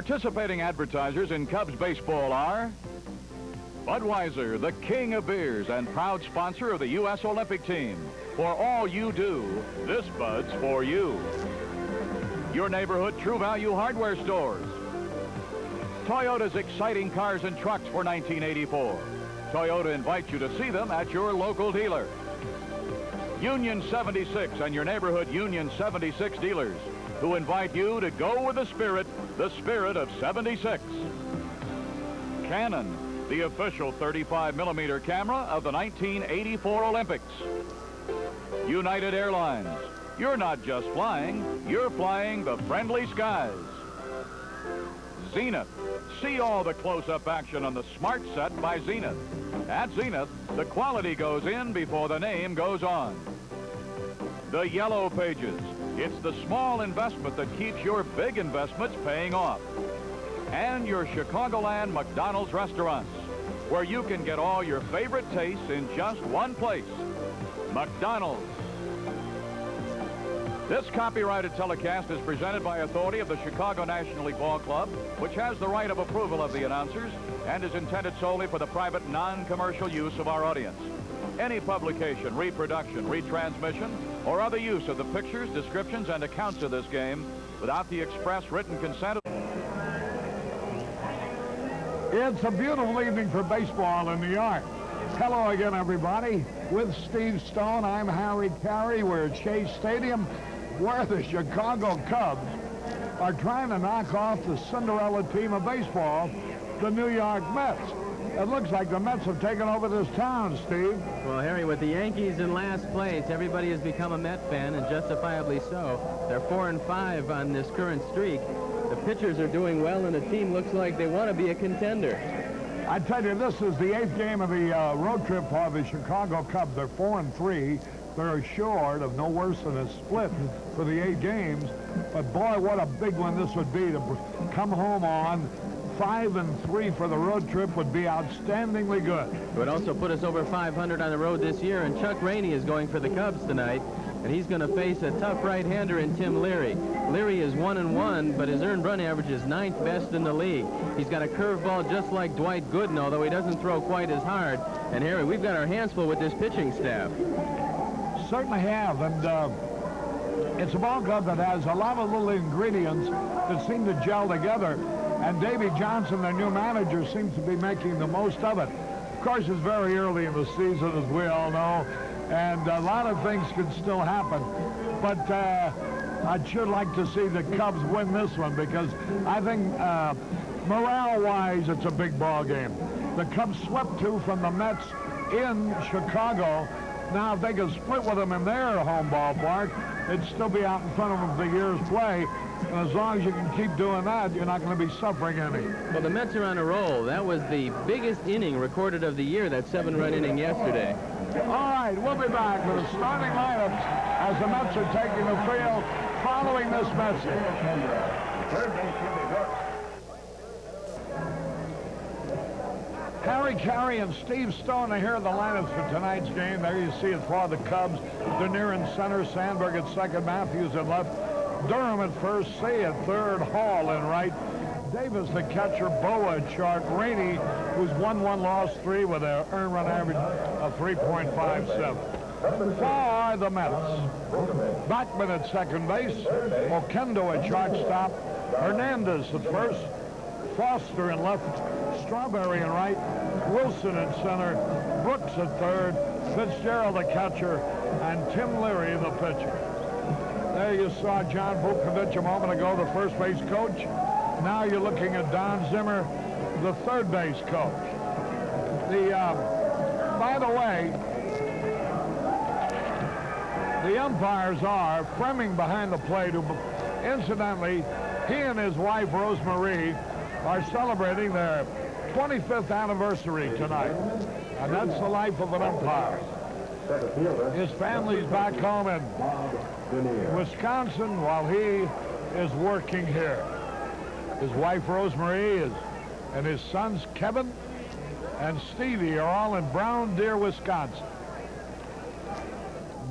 Participating advertisers in Cubs baseball are Budweiser, the king of beers and proud sponsor of the U.S. Olympic team. For all you do, this Bud's for you. Your neighborhood True Value hardware stores. Toyota's exciting cars and trucks for 1984. Toyota invites you to see them at your local dealer. Union 76 and your neighborhood Union 76 dealers, who invite you to go with the spirit of 76. Canon, the official 35mm camera of the 1984 Olympics. United Airlines, you're not just flying, you're flying the friendly skies. Zenith, see all the close-up action on the Smart Set by Zenith. At Zenith, the quality goes in before the name goes on. The Yellow Pages, it's the small investment that keeps your big investments paying off. And your Chicagoland McDonald's restaurants, where you can get all your favorite tastes in just one place, McDonald's. This copyrighted telecast is presented by authority of the Chicago National League Ball Club, which has the right of approval of the announcers and is intended solely for the private, non-commercial use of our audience. Any publication, reproduction, retransmission, or other use of the pictures, descriptions, and accounts of this game without the express written consent of... It's a beautiful evening for baseball in New York. Hello again, everybody. With Steve Stone, I'm Harry Caray. We're at Shea Stadium, where the Chicago Cubs are trying to knock off the Cinderella team of baseball, the New York Mets. It looks like the Mets have taken over this town, Steve. Well, Harry, with the Yankees in last place, everybody has become a Met fan, and justifiably so. They're 4-5 on this current streak. The pitchers are doing well, and the team looks like they want to be a contender. I tell you, this is the 8th game of the road trip for the Chicago Cubs. They're 4-3. They're short of no worse than a split for the 8 games. But boy, what a big one this would be to come home on. 5-3 for the road trip would be outstandingly good. It would also put us over 500 on the road this year, and Chuck Rainey is going for the Cubs tonight, and he's going to face a tough right-hander in Tim Leary. Leary is 1-1, but his earned run average is 9th best in the league. He's got a curveball just like Dwight Gooden, although he doesn't throw quite as hard. And Harry, we've got our hands full with this pitching staff. Certainly have, and it's a ball club that has a lot of little ingredients that seem to gel together. And Davey Johnson, their new manager, seems to be making the most of it. Of course, it's very early in the season, as we all know, and a lot of things could still happen. But I'd sure like to see the Cubs win this one, because I think morale-wise, it's a big ball game. The Cubs swept 2 from the Mets in Chicago. Now, if they could split with them in their home ballpark, they'd still be out in front of them for the year's play. And as long as you can keep doing that, you're not going to be suffering any. Well, the Mets are on a roll. That was the biggest inning recorded of the year, that 7-run inning yesterday. All right, we'll be back with the starting lineups as the Mets are taking the field following this message. Harry Caray and Steve Stone are here in the lineups for tonight's game. There you see it for the Cubs. Dernier in center, Sandberg at second, Matthews at left, Durham at first, Shea at third, Hall in right, Davis the catcher, Boa at short, Rainey, who's won 1, lost 3 with an earned run average of 3.57. For the Mets, Bachman at second base, Oquendo at shortstop, Hernandez at first, Foster in left, Strawberry in right, Wilson at center, Brooks at third, Fitzgerald the catcher, and Tim Leary the pitcher. There you saw John Vukovich a moment ago, the first base coach. Now you're looking at Don Zimmer, the third base coach. By the way, the umpires are Fleming behind the plate, who, incidentally, he and his wife, Rosemarie, are celebrating their 25th anniversary tonight. And that's the life of an umpire. His family's back home in Wisconsin while he is working here. His wife, Rosemarie, and his sons, Kevin and Stevie, are all in Brown Deer, Wisconsin.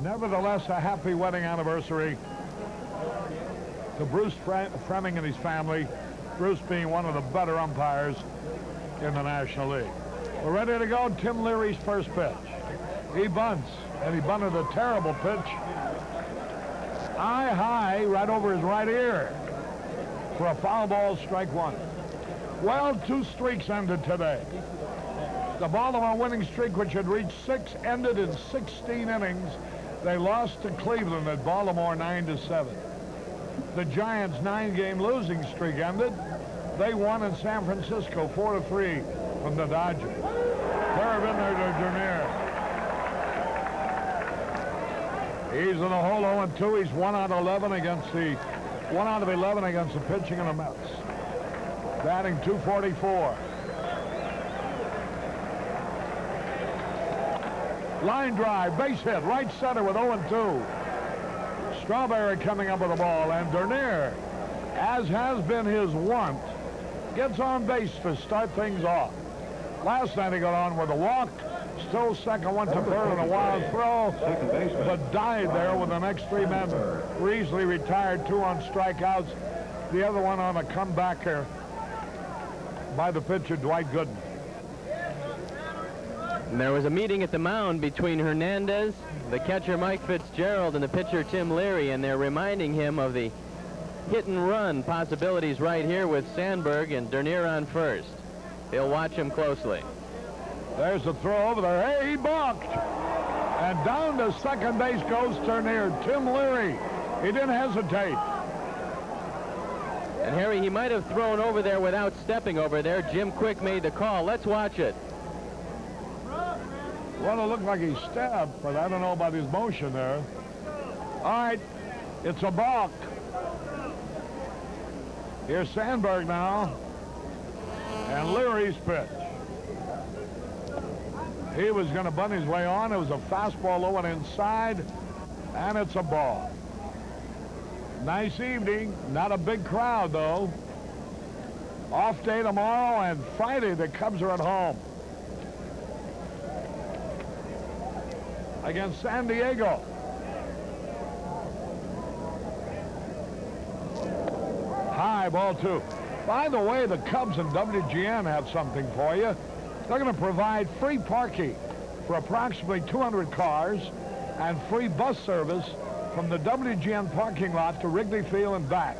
Nevertheless, a happy wedding anniversary to Bruce Fleming and his family. Bruce being one of the better umpires in the National League. We're ready to go. Tim Leary's first pitch. He bunts, and he bunted a terrible pitch. High, right over his right ear for a foul ball, strike one. Well, 2 streaks ended today. The Baltimore winning streak, which had reached 6, ended in 16 innings. They lost to Cleveland at Baltimore 9-7. The Giants' 9-game losing streak ended. They won in San Francisco 4-3 from the Dodgers. Curve in there to Dernier. He's in the hole 0-2. He's 1 out of 11 against the pitching of the Mets. Batting .244. Line drive, base hit, right center with 0-2. Strawberry coming up with the ball, and Dernier, as has been his wont, gets on base to start things off. Last night he got on with a walk, still second, went to third on a wild throw, but died there with the next 3 men. Reasley retired, 2 on strikeouts, the other one on a comebacker by the pitcher Dwight Gooden. And there was a meeting at the mound between Hernandez, the catcher Mike Fitzgerald, and the pitcher Tim Leary, and they're reminding him of the hit and run possibilities right here with Sandberg and Dernier on first. They'll watch him closely. There's a throw over there. Hey, he balked. And down to second base goes Dernier. Tim Leary. He didn't hesitate. And Harry, he might have thrown over there without stepping over there. Jim Quick made the call. Let's watch it. Well, it looked like he stepped, but I don't know about his motion there. All right, it's a balk. Here's Sandberg now. And Leary's pitch. He was going to bunt his way on. It was a fastball low and inside, and it's a ball. Nice evening. Not a big crowd, though. Off day tomorrow, and Friday the Cubs are at home against San Diego. High, ball 2. By the way, the Cubs and WGN have something for you. They're going to provide free parking for approximately 200 cars and free bus service from the WGN parking lot to Wrigley Field and back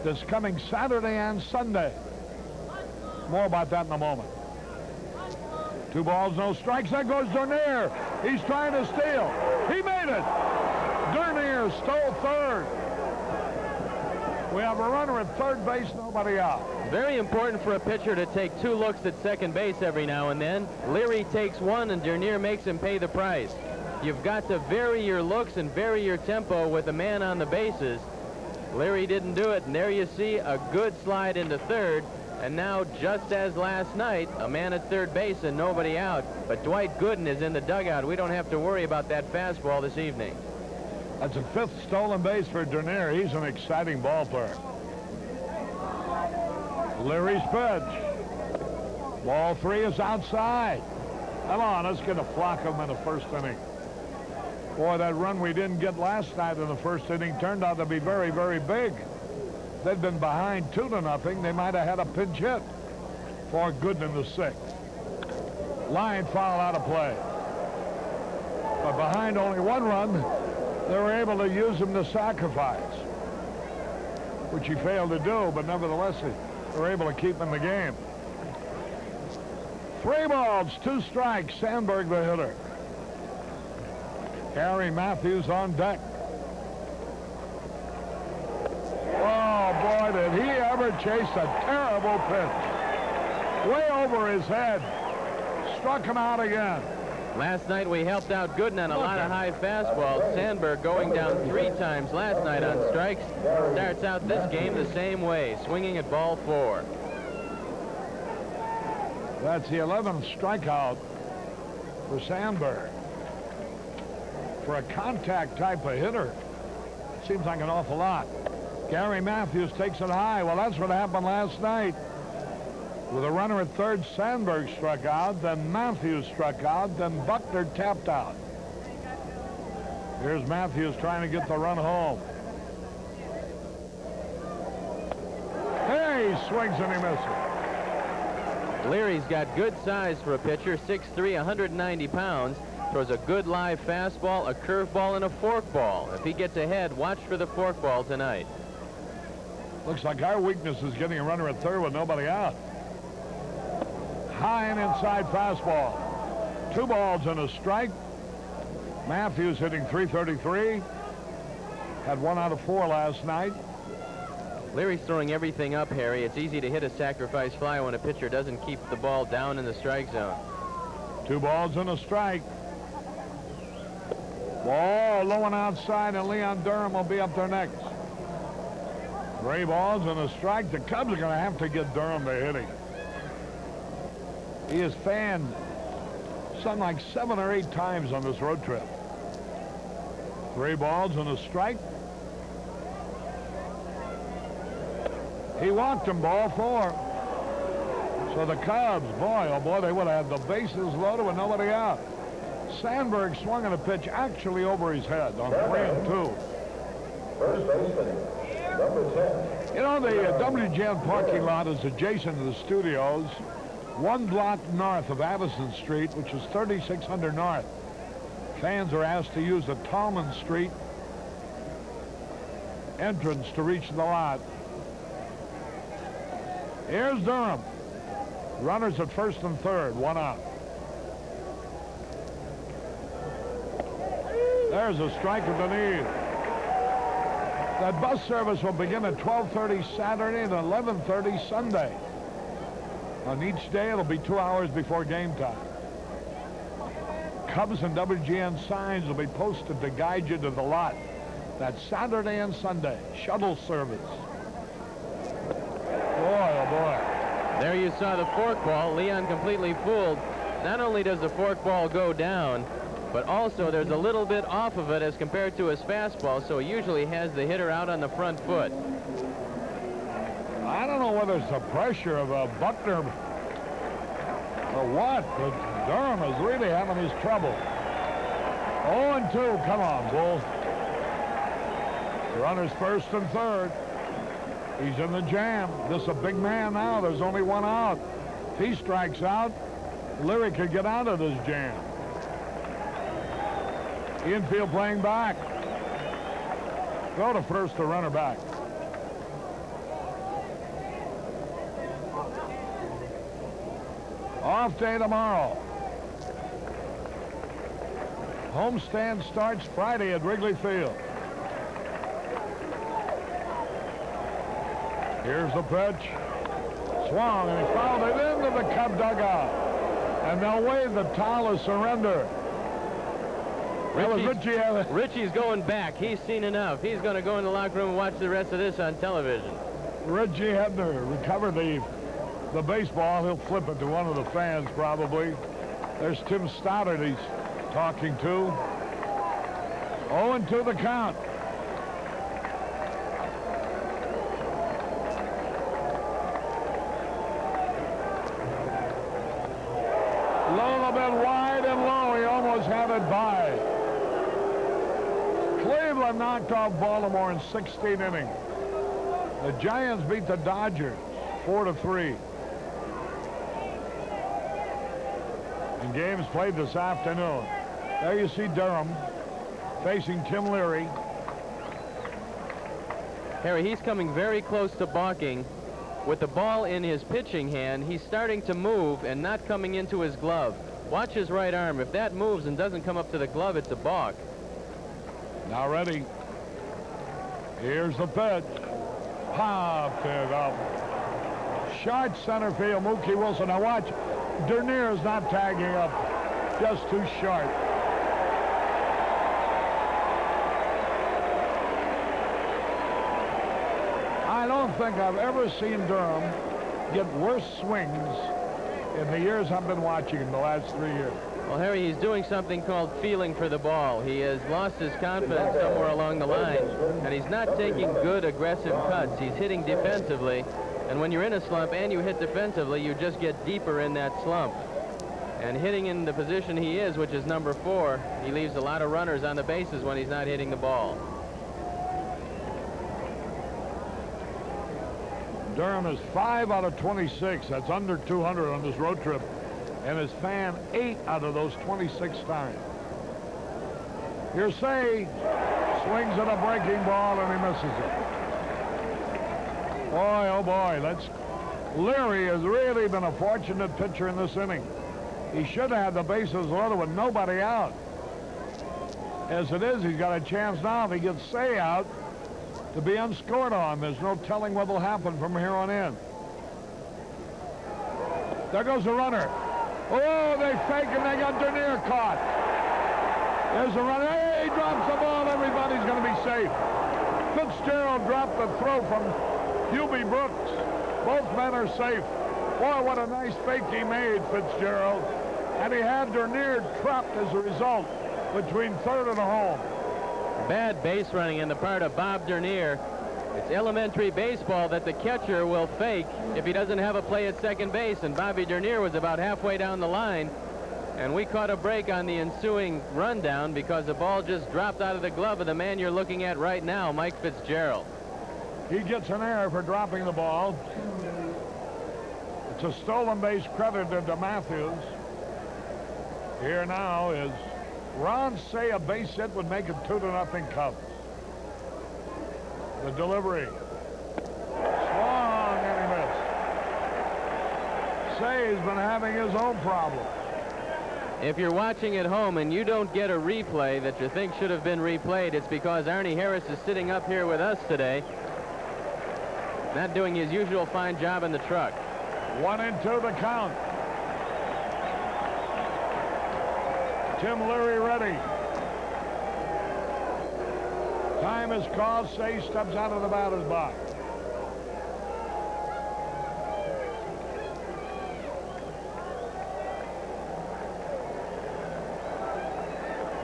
this coming Saturday and Sunday. More about that in a moment. 2 balls, no strikes. There goes Dernier. He's trying to steal. He made it. Dernier stole third. We have a runner at third base, nobody out. Very important for a pitcher to take 2 looks at second base every now and then. Leary takes 1, and Dernier makes him pay the price. You've got to vary your looks and vary your tempo with a man on the bases. Leary didn't do it, and there you see a good slide into third. And now, just as last night, a man at third base and nobody out. But Dwight Gooden is in the dugout. We don't have to worry about that fastball this evening. That's a 5th stolen base for Dernier. He's an exciting ball player. Leary's pitch. Ball 3 is outside. Come on, let's get a flock of them in the first inning. Boy, that run we didn't get last night in the first inning turned out to be very, very big. They'd been behind 2-0. They might have had a pinch hit for Gooden in the 6th. Line foul out of play. But behind only 1 run, they were able to use him to sacrifice, which he failed to do, but nevertheless, they were able to keep him in the game. 3 balls, 2 strikes. Sandberg the hitter. Harry Matthews on deck. Oh, boy, did he ever chase a terrible pitch. Way over his head. Struck him out again. Last night we helped out Gooden on a lot of high fastballs. Sandberg going down 3 times last night on strikes. Starts out this game the same way, swinging at ball 4. That's the 11th strikeout for Sandberg. For a contact type of hitter, seems like an awful lot. Gary Matthews takes it high. Well, that's what happened last night. With a runner at third, Sandberg struck out, then Matthews struck out, then Buckner tapped out. Here's Matthews trying to get the run home. Hey, swings and he misses. Leary's got good size for a pitcher, 6'3", 190 pounds. Throws a good live fastball, a curveball, and a forkball. If he gets ahead, watch for the forkball tonight. Looks like our weakness is getting a runner at third with nobody out. High and inside fastball. 2 balls and a strike. Matthews hitting .333. Had 1 out of 4 last night. Leary's throwing everything up, Harry. It's easy to hit a sacrifice fly when a pitcher doesn't keep the ball down in the strike zone. 2 balls and a strike. Ball low and outside, and Leon Durham will be up there next. 3 balls and a strike. The Cubs are going to have to get Durham to hit him. He is fanned something like 7 or 8 times on this road trip. 3 balls and a strike. He walked him, ball 4. So the Cubs, boy, oh boy, they would have had the bases loaded with nobody out. Sandberg swung on a pitch actually over his head on 3 and 2. First baseman, number 10. You know, the WGN parking lot is adjacent to the studios, 1 block north of Addison Street, which is 3600 North. Fans are asked to use the Tallman Street entrance to reach the lot. Here's Durham. Runners at first and third, 1 out. There's a strike at the knee. That bus service will begin at 12:30 Saturday and 11:30 Sunday. On each day, it'll be 2 hours before game time. Cubs and WGN signs will be posted to guide you to the lot. That's Saturday and Sunday. Shuttle service. Boy, oh boy. There you saw the forkball. Leon completely fooled. Not only does the forkball go down, but also there's a little bit off of it as compared to his fastball, so he usually has the hitter out on the front foot. I don't know whether it's the pressure of Buckner or what, but Durham is really having his trouble. 0-2, come on, Bull. Runners first and third. He's in the jam. This is a big man now. There's only 1 out. If he strikes out, Leary could get out of this jam. Infield playing back. Throw to first, the runner back. Off day tomorrow. Homestand starts Friday at Wrigley Field. Here's the pitch. Swung, and he fouled it into the Cub dugout. And they'll wave the towel of surrender. Richie's going back. He's seen enough. He's going to go in the locker room and watch the rest of this on television. Richie had to recover the baseball. He'll flip it to one of the fans, probably. There's Tim Stoddard he's talking to. 0-2 the count. A bit wide and low. He almost had it by. Cleveland knocked off Baltimore in 16 innings. The Giants beat the Dodgers 4-3. And games played this afternoon. There you see Durham facing Tim Leary. Harry, he's coming very close to balking. With the ball in his pitching hand, he's starting to move and not coming into his glove. Watch his right arm. If that moves and doesn't come up to the glove, it's a balk. Now ready. Here's the pitch. Popped it up. Short center field, Mookie Wilson. Now watch. Dernier is not tagging up. Just too short. I don't think I've ever seen Durham get worse swings in the years I've been watching him, the last 3 years. Well, Harry, he's doing something called feeling for the ball. He has lost his confidence somewhere along the line, and he's not taking good aggressive cuts. He's hitting defensively, and when you're in a slump and you hit defensively, you just get deeper in that slump. And hitting in the position he is, which is number 4, he leaves a lot of runners on the bases when he's not hitting the ball. Durham is 5 out of 26. That's under 200 on this road trip. And has fanned 8 out of those 26 times. Here's Shea. Swings at a breaking ball and he misses it. Boy, oh boy, Leary has really been a fortunate pitcher in this inning. He should have had the bases loaded with nobody out. As it is, he's got a chance now if he gets Shea out to be unscored on. There's no telling what will happen from here on in. There goes the runner. Oh, they fake and they got Dernier caught. There's the runner. Hey, he drops the ball. Everybody's going to be safe. Fitzgerald dropped the throw from Hubie Brooks. Both men are safe. Boy, what a nice fake he made, Fitzgerald. And he had Dernier trapped as a result between third and home. Bad base running on the part of Bob Dernier. It's elementary baseball that the catcher will fake if he doesn't have a play at second base, and Bobby Dernier was about halfway down the line, and we caught a break on the ensuing rundown because the ball just dropped out of the glove of the man you're looking at right now, Mike Fitzgerald. He gets an error for dropping the ball. It's a stolen base credited to Matthews. Here now is Ron Shea. A base hit would make it 2-0 Cubs. The delivery. Swung and he missed. Shea's been having his own problem. If you're watching at home and you don't get a replay that you think should have been replayed, it's because Arnie Harris is sitting up here with us today, not doing his usual fine job in the truck. 1-2 the count. Tim Leary ready. Time is called. Shea steps out of the batter's box.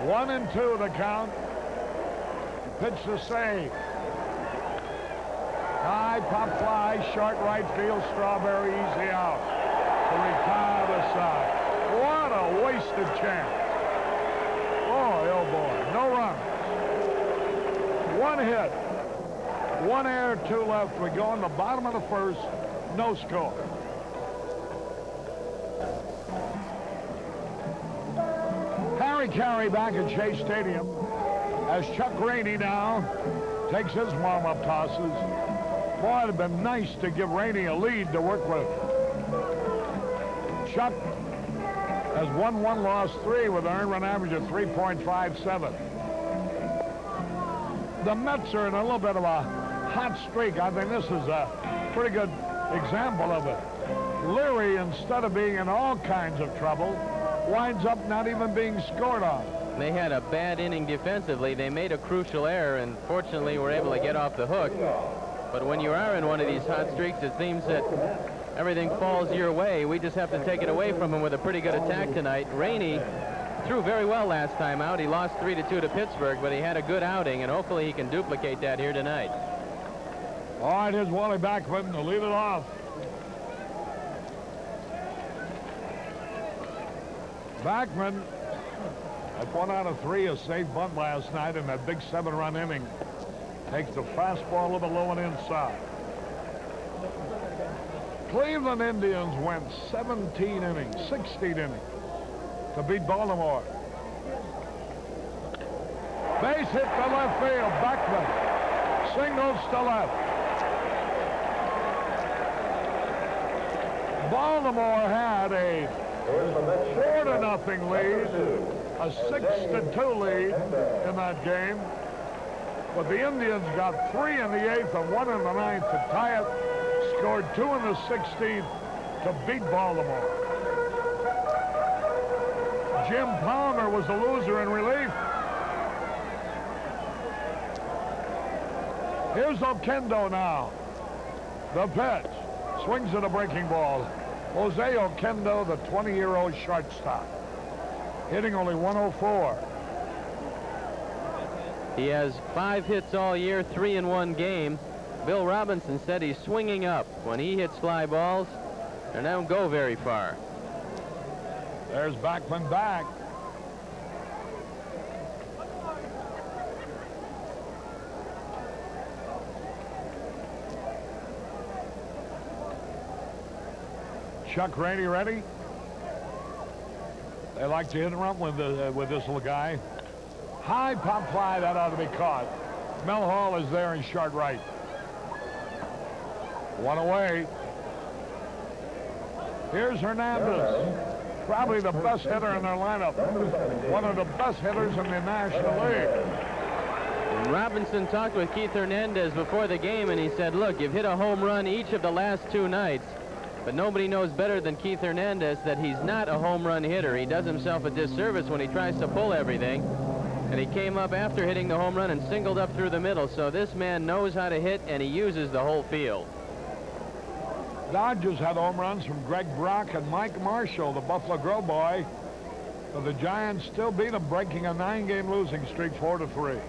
One and two the count. Pitch to Shea. High pop fly, short right field, Strawberry easy out. To retire the side. What a wasted chance. Boy, oh boy, no runs. One hit, one error, two left. We go in the bottom of the first, no score. Harry Caray back at Shea Stadium as Chuck Rainey now takes his warm-up tosses. Boy, it'd have been nice to give Rainey a lead to work with. Chuck has won 1, lost 3 with an earned run average of 3.57. The Mets are in a little bit of a hot streak. I think this is a pretty good example of it. Leary, instead of being in all kinds of trouble, winds up not even being scored on. They had a bad inning defensively. They made a crucial error and fortunately were able to get off the hook. But when you are in one of these hot streaks, it seems that everything falls your way. We just have to take it away from him with a pretty good attack tonight. Rainey threw very well last time out. He lost 3-2 to Pittsburgh, but he had a good outing, and hopefully he can duplicate that here tonight. All right, here's Wally Backman to lead it off. Backman, at 1 out of 3, a safe bunt last night in that big 7-run inning. Takes the fastball a little bit low and inside. Cleveland Indians went 16 innings to beat Baltimore. Base hit to left field. Backman singles to left. Baltimore had a 4-0 lead, a 6-2 lead in that game. But the Indians got 3 in the 8th and 1 in the 9th to tie it. Scored 2 in the 16th to beat Baltimore. Jim Palmer was the loser in relief. Here's Oquendo now. The pitch. Swings at a breaking ball. Jose Oquendo, the 20-year-old shortstop. Hitting only 104. He has 5 hits all year, 3 in 1 game. Bill Robinson said he's swinging up. When he hits fly balls, they don't go very far. There's Backman back. Chuck Rainey ready. They like to hit and run with this little guy. High pop fly, that ought to be caught. Mel Hall is there in short right. One away. Here's Hernandez. Probably the best hitter in their lineup. One of the best hitters in the National League. Robinson talked with Keith Hernandez before the game, and he said, look, you've hit a home run each of the last 2 nights, but nobody knows better than Keith Hernandez that he's not a home run hitter. He does himself a disservice when he tries to pull everything. And he came up after hitting the home run and singled up through the middle. So this man knows how to hit, and he uses the whole field. Dodgers had home runs from Greg Brock and Mike Marshall, the Buffalo Grove boy. But the Giants still beat them, breaking a 9-game losing streak 4-3.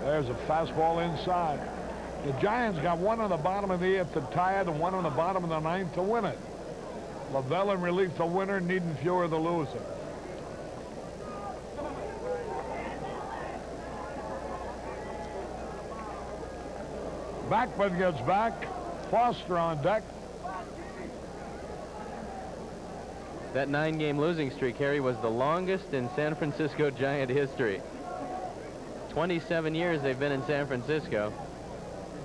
There's a fastball inside. The Giants got one on the bottom of the 8th to tie it and one on the bottom of the 9th to win it. Lavelle in relief, the winner, needing fewer the loser. Backman gets back. Foster on deck. That 9-game losing streak, Harry, was the longest in San Francisco Giant history. 27 years they've been in San Francisco.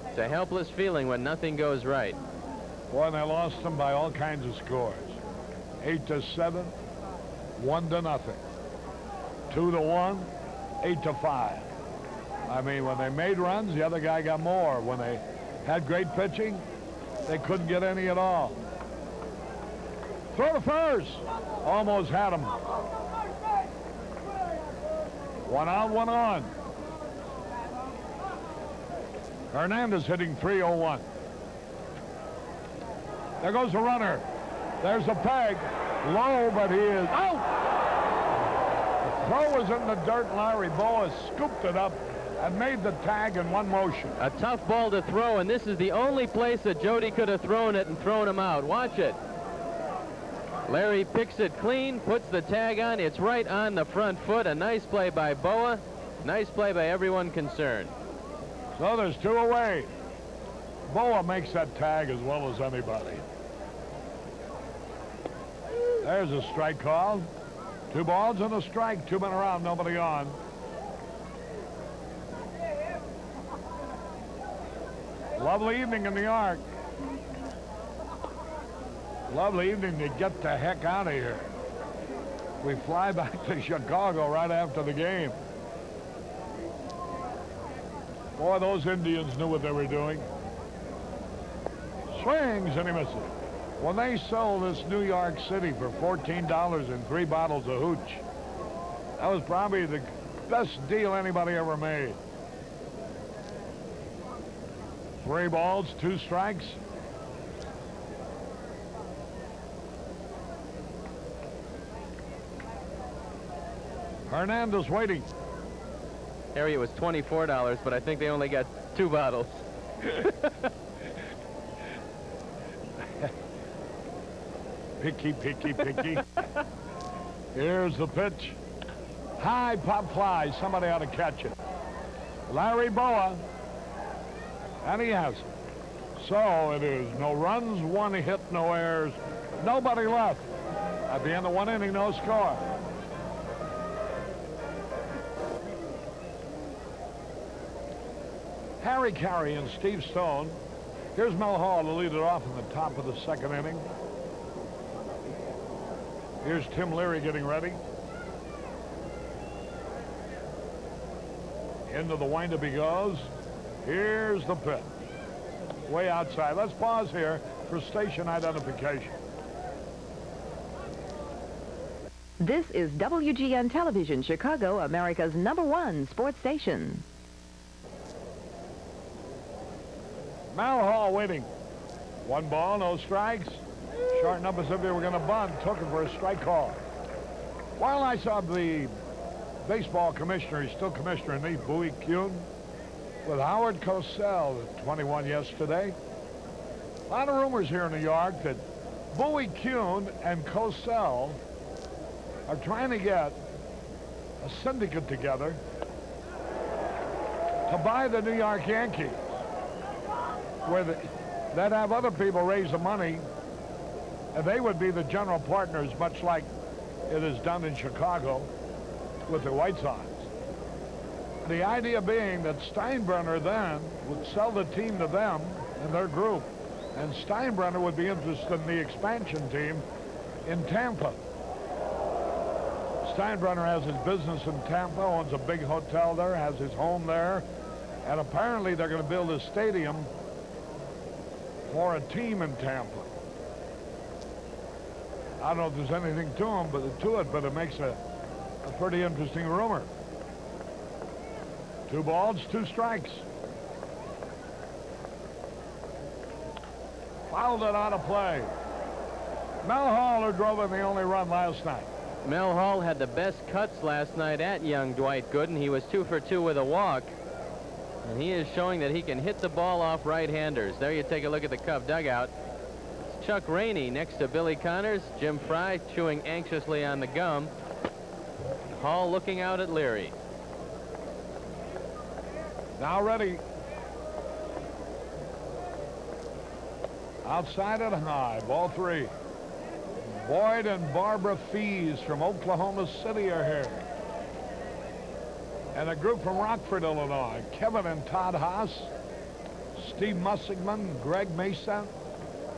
It's a helpless feeling when nothing goes right. Boy, and they lost them by all kinds of scores. 8-7, 1-0, 2-1, 8-5. I mean, when they made runs, the other guy got more. When they had great pitching, they couldn't get any at all. Throw to first. Almost had him. 1 out, 1 on. Hernandez hitting .301. There goes the runner. There's the peg. Low, but he is out. The throw was in the dirt. Larry Boa scooped it up and made the tag in one motion. A tough ball to throw, and this is the only place that Jody could have thrown it and thrown him out. Watch it. Larry picks it clean, puts the tag on. It's right on the front foot. A nice play by Boa. Nice play by everyone concerned. So there's 2 away. Boa makes that tag as well as anybody. There's a strike call. 2 balls and a strike. 2 men around, nobody on. Lovely evening in New York. Lovely evening to get the heck out of here. We fly back to Chicago right after the game. Boy, those Indians knew what they were doing. Swings, and he misses. When they sold this New York City for $14 and 3 bottles of hooch, that was probably the best deal anybody ever made. 3 balls, 2 strikes. Hernandez waiting. Harry, it was $24, but I think they only got 2 bottles. Picky, picky, picky. Here's the pitch. High pop fly. Somebody ought to catch it. Larry Boa. And he has it. So it is no runs, 1 hit, no errors, nobody left. At the end of 1 inning, no score. Harry Caray and Steve Stone. Here's Mel Hall to lead it off in the top of the 2nd inning. Here's Tim Leary getting ready. Into the windup he goes. Here's the pitch. Way outside. Let's pause here for station identification. This is WGN Television, Chicago, America's #1 sports station. Mal Hall waiting. 1 ball, no strikes. Short up as if they were going to bunt. Took him for a strike call. While I saw the baseball commissioner, he's still commissioner in the Bowie Kuhn, with Howard Cosell at 21 yesterday. A lot of rumors here in New York that Bowie Kuhn and Cosell are trying to get a syndicate together to buy the New York Yankees, where they'd have other people raise the money, and they would be the general partners, much like it is done in Chicago with the White Sox. The idea being that Steinbrenner then would sell the team to them and their group, and Steinbrenner would be interested in the expansion team in Tampa. Steinbrenner has his business in Tampa, owns a big hotel there, has his home there, and apparently they're going to build a stadium for a team in Tampa. I don't know if there's anything to it, but it makes a pretty interesting rumor. 2 balls, 2 strikes. Fouled it out of play. Mel Hall, who drove in the only run last night. Mel Hall had the best cuts last night at young Dwight Gooden. He was 2 for 2 with a walk. And he is showing that he can hit the ball off right-handers. There you take a look at the Cub dugout. It's Chuck Rainey next to Billy Connors. Jim Fry chewing anxiously on the gum. Hall looking out at Leary. Now ready. Outside it high. Ball 3. Boyd and Barbara Fees from Oklahoma City are here. And a group from Rockford, Illinois. Kevin and Todd Haas, Steve Mussigman, Greg Mesa,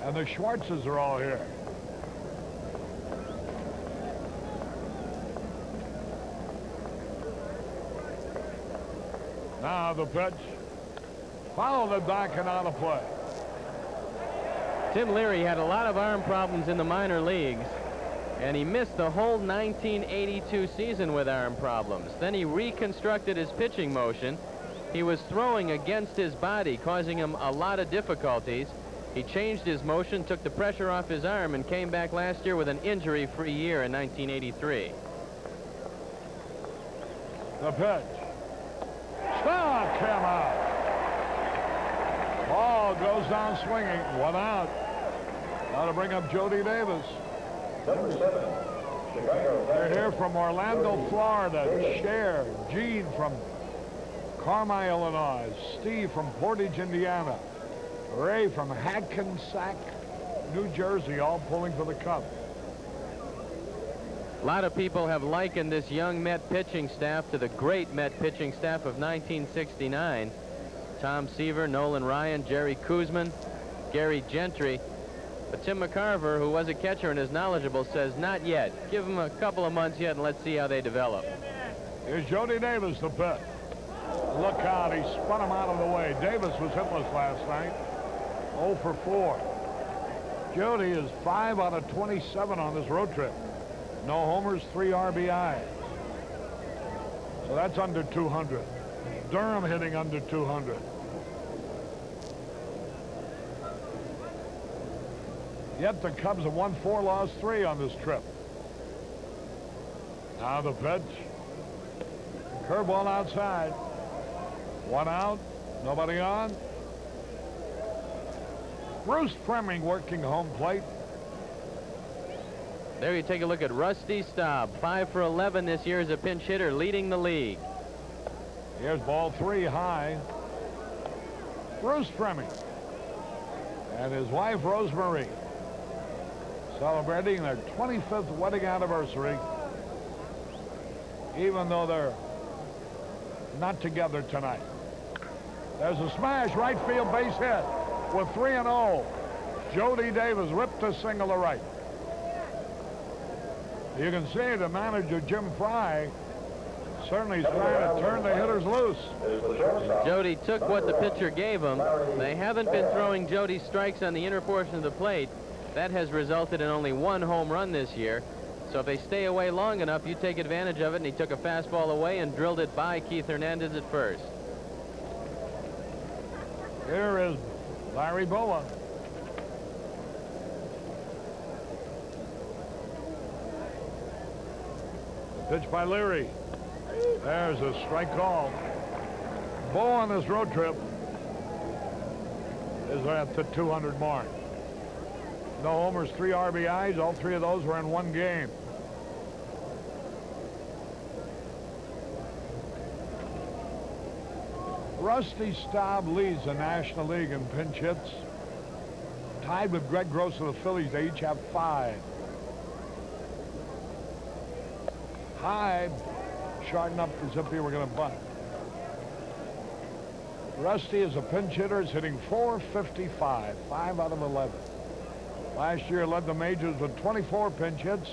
and the Schwartzes are all here. Now the pitch. Fouled it back and out of play. Tim Leary had a lot of arm problems in the minor leagues, and he missed the whole 1982 season with arm problems. Then he reconstructed his pitching motion. He was throwing against his body, causing him a lot of difficulties. He changed his motion, took the pressure off his arm, and came back last year with an injury-free year in 1983. The pitch. Struck him out. Ball goes down swinging. 1 out. Now to bring up Jody Davis. Number 7, Chicago. They're here from Orlando, Florida. Cher, Gene from Carmi, Illinois. Steve from Portage, Indiana. Ray from Hackensack, New Jersey, all pulling for the Cubs. A lot of people have likened this young Met pitching staff to the great Met pitching staff of 1969. Tom Seaver, Nolan Ryan, Jerry Kuzman, Gary Gentry. But Tim McCarver, who was a catcher and is knowledgeable, says not yet. Give them a couple of months yet and let's see how they develop. Here's Jody Davis, the pitch. Look out, he spun him out of the way. Davis was hitless last night. 0 for 4. Jody is 5 out of 27 on this road trip. No homers, 3 RBIs. So that's under 200. Durham hitting under 200. Yet the Cubs have won 4, lost 3 on this trip. Now the pitch. Curveball outside. 1 out. Nobody on. Bruce Fleming working home plate. There you take a look at Rusty Staub. 5 for 11 this year as a pinch hitter, leading the league. Here's ball 3 high. Bruce Fleming and his wife Rosemary celebrating their 25th wedding anniversary, even though they're not together tonight. There's a smash, right field base hit with 3-0. Jody Davis ripped a single to right. You can see the manager, Jim Fry, certainly is trying to turn the hitters loose. Jody took what the pitcher gave him. They haven't been throwing Jody strikes on the inner portion of the plate. That has resulted in only 1 home run this year. So if they stay away long enough, you take advantage of it, and he took a fastball away and drilled it by Keith Hernandez at first. Here is Larry Boa. Pitch by Leary. There's a strike call. Boa on this road trip is at the 200 mark. No homers, 3 RBIs. All 3 of those were in 1 game. Rusty Staub leads the National League in pinch hits tied with Greg Gross of the Phillies. They each have 5. Hyde shorting up as if he were going to bunt. Rusty is a pinch hitter, is hitting .455, 5 out of 11. Last year led the majors with 24 pinch hits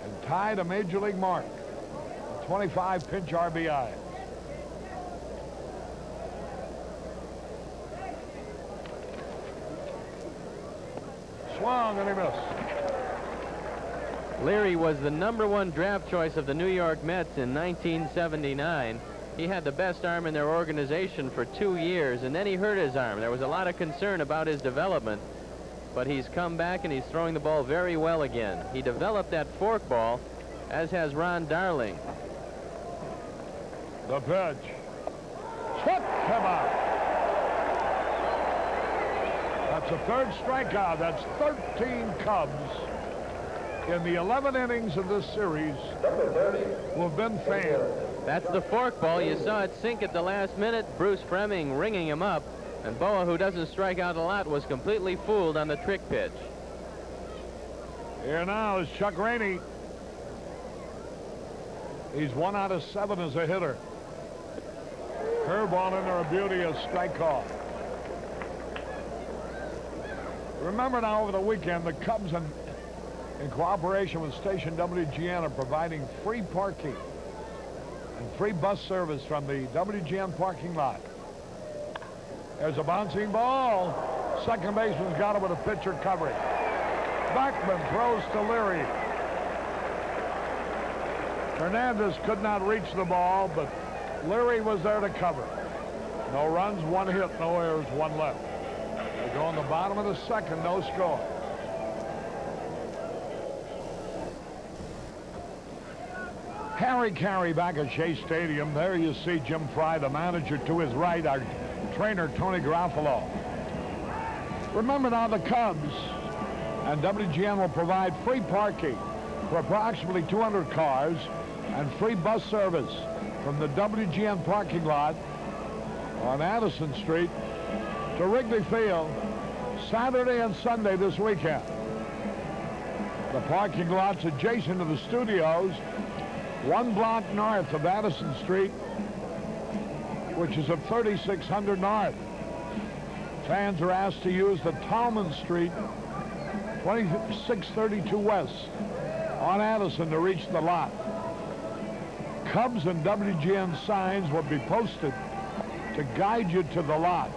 and tied a major league mark, 25 pinch RBIs. Swung and he missed. Leary was the #1 draft choice of the New York Mets in 1979. He had the best arm in their organization for 2 years, and then he hurt his arm. There was a lot of concern about his development, but he's come back and he's throwing the ball very well again. He developed that forkball, as has Ron Darling. The pitch. Hit him out. That's a 3rd strikeout. That's 13 Cubs in the 11 innings of this series who have been fanned. That's the forkball. You saw it sink at the last minute. Bruce Fremming ringing him up. And Boa, who doesn't strike out a lot, was completely fooled on the trick pitch. Here now is Chuck Rainey. He's 1 out of 7 as a hitter. Curveball in there, a beauty, a strike call. Remember now, over the weekend, the Cubs, in cooperation with station WGN, are providing free parking and free bus service from the WGN parking lot. There's a bouncing ball. Second baseman's got it with a pitcher covering. Backman throws to Leary. Hernandez could not reach the ball, but Leary was there to cover. No runs, 1 hit, no errors, 1 left. They go in the bottom of the 2nd, no score. Harry Caray back at Shea Stadium. There you see Jim Fry, the manager, to his right, our trainer, Tony Garofalo. Remember now, the Cubs and WGN will provide free parking for approximately 200 cars and free bus service from the WGN parking lot on Addison Street to Wrigley Field Saturday and Sunday this weekend. The parking lot's adjacent to the studios, 1 block north of Addison Street, which is at 3600 North. Fans are asked to use the Tallman Street, 2632 West on Addison to reach the lot. Cubs and WGN signs will be posted to guide you to the lot.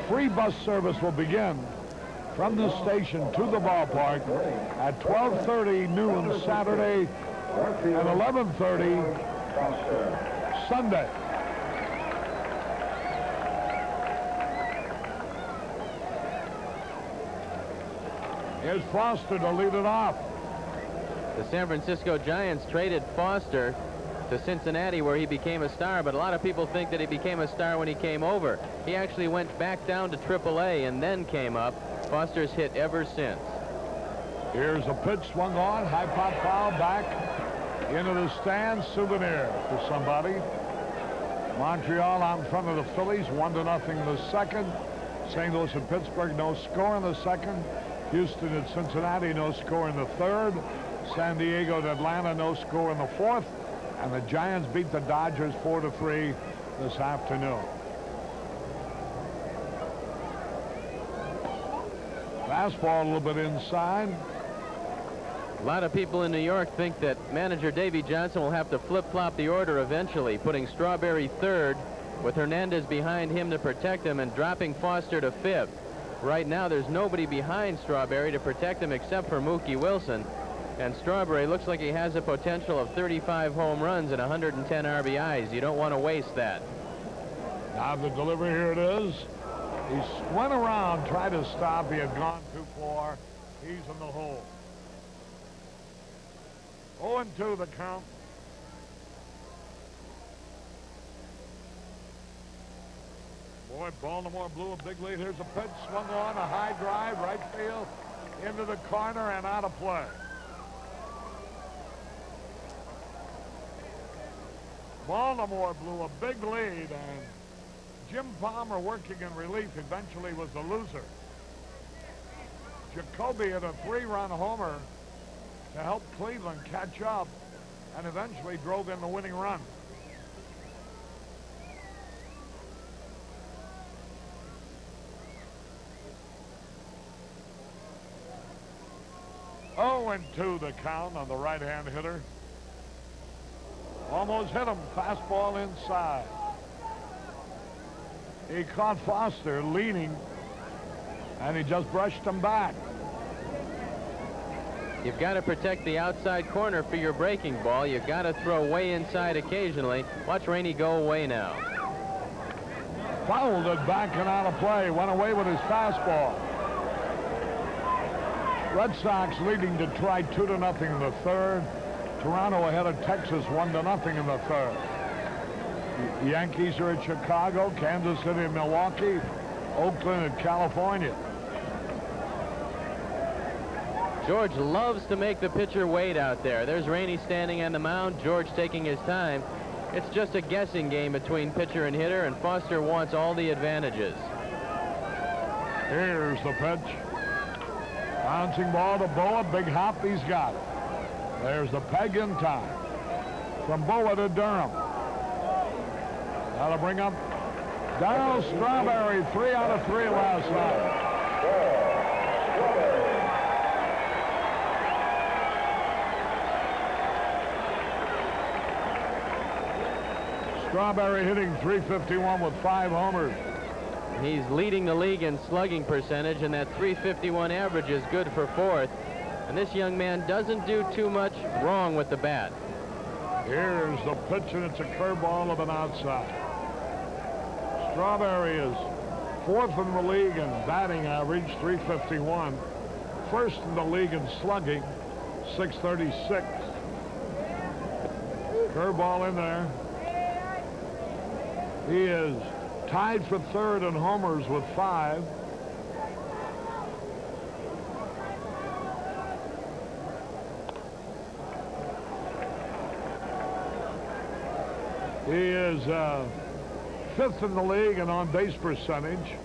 Free bus service will begin from the station to the ballpark at 12:30 noon Saturday and 11:30 Sunday. Here's Foster to lead it off. The San Francisco Giants traded Foster to Cincinnati, where he became a star, but a lot of people think that he became a star when he came over. He actually went back down to AAA and then came up. Foster's hit ever since. Here's a pitch swung on, high pop foul back into the stands. Souvenir for somebody. Montreal out in front of the Phillies, 1-0 in the 2nd. St. Louis and Pittsburgh, no score in the 2nd. Houston at Cincinnati, no score in the 3rd. San Diego at Atlanta, no score in the 4th. And the Giants beat the Dodgers 4-3 this afternoon. Fastball a little bit inside. A lot of people in New York think that manager Davey Johnson will have to flip-flop the order eventually, putting Strawberry 3rd with Hernandez behind him to protect him and dropping Foster to 5th. Right now, there's nobody behind Strawberry to protect him except for Mookie Wilson. And Strawberry looks like he has a potential of 35 home runs and 110 RBIs. You don't want to waste that. Now the delivery, here it is. He went around, tried to stop. He had gone too far. He's in the hole. 0-2 the count. Boy, Baltimore blew a big lead. Here's a pitch swung on, a high drive, right field, into the corner and out of play. Baltimore blew a big lead, and Jim Palmer, working in relief, eventually was the loser. Jacoby hit a 3-run homer to help Cleveland catch up and eventually drove in the winning run. Oh, and 2 the count on the right-hand hitter. Almost hit him. Fastball inside. He caught Foster leaning, and he just brushed him back. You've got to protect the outside corner for your breaking ball. You've got to throw way inside occasionally. Watch Rainey go away now. Fouled it back and out of play. Went away with his fastball. Red Sox leading Detroit 2-0 in the third. Toronto ahead of Texas 1-0 in the third. Yankees are at Chicago, Kansas City and Milwaukee, Oakland and California. George loves to make the pitcher wait out there. There's Rainey standing on the mound, George taking his time. It's just a guessing game between pitcher and hitter, and Foster wants all the advantages. Here's the pitch. Bouncing ball to Boa, big hop, he's got it. There's the peg in time. From Boa to Durham. That'll bring up Darryl Strawberry, 3 out of 3 last night. Strawberry hitting .351 with 5 homers. He's leading the league in slugging percentage, and that .351 average is good for 4th. And this young man doesn't do too much wrong with the bat. Here's the pitch, and it's a curveball of an outside. Strawberry is 4th in the league in batting average, .351. 1st in the league in slugging, .636. Curveball in there. He is tied for 3rd in homers with 5. He is 5th in the league in on-base percentage.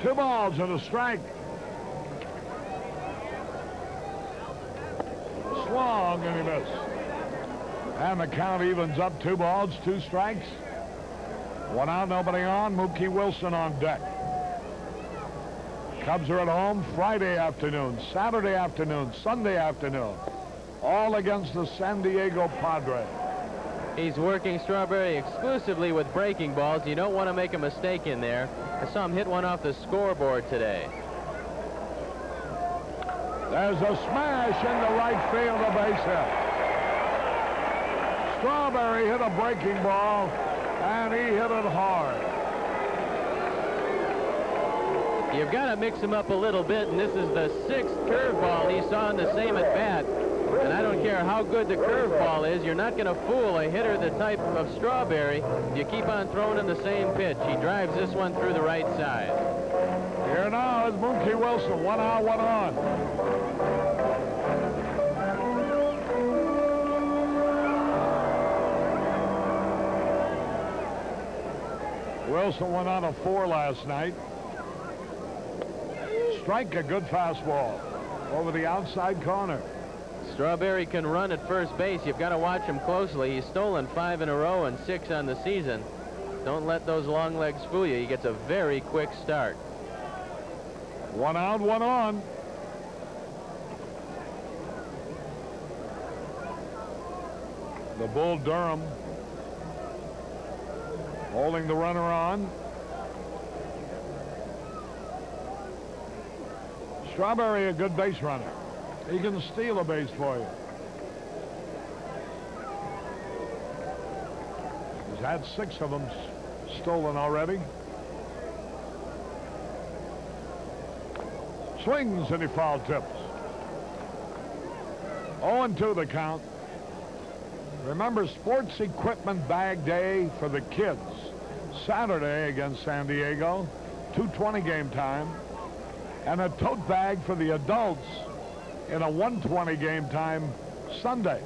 Two balls and a strike. Swung and he missed. And the count evens up. 2 balls, 2 strikes. 1 out, nobody on. Mookie Wilson on deck. Cubs are at home Friday afternoon, Saturday afternoon, Sunday afternoon, all against the San Diego Padres. He's working Strawberry exclusively with breaking balls. You don't want to make a mistake in there. I saw him hit one off the scoreboard today. There's a smash into right field, a base hit. Strawberry hit a breaking ball, and he hit it hard. You've got to mix him up a little bit, and this is the 6th curveball he saw in the same at bat. And I don't care how good the curveball is, you're not going to fool a hitter the type of Strawberry if you keep on throwing him the same pitch. He drives this one through the right side. Here now is Mookie Wilson, 1 out, 1 on. Wilson 1 out of 4 last night. Strike, a good fastball over the outside corner. Strawberry can run at first base. You've got to watch him closely. He's stolen 5 in a row and 6 on the season. Don't let those long legs fool you. He gets a very quick start. 1 out, 1 on. The Bull Durham holding the runner on. Strawberry, a good base runner. He can steal a base for you. He's had 6 of them stolen already. Swings and he foul tips. 0-2 the count. Remember, Sports Equipment Bag Day for the kids. Saturday against San Diego. 2:20 game time. And a tote bag for the adults in a 1:20 game time Sunday.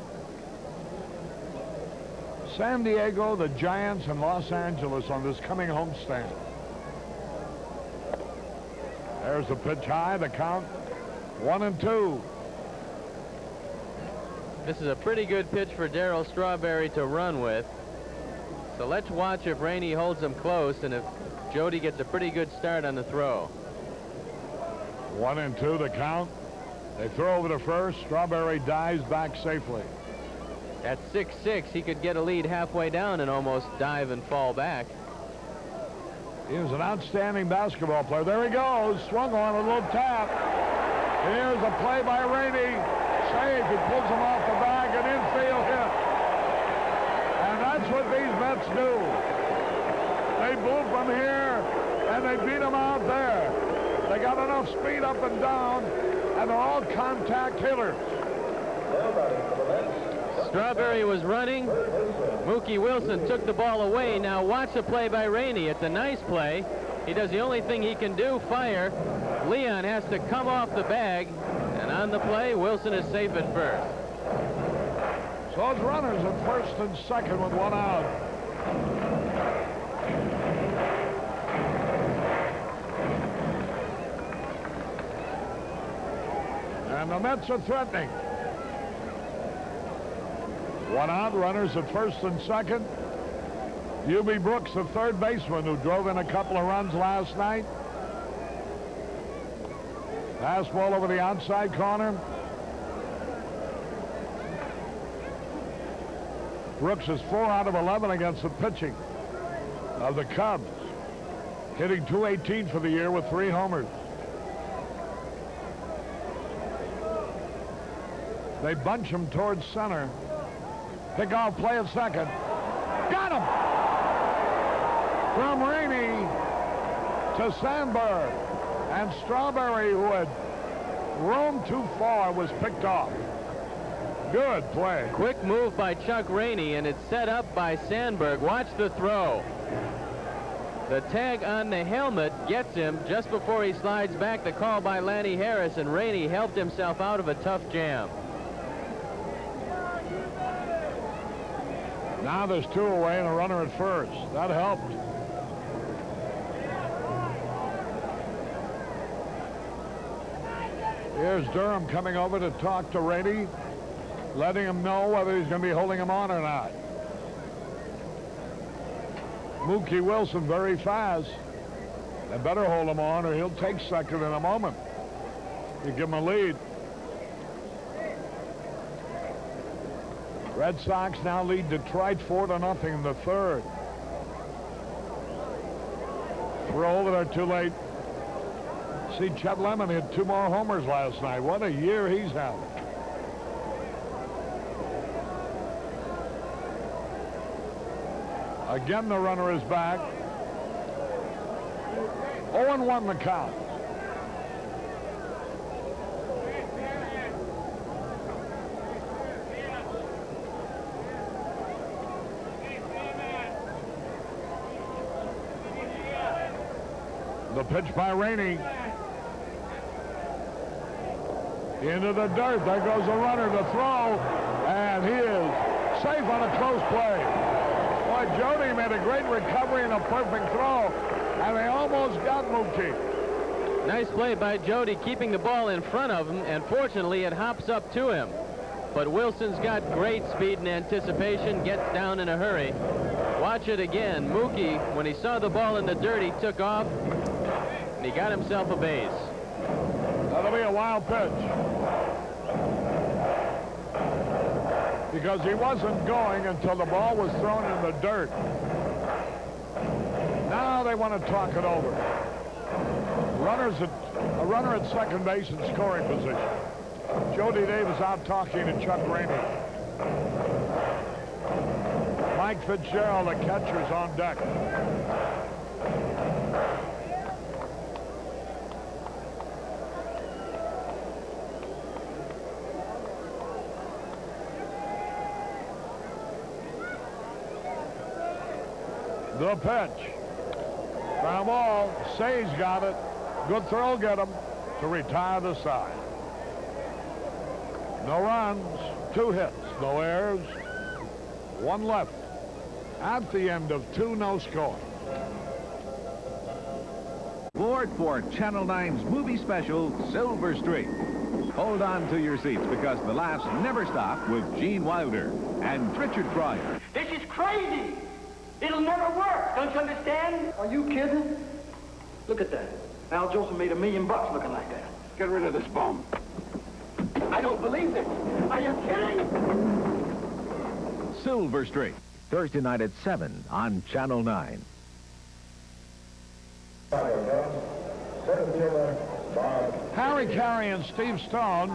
San Diego, the Giants, and Los Angeles on this coming homestand. There's the pitch high, the count 1-2. This is a pretty good pitch for Darryl Strawberry to run with. So let's watch if Rainey holds him close and if Jody gets a pretty good start on the throw. 1-2 the count. They throw over to first. Strawberry dives back safely. At 6'6", he could get a lead halfway down and almost dive and fall back. He was an outstanding basketball player. There he goes. Swung on a little tap. Here's a play by Rainey. Safe. He pulls him off the bag. An infield hit. And that's what these Mets do. They move from here, and they beat them out there. They got enough speed up and down, and they're all contact hitters. Strawberry was running. Mookie Wilson took the ball away. Now watch the play by Rainey. It's a nice play. He does the only thing he can do, fire. Leon has to come off the bag. And on the play, Wilson is safe at first. So it's runners at first and second with one out. And the Mets are threatening. One out, runners at first and second. Hubie Brooks, the third baseman who drove in a couple of runs last night. Fastball over the outside corner. Brooks is 4 out of 11 against the pitching of the Cubs. Hitting .218 for the year with 3 homers. They bunch him towards center. Pickoff play at second. Got him! From Rainey to Sandberg. And Strawberry, who had roamed too far, was picked off. Good play. Quick move by Chuck Rainey, and it's set up by Sandberg. Watch the throw. The tag on the helmet gets him just before he slides back. The call by Lanny Harris, and Rainey helped himself out of a tough jam. Now there's 2 away and a runner at first. That helped. Here's Durham coming over to talk to Rainey, letting him know whether he's going to be holding him on or not. Mookie Wilson very fast. They better hold him on or he'll take second in a moment. You give him a lead. Red Sox now lead Detroit 4-0 in the third. Throw over there too late. See, Chet Lemon hit 2 more homers last night. What a year he's having. Again, the runner is back. 0-1 the count. The pitch by Rainey. Into the dirt. There goes the runner to throw. And he is safe on a close play. Boy, Jody made a great recovery and a perfect throw. And they almost got Mookie. Nice play by Jody, keeping the ball in front of him, and fortunately it hops up to him. But Wilson's got great speed and anticipation, gets down in a hurry. Watch it again. Mookie, when he saw the ball in the dirt, he took off, and he got himself a base. That'll be a wild pitch. Because he wasn't going until the ball was thrown in the dirt. Now they want to talk it over. A runner at second base in scoring position. Jody Davis out talking to Chuck Rainey. Mike Fitzgerald, the catcher's on deck. The pitch. Foul ball. Say's got it. Good throw, get him to retire the side. No runs, 2 hits, no errors, 1 left. At the end of 2, no score. Board for Channel 9's movie special, Silver Streak. Hold on to your seats because the laughs never stop with Gene Wilder and Richard Pryor. This is crazy. It'll never work. Don't you understand? Are you kidding? Look at that. Al Jolson made $1 million looking like that. Get rid of this bum. I don't believe this. Are you kidding? Silver Streak, Thursday night at 7 on Channel 9. Harry Caray and Steve Stone.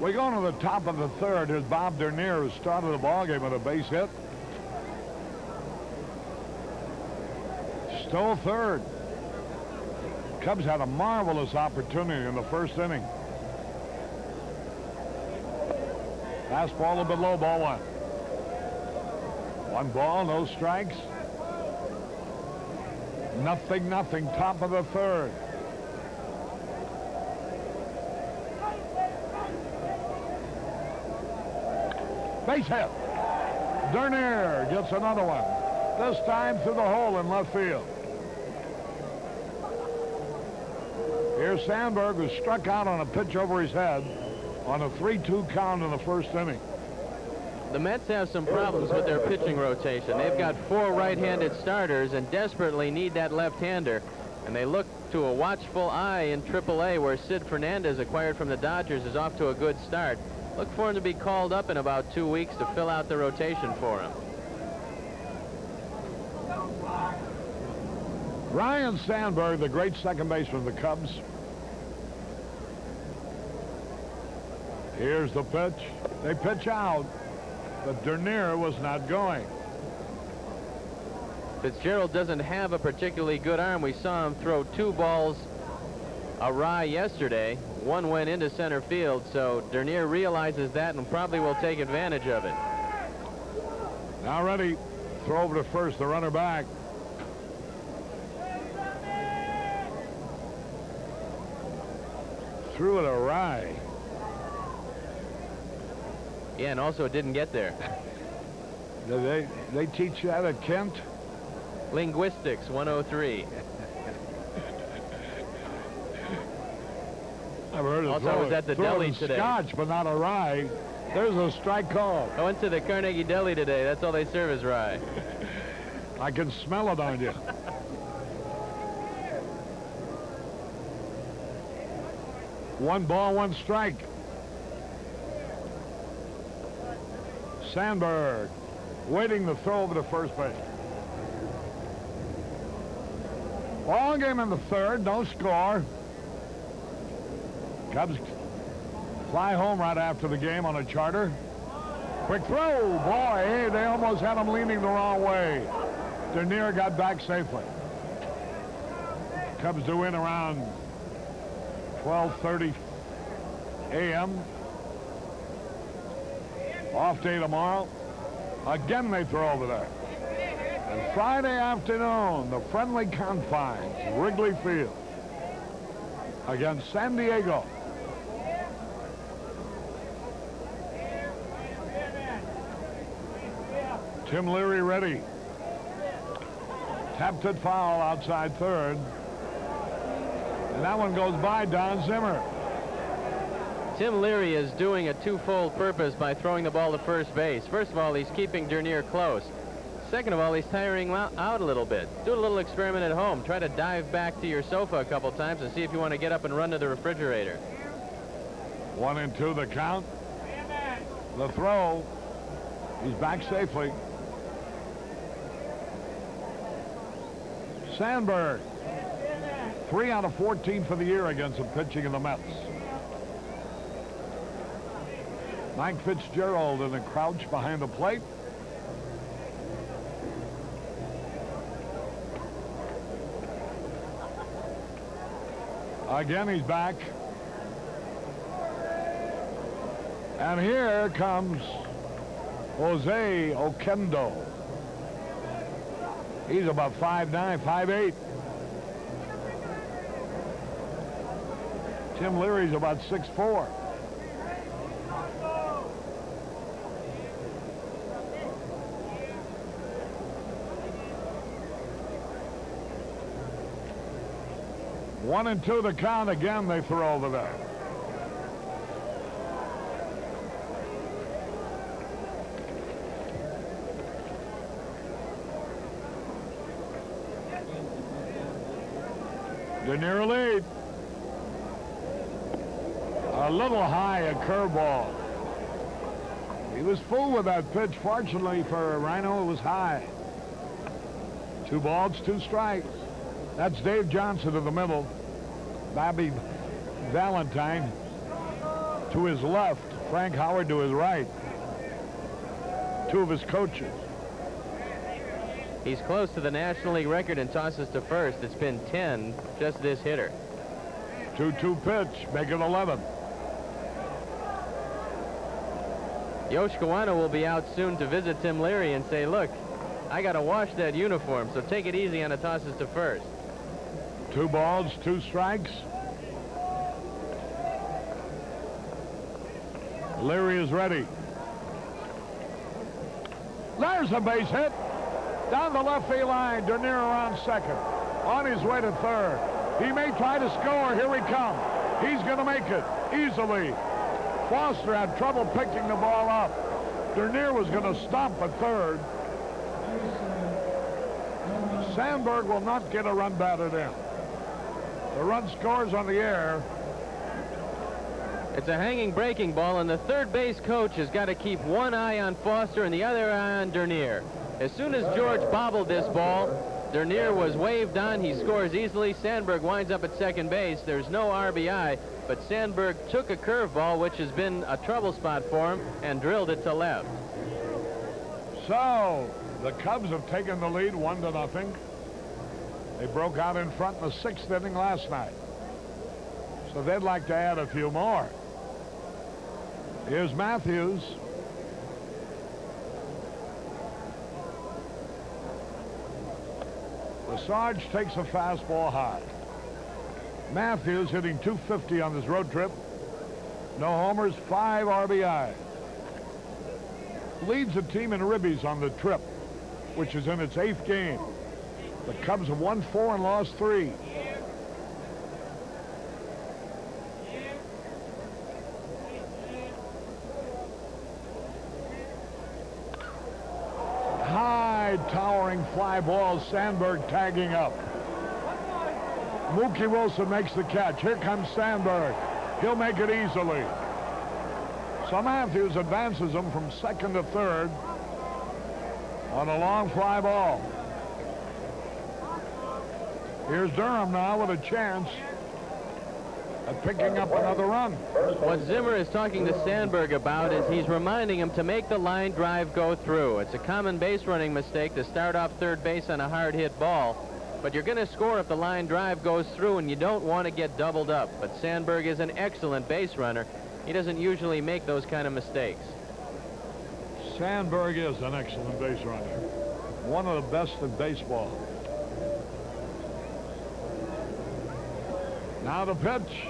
We go to the top of the third. Here's Bob Dernier, who started the ballgame with a base hit. Stole third. Cubs had a marvelous opportunity in the first inning. Fastball a bit low, ball 1. 1 ball, no strikes. Nothing, top of the third. Base hit. Dernier gets another one. This time through the hole in left field. Here's Sandberg, who struck out on a pitch over his head on a 3-2 count in the first inning. The Mets have some problems with their pitching rotation. They've got 4 right-handed starters and desperately need that left-hander. And they look to a watchful eye in AAA, where Sid Fernandez, acquired from the Dodgers, is off to a good start. Look for him to be called up in about 2 weeks to fill out the rotation for him. Ryne Sandberg, the great second baseman of the Cubs. Here's the pitch. They pitch out, but Dernier was not going. Fitzgerald doesn't have a particularly good arm. We saw him throw 2 balls awry yesterday. 1 went into center field, so Dernier realizes that and probably will take advantage of it. Now ready. Throw over to first, the runner back. Threw it awry. Yeah, and also it didn't get there. They teach that at Kent? Linguistics 103. I've heard it. Also, I was at the deli today. Scotch, but not a rye. There's a strike call. I went to the Carnegie Deli today. That's all they serve is rye. I can smell it on you. One ball, 1 strike. Sandberg waiting to throw over to first base. Ball game in the third, no score. Cubs fly home right after the game on a charter. Quick throw, boy, hey, they almost had him leaning the wrong way. Dernier got back safely. Cubs do win around 12:30 a.m. Off day tomorrow. Again, they throw over there. And Friday afternoon, the friendly confines, Wrigley Field, against San Diego. Tim Leary ready. Tapped it foul outside third. And that one goes by Don Zimmer. Tim Leary is doing a 2-fold purpose by throwing the ball to first base. First of all, he's keeping Dernier close. Second of all, he's tiring him out a little bit. Do a little experiment at home. Try to dive back to your sofa a couple times and see if you want to get up and run to the refrigerator. 1-2 the count. The throw. He's back safely. Sandberg. 3 out of 14 for the year against the pitching of the Mets. Mike Fitzgerald in a crouch behind the plate. Again, he's back. And here comes Jose Oquendo. He's about 5'9", 5'8". Tim Leary's about 6'4". 1-2 the count. Again, they throw over there. Dernier lead. A little high, a curveball. He was fooled with that pitch. Fortunately for Rhino, it was high. 2 balls, 2 strikes. That's Dave Johnson to the middle. Bobby Valentine to his left. Frank Howard to his right. 2 of his coaches. He's close to the National League record in tosses to first. It's been 10, just this hitter. 2-2 pitch, make it 11. Yosh Kawano will be out soon to visit Tim Leary and say, look, I got to wash that uniform, so take it easy on the tosses to first. 2 balls, 2 strikes. Leary is ready. There's a base hit. Down the left field line, Dernier around second. On his way to third. He may try to score. Here he comes. He's going to make it easily. Foster had trouble picking the ball up. Dernier was going to stop at third. Sandberg will not get a run batted in. The run scores on the air. It's a hanging breaking ball, and the third base coach has got to keep one eye on Foster and the other eye on Dernier. As soon as George bobbled this ball, Dernier was waved on. He scores easily. Sandberg winds up at second base. There's no RBI, but Sandberg took a curveball, which has been a trouble spot for him, and drilled it to left. So the Cubs have taken the lead 1-0. They broke out in front in the 6th inning last night. So they'd like to add a few more. Here's Matthews. Sarge takes a fastball high. Matthews hitting .250 on this road trip. No homers, 5 RBI. Leads the team in ribbies on the trip, which is in its 8th game. The Cubs have won 4 and lost 3. High towering fly ball. Sandberg tagging up. Mookie Wilson makes the catch. Here comes Sandberg. He'll make it easily. So Matthews advances him from second to third on a long fly ball. Here's Durham now with a chance at picking up another run. What Zimmer is talking to Sandberg about is he's reminding him to make the line drive go through. It's a common base running mistake to start off third base on a hard hit ball, but you're going to score if the line drive goes through, and you don't want to get doubled up. But Sandberg is an excellent base runner. He doesn't usually make those kind of mistakes. Sandberg is an excellent base runner. One of the best in baseball. Now the pitch.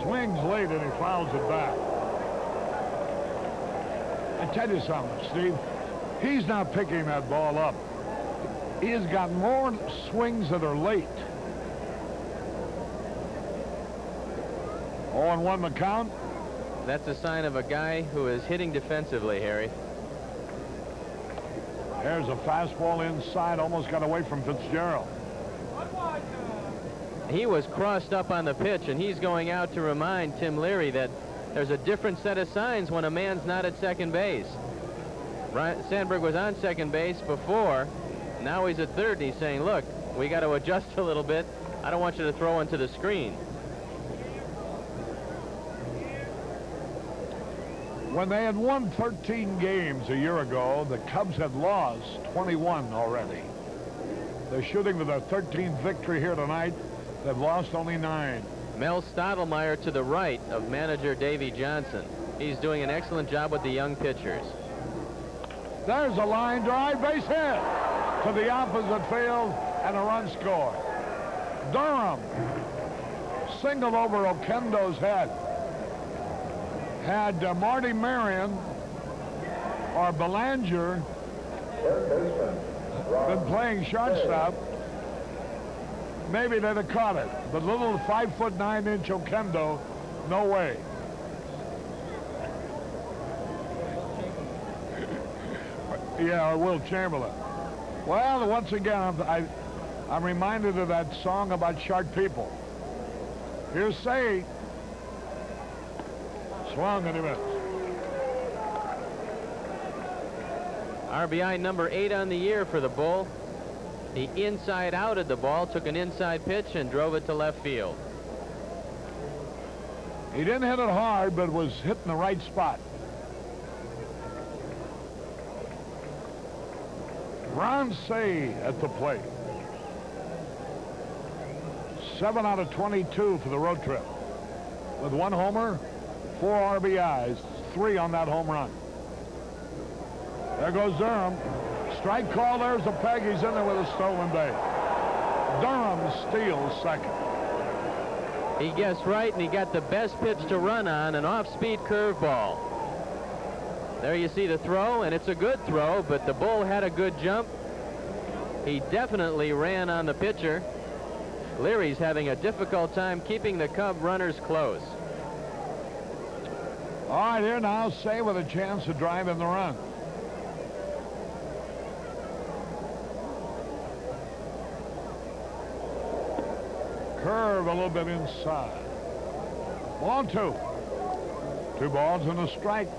Swings late and he fouls it back. I tell you something, Steve. He's not picking that ball up. He has got more swings that are late. 0-1 the count. That's a sign of a guy who is hitting defensively, Harry. There's a fastball inside, almost got away from Fitzgerald. He was crossed up on the pitch, and he's going out to remind Tim Leary that there's a different set of signs when a man's not at second base. Sandberg was on second base before. Now he's at third, and he's saying, look, we got to adjust a little bit. I don't want you to throw into the screen. When they had won 13 games a year ago, the Cubs had lost 21 already. They're shooting for their 13th victory here tonight. They've lost only 9. Mel Stottlemyre to the right of manager Davey Johnson. He's doing an excellent job with the young pitchers. There's a line drive, base hit to the opposite field, and a run score. Durham singled over Oquendo's head. Had Marty Marion or Belanger been playing shortstop, maybe they'd have caught it. But little 5'9" Okendo, no way. Yeah, or Will Chamberlain. Well, once again, I'm reminded of that song about sharp people. Here's Shea. Swung and he missed. RBI number 8 on the year for the Bull. He inside-outed the ball, took an inside pitch, and drove it to left field. He didn't hit it hard, but was hitting the right spot. Ron Shea at the plate. 7 out of 22 for the road trip. With 1 homer, 4 RBIs, 3 on that home run. There goes Durham. Strike call, there's a peg. He's in there with a stolen base. Durham steals second. He guessed right, and he got the best pitch to run on, an off-speed curveball. There you see the throw, and it's a good throw, but the Bull had a good jump. He definitely ran on the pitcher. Leary's having a difficult time keeping the Cub runners close. All right, here now, Shea with a chance to drive in the run. Curve a little bit inside. Ball 2. 2 balls and a strike.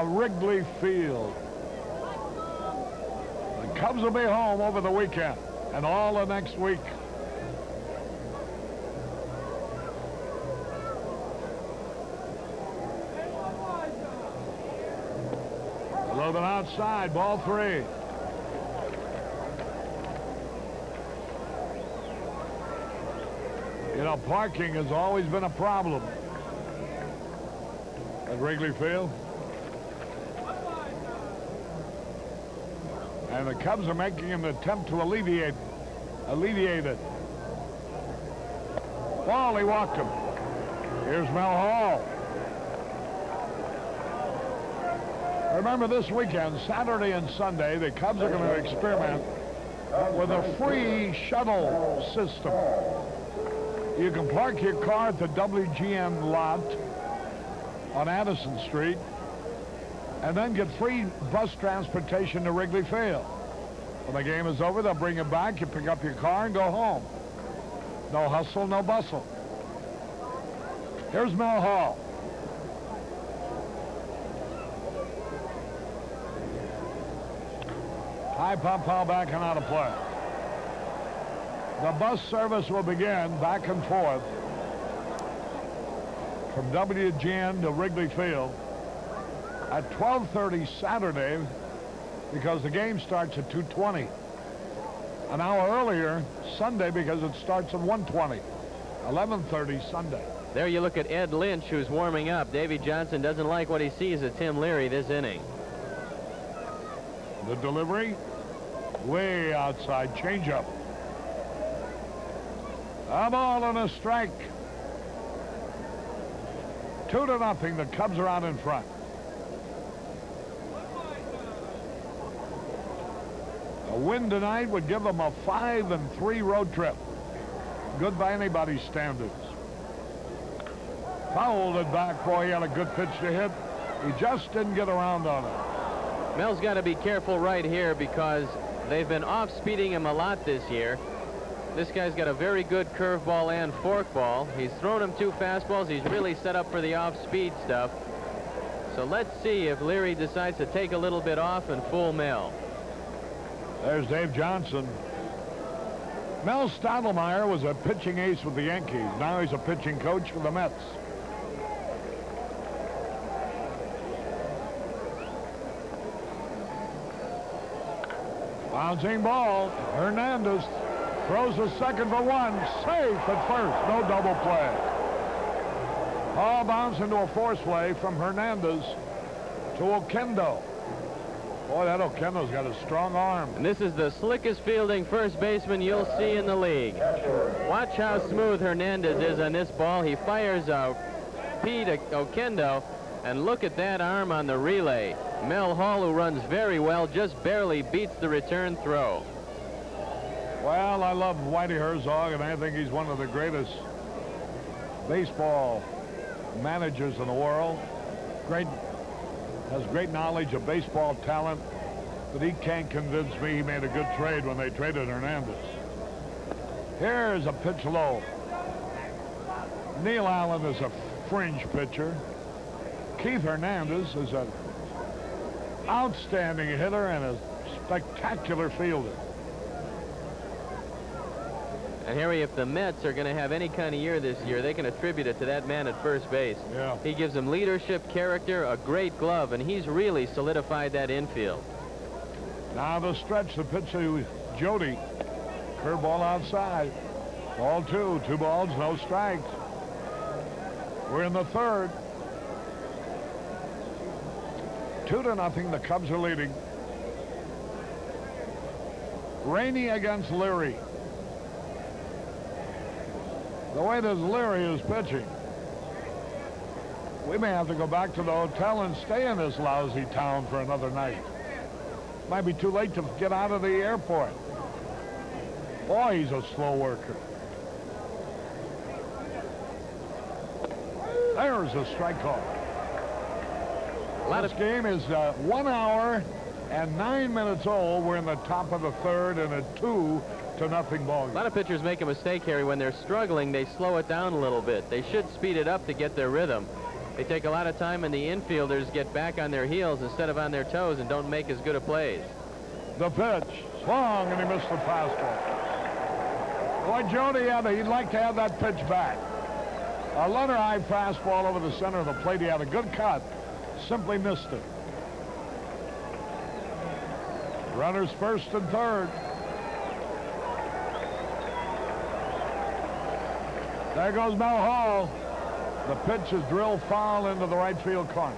Wrigley Field. The Cubs will be home over the weekend and all the next week. A little bit outside, ball 3. You know, parking has always been a problem at Wrigley Field. And the Cubs are making an attempt to alleviate it. Well, he walked him. Here's Mel Hall. Remember, this weekend, Saturday and Sunday, the Cubs are going to experiment with a free shuttle system. You can park your car at the WGN lot on Addison Street and then get free bus transportation to Wrigley Field. When the game is over, they'll bring you back, you pick up your car and go home. No hustle, no bustle. Here's Mel Hall. High pop foul back and out of play. The bus service will begin back and forth from WGN to Wrigley Field at 12:30 Saturday because the game starts at 2:20. An hour earlier Sunday because it starts at 1:20. 11:30 Sunday. There you look at Ed Lynch, who's warming up. Davy Johnson doesn't like what he sees at Tim Leary this inning. The delivery way outside, changeup. A ball and a strike. 2-0. The Cubs are out in front. A win tonight would give them a 5-3 road trip. Good by anybody's standards. Fouled it back. Boy, he had a good pitch to hit. He just didn't get around on it. Mel's got to be careful right here because they've been off-speeding him a lot this year. This guy's got a very good curveball and forkball. He's thrown him 2 fastballs. He's really set up for the off-speed stuff. So let's see if Leary decides to take a little bit off and fool Mel. There's Dave Johnson. Mel Stottlemyre was a pitching ace with the Yankees. Now he's a pitching coach for the Mets. Bouncing ball. Hernandez throws a second for 1. Safe at first. No double play. Ball bounced into a force play from Hernandez to Okendo. Boy, that Okendo's got a strong arm. And this is the slickest fielding first baseman you'll see in the league. Watch how smooth Hernandez is on this ball. He fires out Pete Okendo, and look at that arm on the relay. Mel Hall, who runs very well, just barely beats the return throw. Well, I love Whitey Herzog, and I think he's one of the greatest baseball managers in the world. Has great knowledge of baseball talent, but he can't convince me he made a good trade when they traded Hernandez. Here's a pitch low. Neil Allen is a fringe pitcher. Keith Hernandez is an outstanding hitter and a spectacular fielder. And Harry, if the Mets are going to have any kind of year this year, they can attribute it to that man at first base. Yeah. He gives them leadership, character, a great glove, and he's really solidified that infield. Now the stretch, the pitch to Jody. Curveball outside. Ball 2. 2 balls, no strikes. We're in the third. 2-0. The Cubs are leading. Rainey against Leary. The way that Leary is pitching, we may have to go back to the hotel and stay in this lousy town for another night. Might be too late to get out of the airport. Boy, he's a slow worker. There's a strike call. This game is 1 hour and 9 minutes old. We're in the top of the third in a 2-0 ball game. A lot of pitchers make a mistake, Harry. When they're struggling, they slow it down a little bit. They should speed it up to get their rhythm. They take a lot of time, and the infielders get back on their heels instead of on their toes and don't make as good a plays. The pitch. Swung, and he missed the fastball. Boy, Jody, he'd like to have that pitch back. A letter-high fastball over the center of the plate. He had a good cut. Simply missed it. Runners first and third. There goes Mel Hall. The pitch is drilled foul into the right field corner.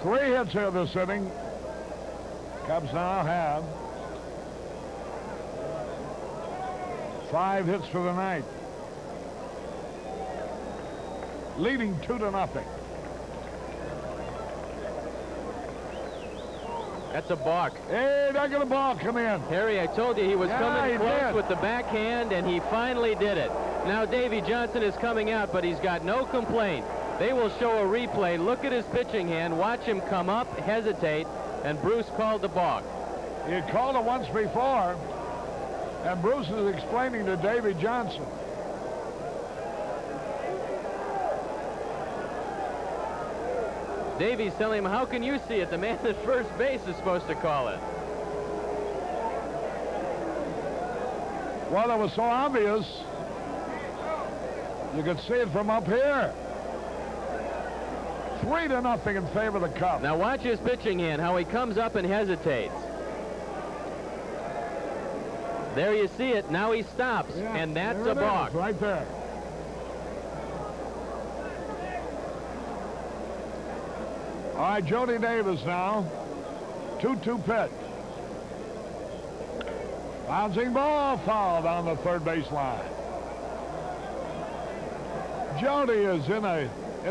3 hits here this inning. Cubs now have 5 hits for the night. Leading 2-0. That's a balk. Hey, they're going to ball come in. Harry, I told you he was coming close with the backhand, and he finally did it. Now Davy Johnson is coming out, but he's got no complaint. They will show a replay. Look at his pitching hand. Watch him come up, hesitate, and Bruce called the balk. He had called it once before, and Bruce is explaining to Davy Johnson. Davy's telling him, how can you see it? The man at first base is supposed to call it. Well, it was so obvious. You could see it from up here. 3-0 in favor of the Cubs. Now watch his pitching hand, how he comes up and hesitates. There you see it. Now he stops, and that's a balk. Right there. All right, Jody Davis now. 2-2 pitch. Bouncing ball, foul down the third base line. Jody is in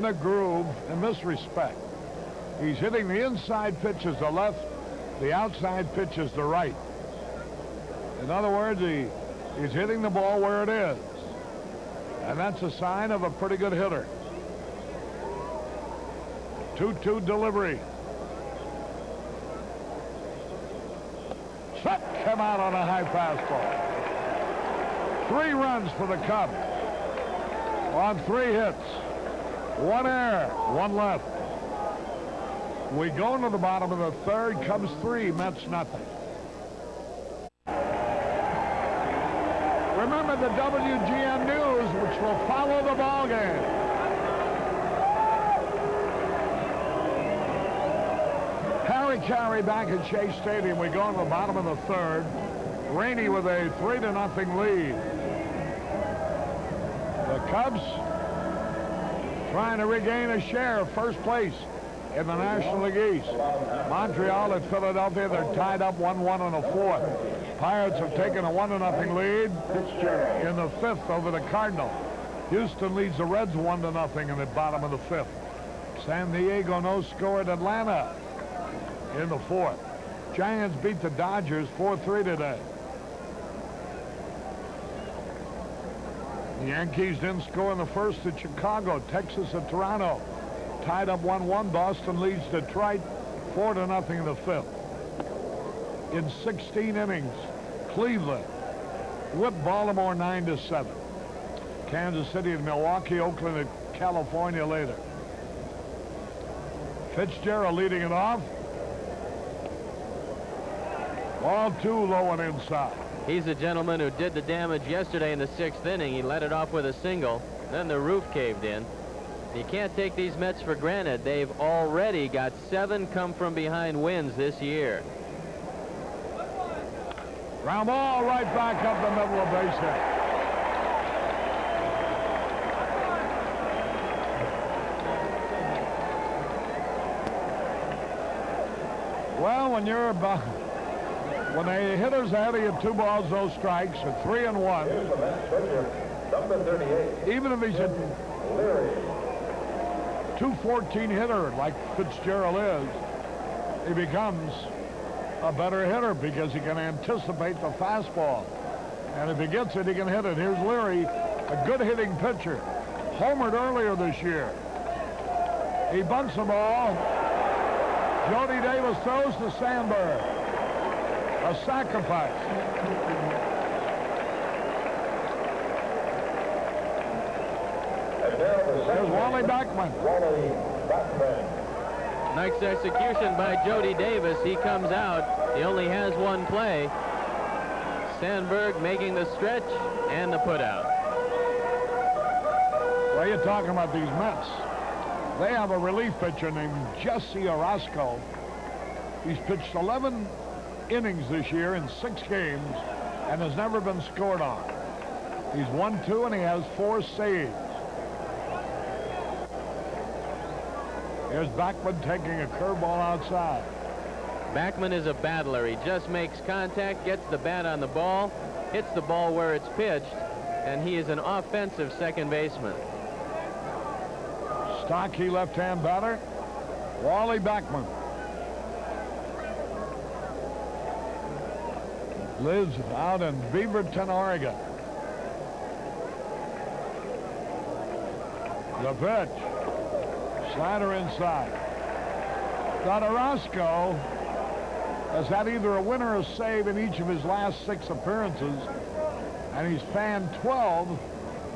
a groove in this respect. He's hitting the inside pitches to left, the outside pitches to right. In other words, he's hitting the ball where it is. And that's a sign of a pretty good hitter. 2-2 delivery. Chuck came out on a high fastball. 3 runs for the Cubs on 3 hits. 1 error, 1 left. We go into the bottom of the third. Cubs 3, Mets nothing. Remember the WGN News, which will follow the ball game. Harry Caray back at Shea Stadium. We go in the bottom of the third. Rainey with a 3-0 lead. The Cubs trying to regain a share of first place in the National League East. Montreal and Philadelphia, they're tied up 1-1 in the fourth. Pirates have taken a 1-0 lead in the fifth over the Cardinals. Houston leads the Reds 1-0 in the bottom of the fifth. San Diego no score at Atlanta in the fourth. Giants beat the Dodgers 4-3 today. The Yankees didn't score in the first at Chicago. Texas at Toronto. Tied up 1-1. Boston leads Detroit 4-0 in the fifth. In 16 innings, Cleveland whipped Baltimore 9-7. Kansas City and Milwaukee, Oakland and California later. Fitzgerald leading it off. Ball 2 low and inside. He's a gentleman who did the damage yesterday in the 6th inning. He let it off with a single. Then the roof caved in. You can't take these Mets for granted. They've already got 7 come-from-behind wins this year. Ground ball right back up the middle of base hit. Well, when you're about, when a hitter's ahead of you 2 balls, no strikes, at 3-1. Here's the Mets pitcher, number 38. Even if he's a Leary. 214 hitter like Fitzgerald is, he becomes a better hitter because he can anticipate the fastball. And if he gets it, he can hit it. Here's Leary, a good hitting pitcher. Homered earlier this year. He bunts the ball. Jody Davis throws to Sandberg. A sacrifice. And now the There's second Wally Backman. Wally Backman. Nice execution by Jody Davis. He comes out. He only has 1 play. Sandberg making the stretch and the putout. Well, you're talking about these Mets. They have a relief pitcher named Jesse Orozco. He's pitched 11 innings this year in 6 games and has never been scored on. He's 1-2 and he has 4 saves. Here's Backman taking a curveball outside. Backman is a battler. He just makes contact, gets the bat on the ball, hits the ball where it's pitched, and he is an offensive second baseman. Stocky left-hand batter, Wally Backman. Lives out in Beaverton, Oregon. The pitch. Slider inside. Orozco has had either a win or a save in each of his last 6 appearances, and he's fanned 12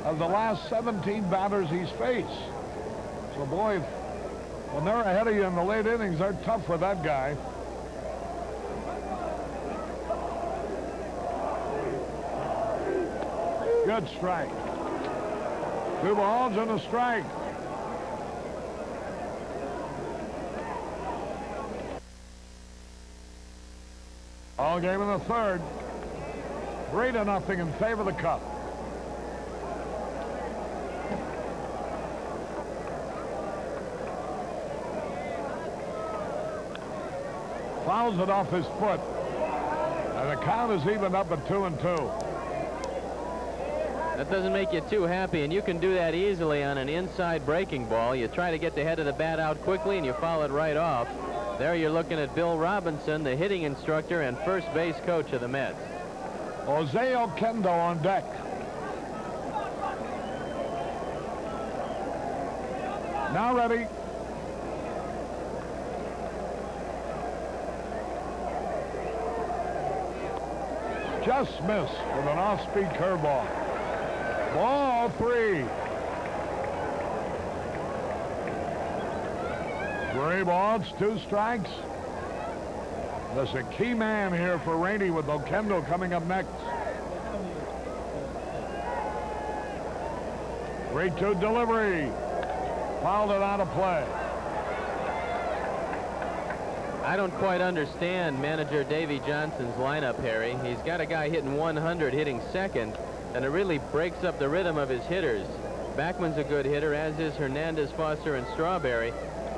of the last 17 batters he's faced. So, boy, when they're ahead of you in the late innings, they're tough with that guy. Good strike. 2 balls and a strike. All game in the 3rd. 3-0 in favor of the Cubs. Fouls it off his foot. And the count is evened up at 2-2. That doesn't make you too happy, and you can do that easily on an inside breaking ball. You try to get the head of the bat out quickly, and you foul it right off. There you're looking at Bill Robinson, the hitting instructor and first base coach of the Mets. Jose Oquendo on deck. Now ready. Just missed with an off-speed curveball. Ball 3. 3 balls, 2 strikes. There's a key man here for Rainey with Oquendo coming up next. 3-2 delivery. Fouled it out of play. I don't quite understand manager Davey Johnson's lineup, Harry. He's got a guy hitting 100, hitting second, and it really breaks up the rhythm of his hitters. Backman's a good hitter, as is Hernandez, Foster, and Strawberry.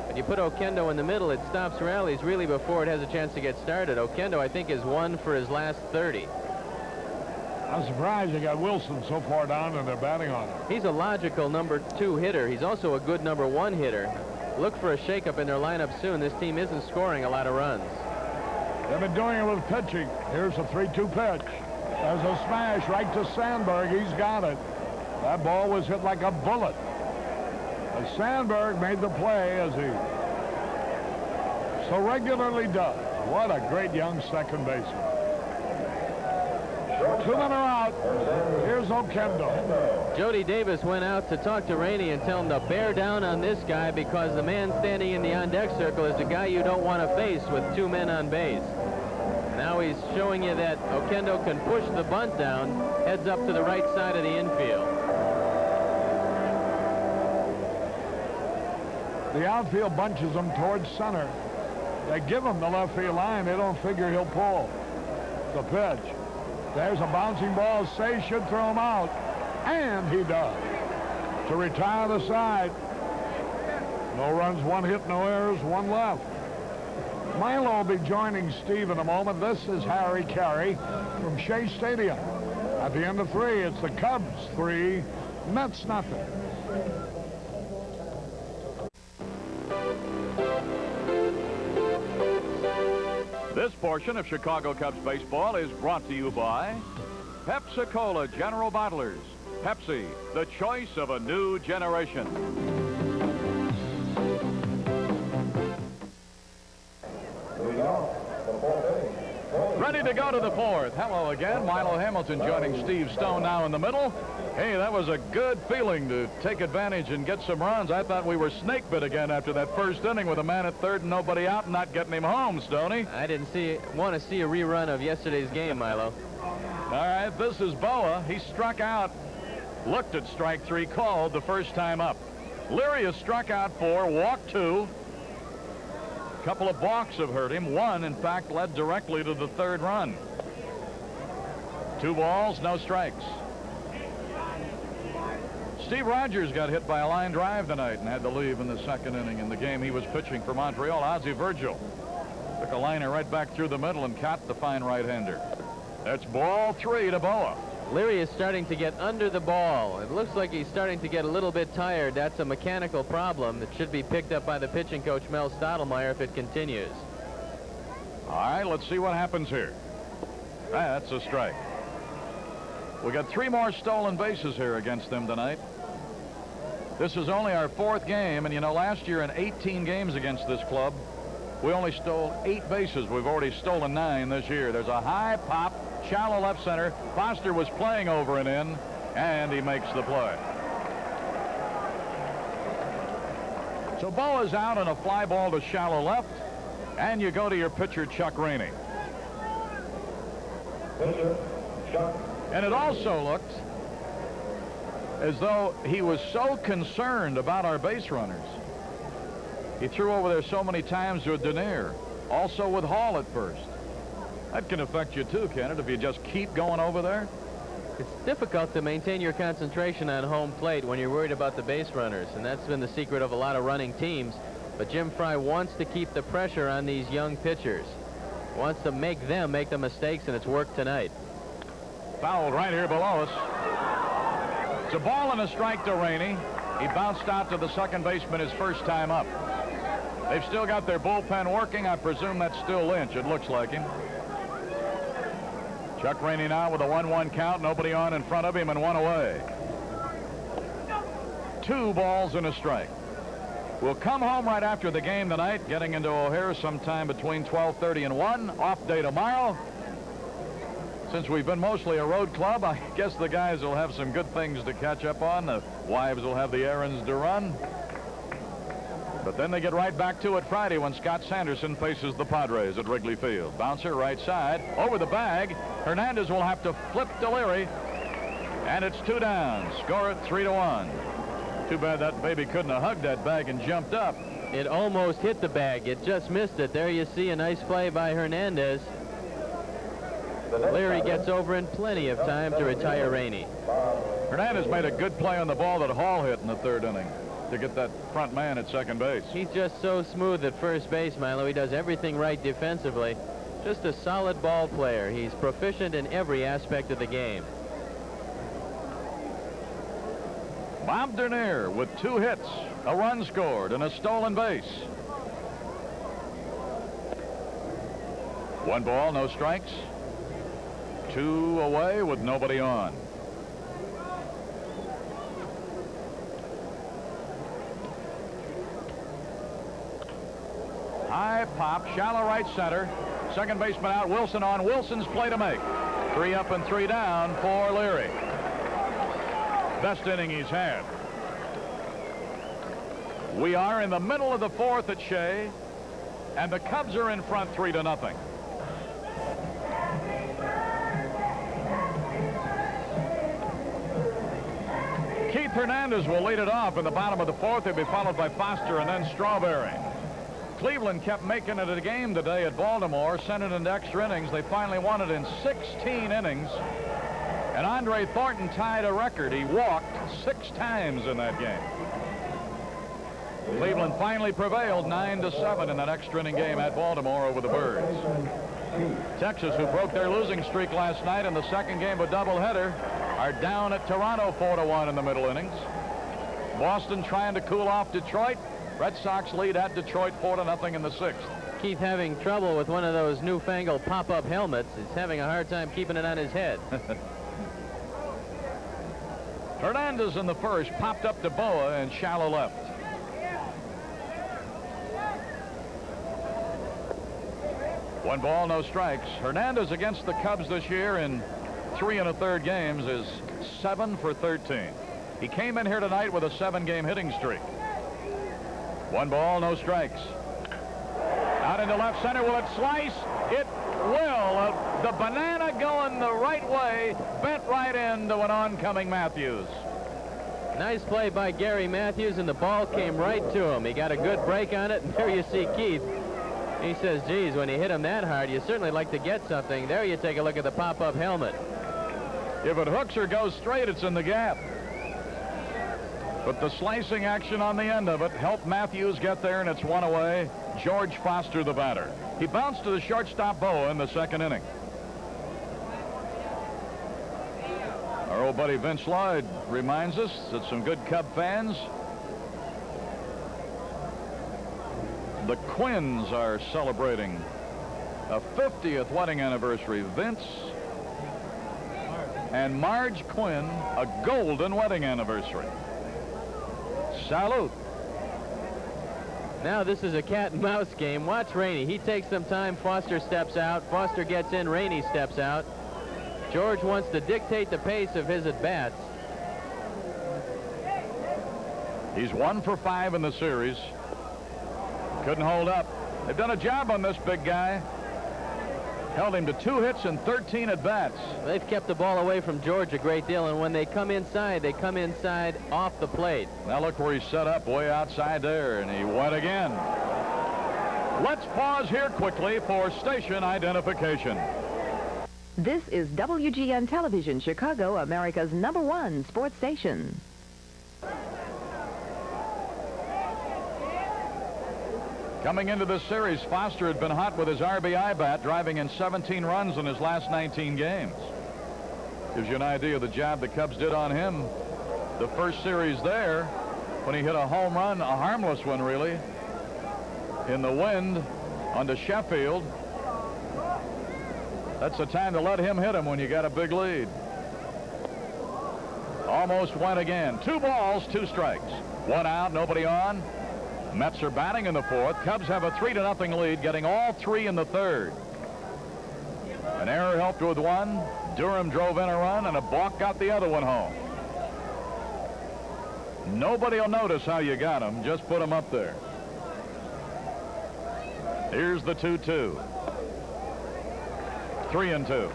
But you put Oquendo in the middle, it stops rallies really before it has a chance to get started. Oquendo, I think, is 1 for his last 30. I'm surprised you got Wilson so far down and they're batting on him. He's a logical number 2 hitter. He's also a good number 1 hitter. Look for a shakeup in their lineup soon. This team isn't scoring a lot of runs. They've been doing it with pitching. Here's a 3-2 pitch. There's a smash right to Sandberg. He's got it. That ball was hit like a bullet. And Sandberg made the play as he so regularly does. What a great young second baseman. 2 men are out. Here's Oquendo. Jody Davis went out to talk to Rainey and tell him to bear down on this guy because the man standing in the on-deck circle is the guy you don't want to face with 2 men on base. Now he's showing you that Oquendo can push the bunt down, heads up to the right side of the infield. The outfield bunches him towards center. They give him the left field line. They don't figure he'll pull. The pitch. There's a bouncing ball. Shea should throw him out. And he does. To retire the side. No runs, 1 hit, no errors, 1 left. Milo will be joining Steve in a moment. This is Harry Caray from Shea Stadium. At the end of 3, it's the Cubs 3, Mets nothing. This portion of Chicago Cubs baseball is brought to you by Pepsi-Cola General Bottlers. Pepsi, the choice of a new generation. Ready to go to the 4th. Hello again. Milo Hamilton joining Steve Stone now in the middle. Hey, that was a good feeling to take advantage and get some runs. I thought we were snake bit again after that first inning with a man at third and nobody out and not getting him home, Stoney. I didn't want to see a rerun of yesterday's game, Milo. All right, this is Boa. He struck out, looked at strike 3, called the first time up. Leary has struck out 4, walked 2. A couple of balks have hurt him. 1, in fact, led directly to the 3rd run. 2 balls, no strikes. Steve Rogers got hit by a line drive tonight and had to leave in the 2nd inning in the game he was pitching for Montreal. Ozzie Virgil took a liner right back through the middle and caught the fine right-hander. That's ball 3 to Boa. Leary is starting to get under the ball. It looks like he's starting to get a little bit tired. That's a mechanical problem that should be picked up by the pitching coach, Mel Stottlemyre, if it continues. All right, let's see what happens here. That's a strike. We got 3 more stolen bases here against them tonight. This is only our 4th game, and you know, last year in 18 games against this club, we only stole 8 bases. We've already stolen 9 this year. There's a high pop, shallow left center. Foster was playing over and in, and he makes the play. So Boa's out on a fly ball to shallow left, and you go to your pitcher, Chuck Rainey. Pitcher, Chuck. And it also looked as though he was so concerned about our base runners. He threw over there so many times with Denier, also with Hall at first. That can affect you too, can it, if you just keep going over there? It's difficult to maintain your concentration on home plate when you're worried about the base runners, and that's been the secret of a lot of running teams. But Jim Fry wants to keep the pressure on these young pitchers. Wants to make them make the mistakes, and it's worked tonight. Fouled right here below us. It's a ball and a strike to Rainey. He bounced out to the second baseman his first time up. They've still got their bullpen working. I presume that's still Lynch. It looks like him. Chuck Rainey now with a 1-1 count. Nobody on in front of him and 1 away. 2 balls and a strike. We'll come home right after the game tonight, getting into O'Hare sometime between 12:30 and 1. Off day tomorrow. Since we've been mostly a road club, I guess the guys will have some good things to catch up on. The wives will have the errands to run. But then they get right back to it Friday when Scott Sanderson faces the Padres at Wrigley Field. Bouncer right side, over the bag. Hernandez will have to flip to Leary. And it's 2 down. Score it 3-1. Too bad that baby couldn't have hugged that bag and jumped up. It almost hit the bag. It just missed it. There you see a nice play by Hernandez. Leary gets over in plenty of time to retire Rainey. Hernandez made a good play on the ball that Hall hit in the 3rd inning to get that front man at second base. He's just so smooth at first base, Milo. He does everything right defensively. Just a solid ball player. He's proficient in every aspect of the game. Bob Dernier with 2 hits, a run scored, and a stolen base. 1 ball, no strikes. 2 away with nobody on. High pop, shallow right center. Second baseman out, Wilson on. Wilson's play to make. 3 up and 3 down for Leary. Best inning he's had. We are in the middle of the 4th at Shea, and the Cubs are in front 3-0. Keith Hernandez will lead it off in the bottom of the 4th. He'll be followed by Foster and then Strawberry. Cleveland kept making it a game today at Baltimore, sent it into extra innings. They finally won it in 16 innings. And Andre Thornton tied a record. He walked 6 times in that game. Cleveland finally prevailed 9-7 in that extra inning game at Baltimore over the Birds. Texas, who broke their losing streak last night in the second game of a doubleheader, are down at Toronto 4-1 in the middle innings. Boston trying to cool off Detroit. Red Sox lead at Detroit 4-0 in the 6th. Keith having trouble with one of those newfangled pop-up helmets. He's having a hard time keeping it on his head. Hernandez in the first, popped up to Boa in shallow left. One ball, no strikes. Hernandez against the Cubs this year in 3 1/3 games is 7 for 13. He came in here tonight with a 7-game hitting streak. 1 ball, no strikes. Out into left center. Will it slice? It will. The banana going the right way, bent right into an oncoming Matthews. Nice play by Gary Matthews, and the ball came right to him. He got a good break on it, and there you see Keith. He says, geez, when you hit him that hard, you certainly like to get something. There you take a look at the pop-up helmet. If it hooks or goes straight, it's in the gap. But the slicing action on the end of it helped Matthews get there, and it's 1 away. George Foster, the batter. He bounced to the shortstop Boa in the 2nd inning. Our old buddy Vince Lloyd reminds us that some good Cub fans, the Quinns, are celebrating a 50th wedding anniversary. Vince and Marge Quinn, a golden wedding anniversary. Salute. Now this is a cat and mouse game. Watch Rainey. He takes some time. Foster steps out. Foster gets in. Rainey steps out. George wants to dictate the pace of his at-bats. He's 1 for 5 in the series. Couldn't hold up. They've done a job on this big guy. Held him to 2 hits and 13 at-bats. They've kept the ball away from George a great deal, and when they come inside off the plate. Now look where he's set up, way outside there, and he went again. Let's pause here quickly for station identification. This is WGN Television, Chicago, America's #1 sports station. Coming into this series, Foster had been hot with his RBI bat, driving in 17 runs in his last 19 games. Gives you an idea of the job the Cubs did on him. The first series there, when he hit a home run, a harmless one really, in the wind onto Sheffield. That's the time to let him hit him when you got a big lead. Almost went again. 2 balls, 2 strikes. 1 out, nobody on. Mets are batting in the 4th. Cubs have a 3-0 lead, getting all 3 in the 3rd. An error helped with 1. Durham drove in a run, and a balk got the other one home. Nobody will notice how you got him. Just put him up there. Here's the 2-2. 3-2.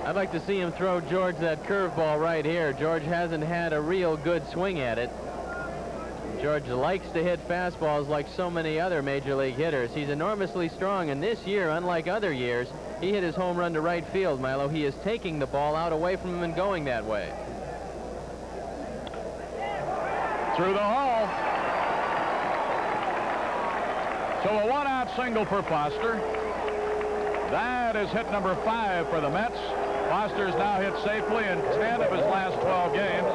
I'd like to see him throw George that curveball right here. George hasn't had a real good swing at it. George likes to hit fastballs like so many other major league hitters. He's enormously strong, and this year, unlike other years, he hit his home run to right field, Milo. He is taking the ball out away from him and going that way. Through the hole. So a 1-out single for Foster. That is hit number 5 for the Mets. Foster's now hit safely in 10 of his last 12 games.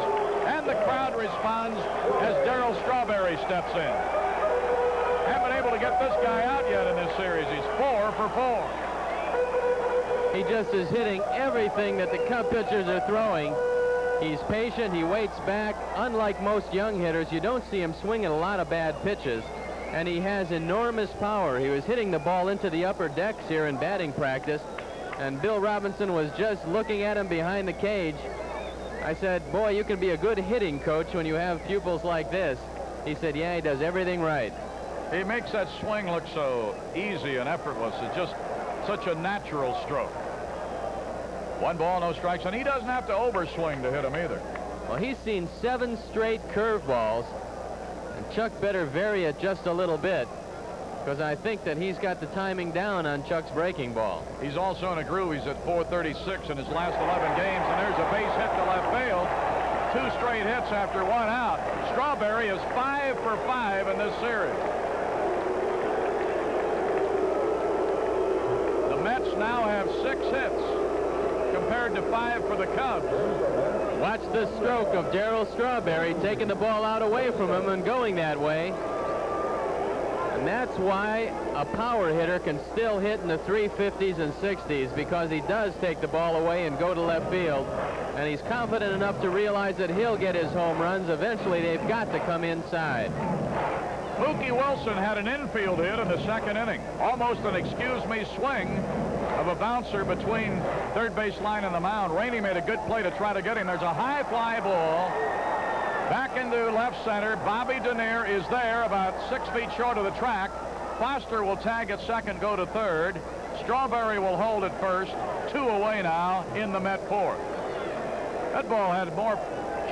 And the crowd responds as Darryl Strawberry steps in. Haven't been able to get this guy out yet in this series. He's 4 for 4. He just is hitting everything that the Cub pitchers are throwing. He's patient. He waits back. Unlike most young hitters, you don't see him swinging a lot of bad pitches. And he has enormous power. He was hitting the ball into the upper decks here in batting practice. And Bill Robinson was just looking at him behind the cage. I said, boy, you can be a good hitting coach when you have pupils like this. He said, yeah, he does everything right. He makes that swing look so easy and effortless. It's just such a natural stroke. 1 ball, no strikes, and he doesn't have to overswing to hit him either. Well, he's seen 7 straight curveballs, and Chuck better vary it just a little bit, because I think that he's got the timing down on Chuck's breaking ball. He's also in a groove. He's at 436 in his last 11 games, and there's a base hit to left field. 2 straight hits after 1 out. Strawberry is 5 for 5 in this series. The Mets now have 6 hits compared to 5 for the Cubs. Watch the stroke of Darryl Strawberry taking the ball out away from him and going that way. And that's why a power hitter can still hit in the 350s and 60s, because he does take the ball away and go to left field. And he's confident enough to realize that he'll get his home runs. Eventually, they've got to come inside. Mookie Wilson had an infield hit in the 2nd inning. Almost an excuse-me swing of a bouncer between third base line and the mound. Rainey made a good play to try to get him. There's a high fly ball back into left center. Bobby Denier is there, about 6 feet short of the track. Foster will tag at second, go to third. Strawberry will hold at first. 2 away now in the Met 4th. That ball had more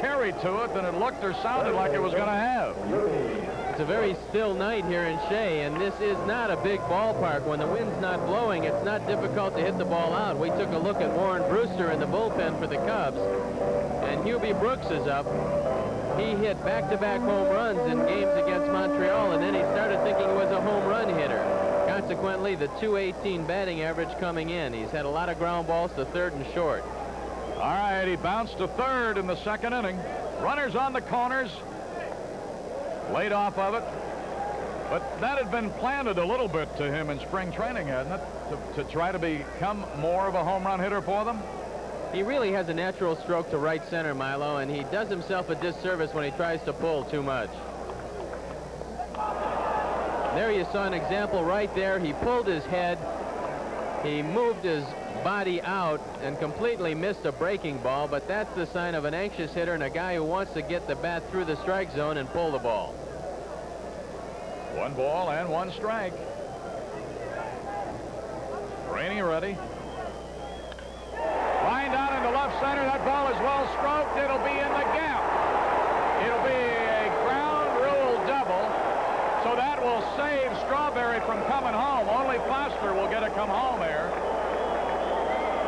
carry to it than it looked or sounded like it was going to have. It's a very still night here in Shea, and this is not a big ballpark. When the wind's not blowing, it's not difficult to hit the ball out. We took a look at Warren Brewster in the bullpen for the Cubs, and Hubie Brooks is up. He hit back-to-back home runs in games against Montreal, and then he started thinking he was a home run hitter. Consequently, the .218 batting average coming in. He's had a lot of ground balls to third and short. All right, he bounced to third in the 2nd inning. Runners on the corners. Laid off of it. But that had been planted a little bit to him in spring training, hadn't it? To try to become more of a home run hitter for them? He really has a natural stroke to right center, Milo, and he does himself a disservice when he tries to pull too much. There you saw an example right there. He pulled his head. He moved his body out and completely missed a breaking ball, but that's the sign of an anxious hitter and a guy who wants to get the bat through the strike zone and pull the ball. 1 ball and 1 strike. Rainey ready. Line down into left center. That ball is well stroked. It'll be in the gap. It'll be a ground rule double. So that will save Strawberry from coming home. Only Foster will get to come home here.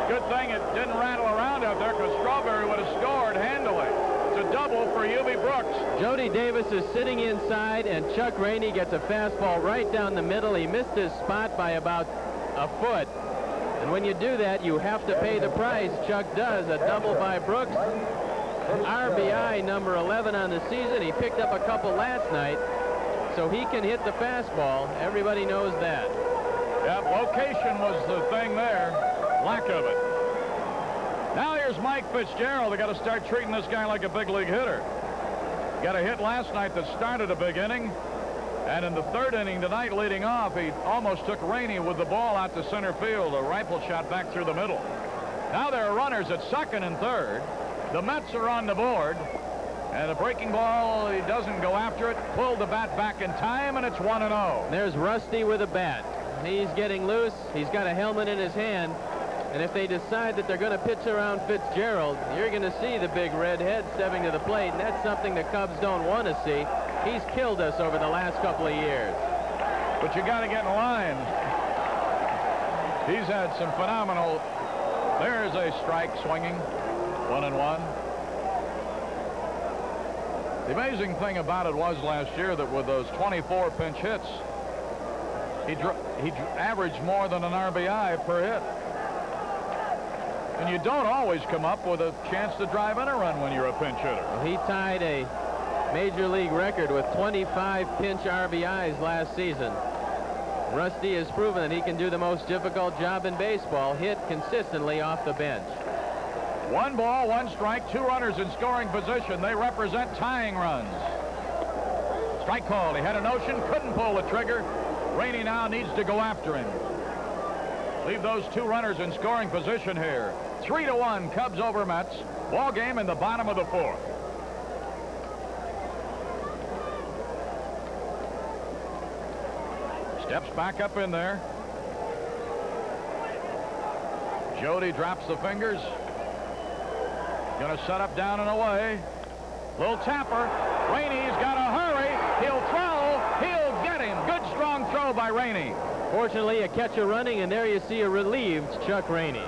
Good thing it didn't rattle around out there, because Strawberry would have scored handily. It's a double for Hubie Brooks. Jody Davis is sitting inside, and Chuck Rainey gets a fastball right down the middle. He missed his spot by about a foot. And when you do that, you have to pay the price. Chuck does. A double by Brooks. RBI number 11 on the season. He picked up a couple last night, so he can hit the fastball. Everybody knows that. Yep, location was the thing there. Lack of it. Now here's Mike Fitzgerald. They got to start treating this guy like a big league hitter. Got a hit last night that started a big inning. And in the 3rd inning tonight, leading off, he almost took Rainey with the ball out to center field. A rifle shot back through the middle. Now there are runners at 2nd and 3rd. The Mets are on the board. And a breaking ball, he doesn't go after it. Pulled the bat back in time, and it's 1-0. There's Rusty with a bat. He's getting loose. He's got a helmet in his hand. And if they decide that they're going to pitch around Fitzgerald, you're going to see the big red head stepping to the plate, and that's something the Cubs don't want to see. He's killed us over the last couple of years. But you got to get in line. He's had some phenomenal. There's a strike swinging. 1-1. The amazing thing about it was last year that with those 24 pinch hits, he averaged more than an RBI per hit. And you don't always come up with a chance to drive in a run when you're a pinch hitter. Well, he tied a major league record with 25 pinch RBIs last season. Rusty has proven that he can do the most difficult job in baseball, hit consistently off the bench. 1 ball, 1 strike, 2 runners in scoring position. They represent tying runs. Strike called. He had a notion, couldn't pull the trigger. Rainey now needs to go after him. Leave those 2 runners in scoring position here. 3-1 Cubs over Mets. Ball game in the bottom of the 4th. Steps back up in there. Jody drops the fingers. Going to set up down and away. Little tapper. Rainey's got to hurry. He'll throw. He'll get him. Good strong throw by Rainey. Fortunately, a catcher running, and there you see a relieved Chuck Rainey.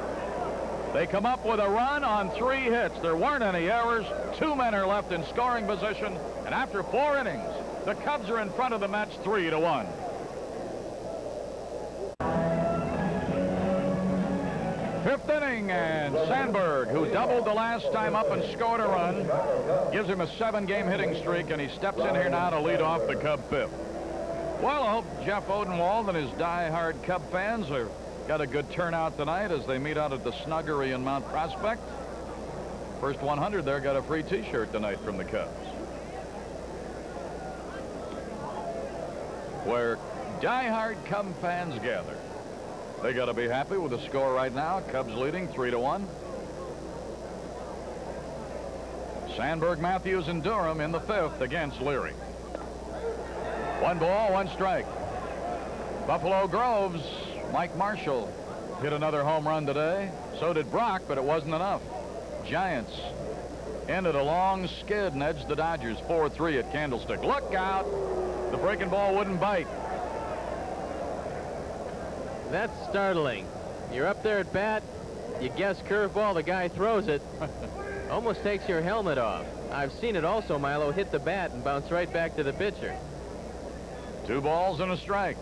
They come up with a run on 3 hits. There weren't any errors. 2 men are left in scoring position. And after 4 innings, the Cubs are in front of the Mets 3-1. Fifth inning, and Sandberg, who doubled the last time up and scored a run, gives him a 7-game hitting streak, and he steps in here now to lead off the Cub 5th. Well, I hope Jeff Odenwald and his die-hard Cub fans have got a good turnout tonight as they meet out at the Snuggery in Mount Prospect. First 100 there got a free T-shirt tonight from the Cubs. Where die-hard Cub fans gather. They got to be happy with the score right now. Cubs leading 3-1. Sandberg, Matthews, and Durham in the 5th against Leary. 1 ball, 1 strike. Buffalo Grove's Mike Marshall hit another home run today. So did Brock, but it wasn't enough. Giants ended a long skid and edged the Dodgers 4-3 at Candlestick. Look out! The breaking ball wouldn't bite. That's startling. You're up there at bat, you guess curveball, the guy throws it. Almost takes your helmet off. I've seen it also, Milo, hit the bat and bounce right back to the pitcher. 2 balls and a strike.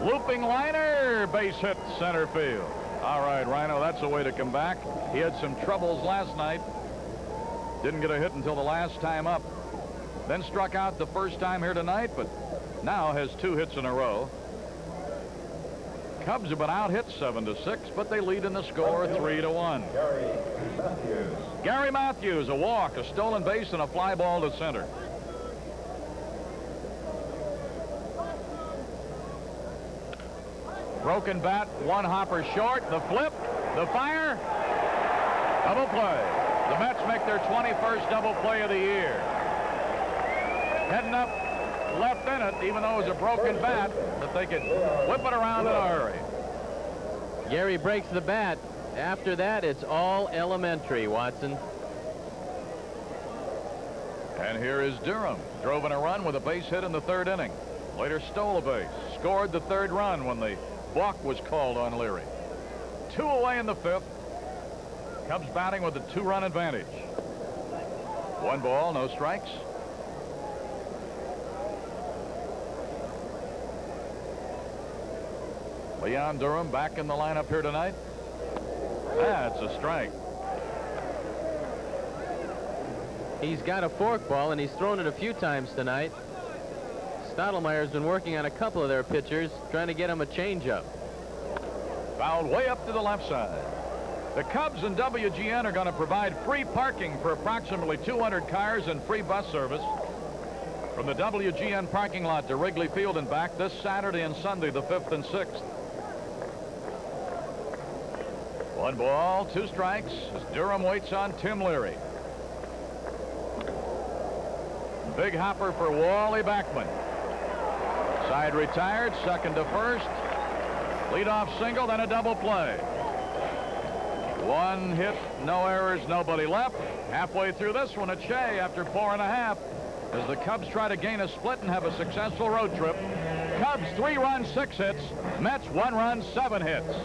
Looping liner, base hit center field. All right, Rhino, that's the way to come back. He had some troubles last night. Didn't get a hit until the last time up. Then struck out the first time here tonight, but now has 2 hits in a row. Cubs have been out-hit 7-6, but they lead in the score 3-1. Gary Matthews, a walk, a stolen base, and a fly ball to center. Broken bat, 1 hopper short, the flip, the fire, double play. The Mets make their 21st double play of the year. Heading up left in it, even though it was a broken bat, that they could whip it around in a hurry. Gary breaks the bat. After that, it's all elementary, Watson. And here is Durham. Drove in a run with a base hit in the 3rd inning. Later stole a base. Scored the 3rd run when the walk was called on Leary. 2 away in the 5th. Cubs batting with a 2-run advantage. 1 ball, no strikes. Leon Durham back in the lineup here tonight. That's a strike. He's got a forkball, and he's thrown it a few times tonight. Stottlemyre's been working on a couple of their pitchers, trying to get him a changeup. Fouled way up to the left side. The Cubs and WGN are going to provide free parking for approximately 200 cars and free bus service from the WGN parking lot to Wrigley Field and back this Saturday and Sunday, the 5th and 6th. 1 ball, 2 strikes as Durham waits on Tim Leary. Big hopper for Wally Backman. Side retired, second to first. Leadoff single, then a double play. 1 hit, no errors, nobody left. Halfway through this one at Shea after 4.5 as the Cubs try to gain a split and have a successful road trip. Cubs 3 runs, 6 hits. Mets 1 run, 7 hits.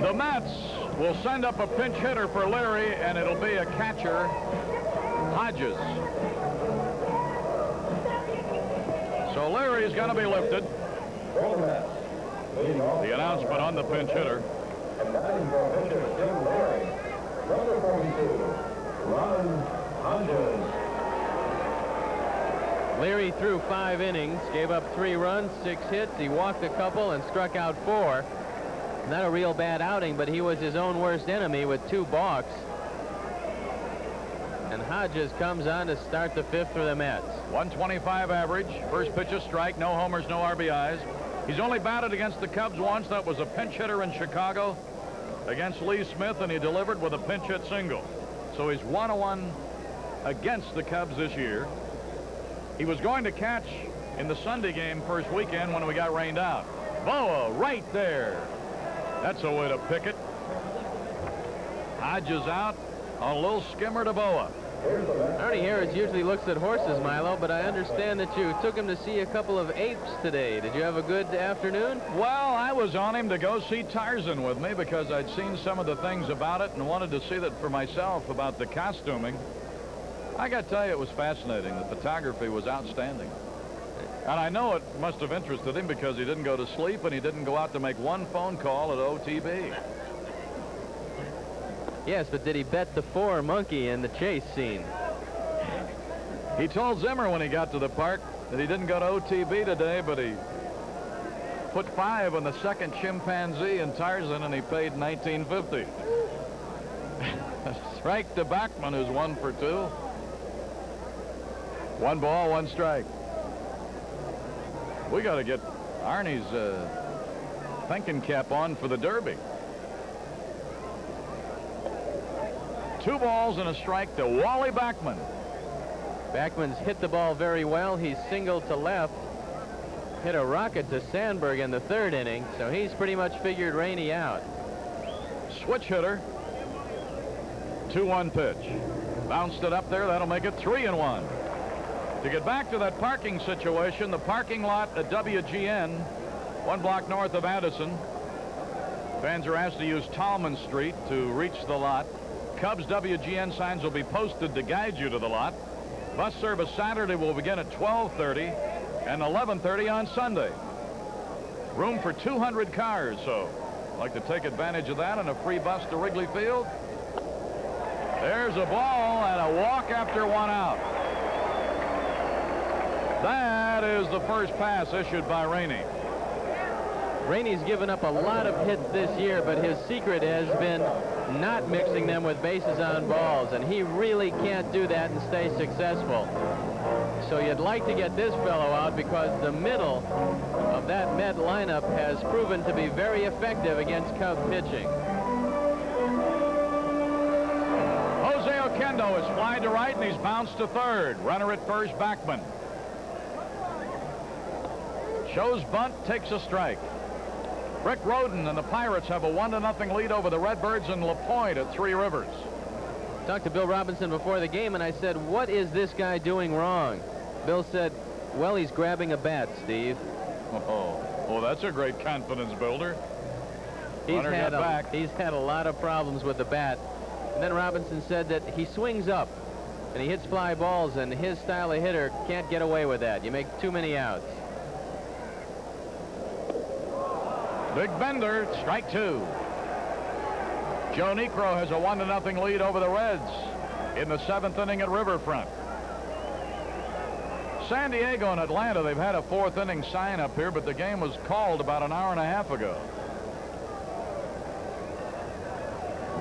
The Mets will send up a pinch hitter for Leary, and it'll be a catcher, Hodges. So Leary's going to be lifted. The announcement on the pinch hitter. And batting for pitcher Jim Leary. Number 42, Ron Hodges. Leary threw 5 innings, gave up 3 runs, 6 hits. He walked a couple and struck out 4. Not a real bad outing, but he was his own worst enemy with 2 balks. And Hodges comes on to start the 5th for the Mets. 125 average. First pitch a strike. No homers, no RBIs. He's only batted against the Cubs once. That was a pinch hitter in Chicago against Lee Smith, and he delivered with a pinch hit single. So he's 1-1 against the Cubs this year. He was going to catch in the Sunday game first weekend when we got rained out. Boa right there. That's a way to pick it. Hodges out on a little skimmer to Boa. Arnie Harris usually looks at horses, Milo, but I understand that you took him to see a couple of apes today. Did you have a good afternoon? Well, I was on him to go see Tarzan with me because I'd seen some of the things about it and wanted to see that for myself about the costuming. I got to tell you, it was fascinating. The photography was outstanding. And I know it must have interested him because he didn't go to sleep and he didn't go out to make one phone call at OTB. Yes, but did he bet the 4 monkey in the chase scene? He told Zimmer when he got to the park that he didn't go to OTB today, but he put 5 on the second chimpanzee in Tarzan, and he paid $19.50. Strike to Bachman, who's 1 for 2. 1 ball, 1 strike. We got to get Arnie's thinking cap on for the Derby. 2 balls and a strike to Wally Bachman. Bachman's hit the ball very well. He's singled to left. Hit a rocket to Sandberg in the 3rd inning, so he's pretty much figured Rainey out. Switch hitter. 2-1 pitch. Bounced it up there. That'll make it 3-1. To get back to that parking situation, the parking lot at WGN, 1 block north of Addison. Fans are asked to use Tallman Street to reach the lot. Cubs WGN signs will be posted to guide you to the lot. Bus service Saturday will begin at 12:30 and 11:30 on Sunday. Room for 200 cars, so I'd like to take advantage of that, and a free bus to Wrigley Field. There's a ball and a walk after 1 out. That is the first pass issued by Rainey. Rainey's given up a lot of hits this year, but his secret has been not mixing them with bases on balls, and he really can't do that and stay successful. So you'd like to get this fellow out because the middle of that Met lineup has proven to be very effective against Cub pitching. Jose Oquendo is fly to right, and he's bounced to 3rd. Runner at first, Bachman. Shows bunt, takes a strike. Rick Rhoden and the Pirates have a 1-0 lead over the Redbirds in LaPointe at 3 Rivers. Talked to Bill Robinson before the game, and I said, what is this guy doing wrong? Bill said, well, he's grabbing a bat, Steve. Oh, that's a great confidence builder. He's had a lot of problems with the bat. And then Robinson said that he swings up, and he hits fly balls, and his style of hitter can't get away with that. You make too many outs. Big Bender, strike 2. Joe Niekro has a 1-0 lead over the Reds in the 7th inning at Riverfront. San Diego and Atlanta, they've had a 4th inning sign up here, but the game was called about an hour and a half ago.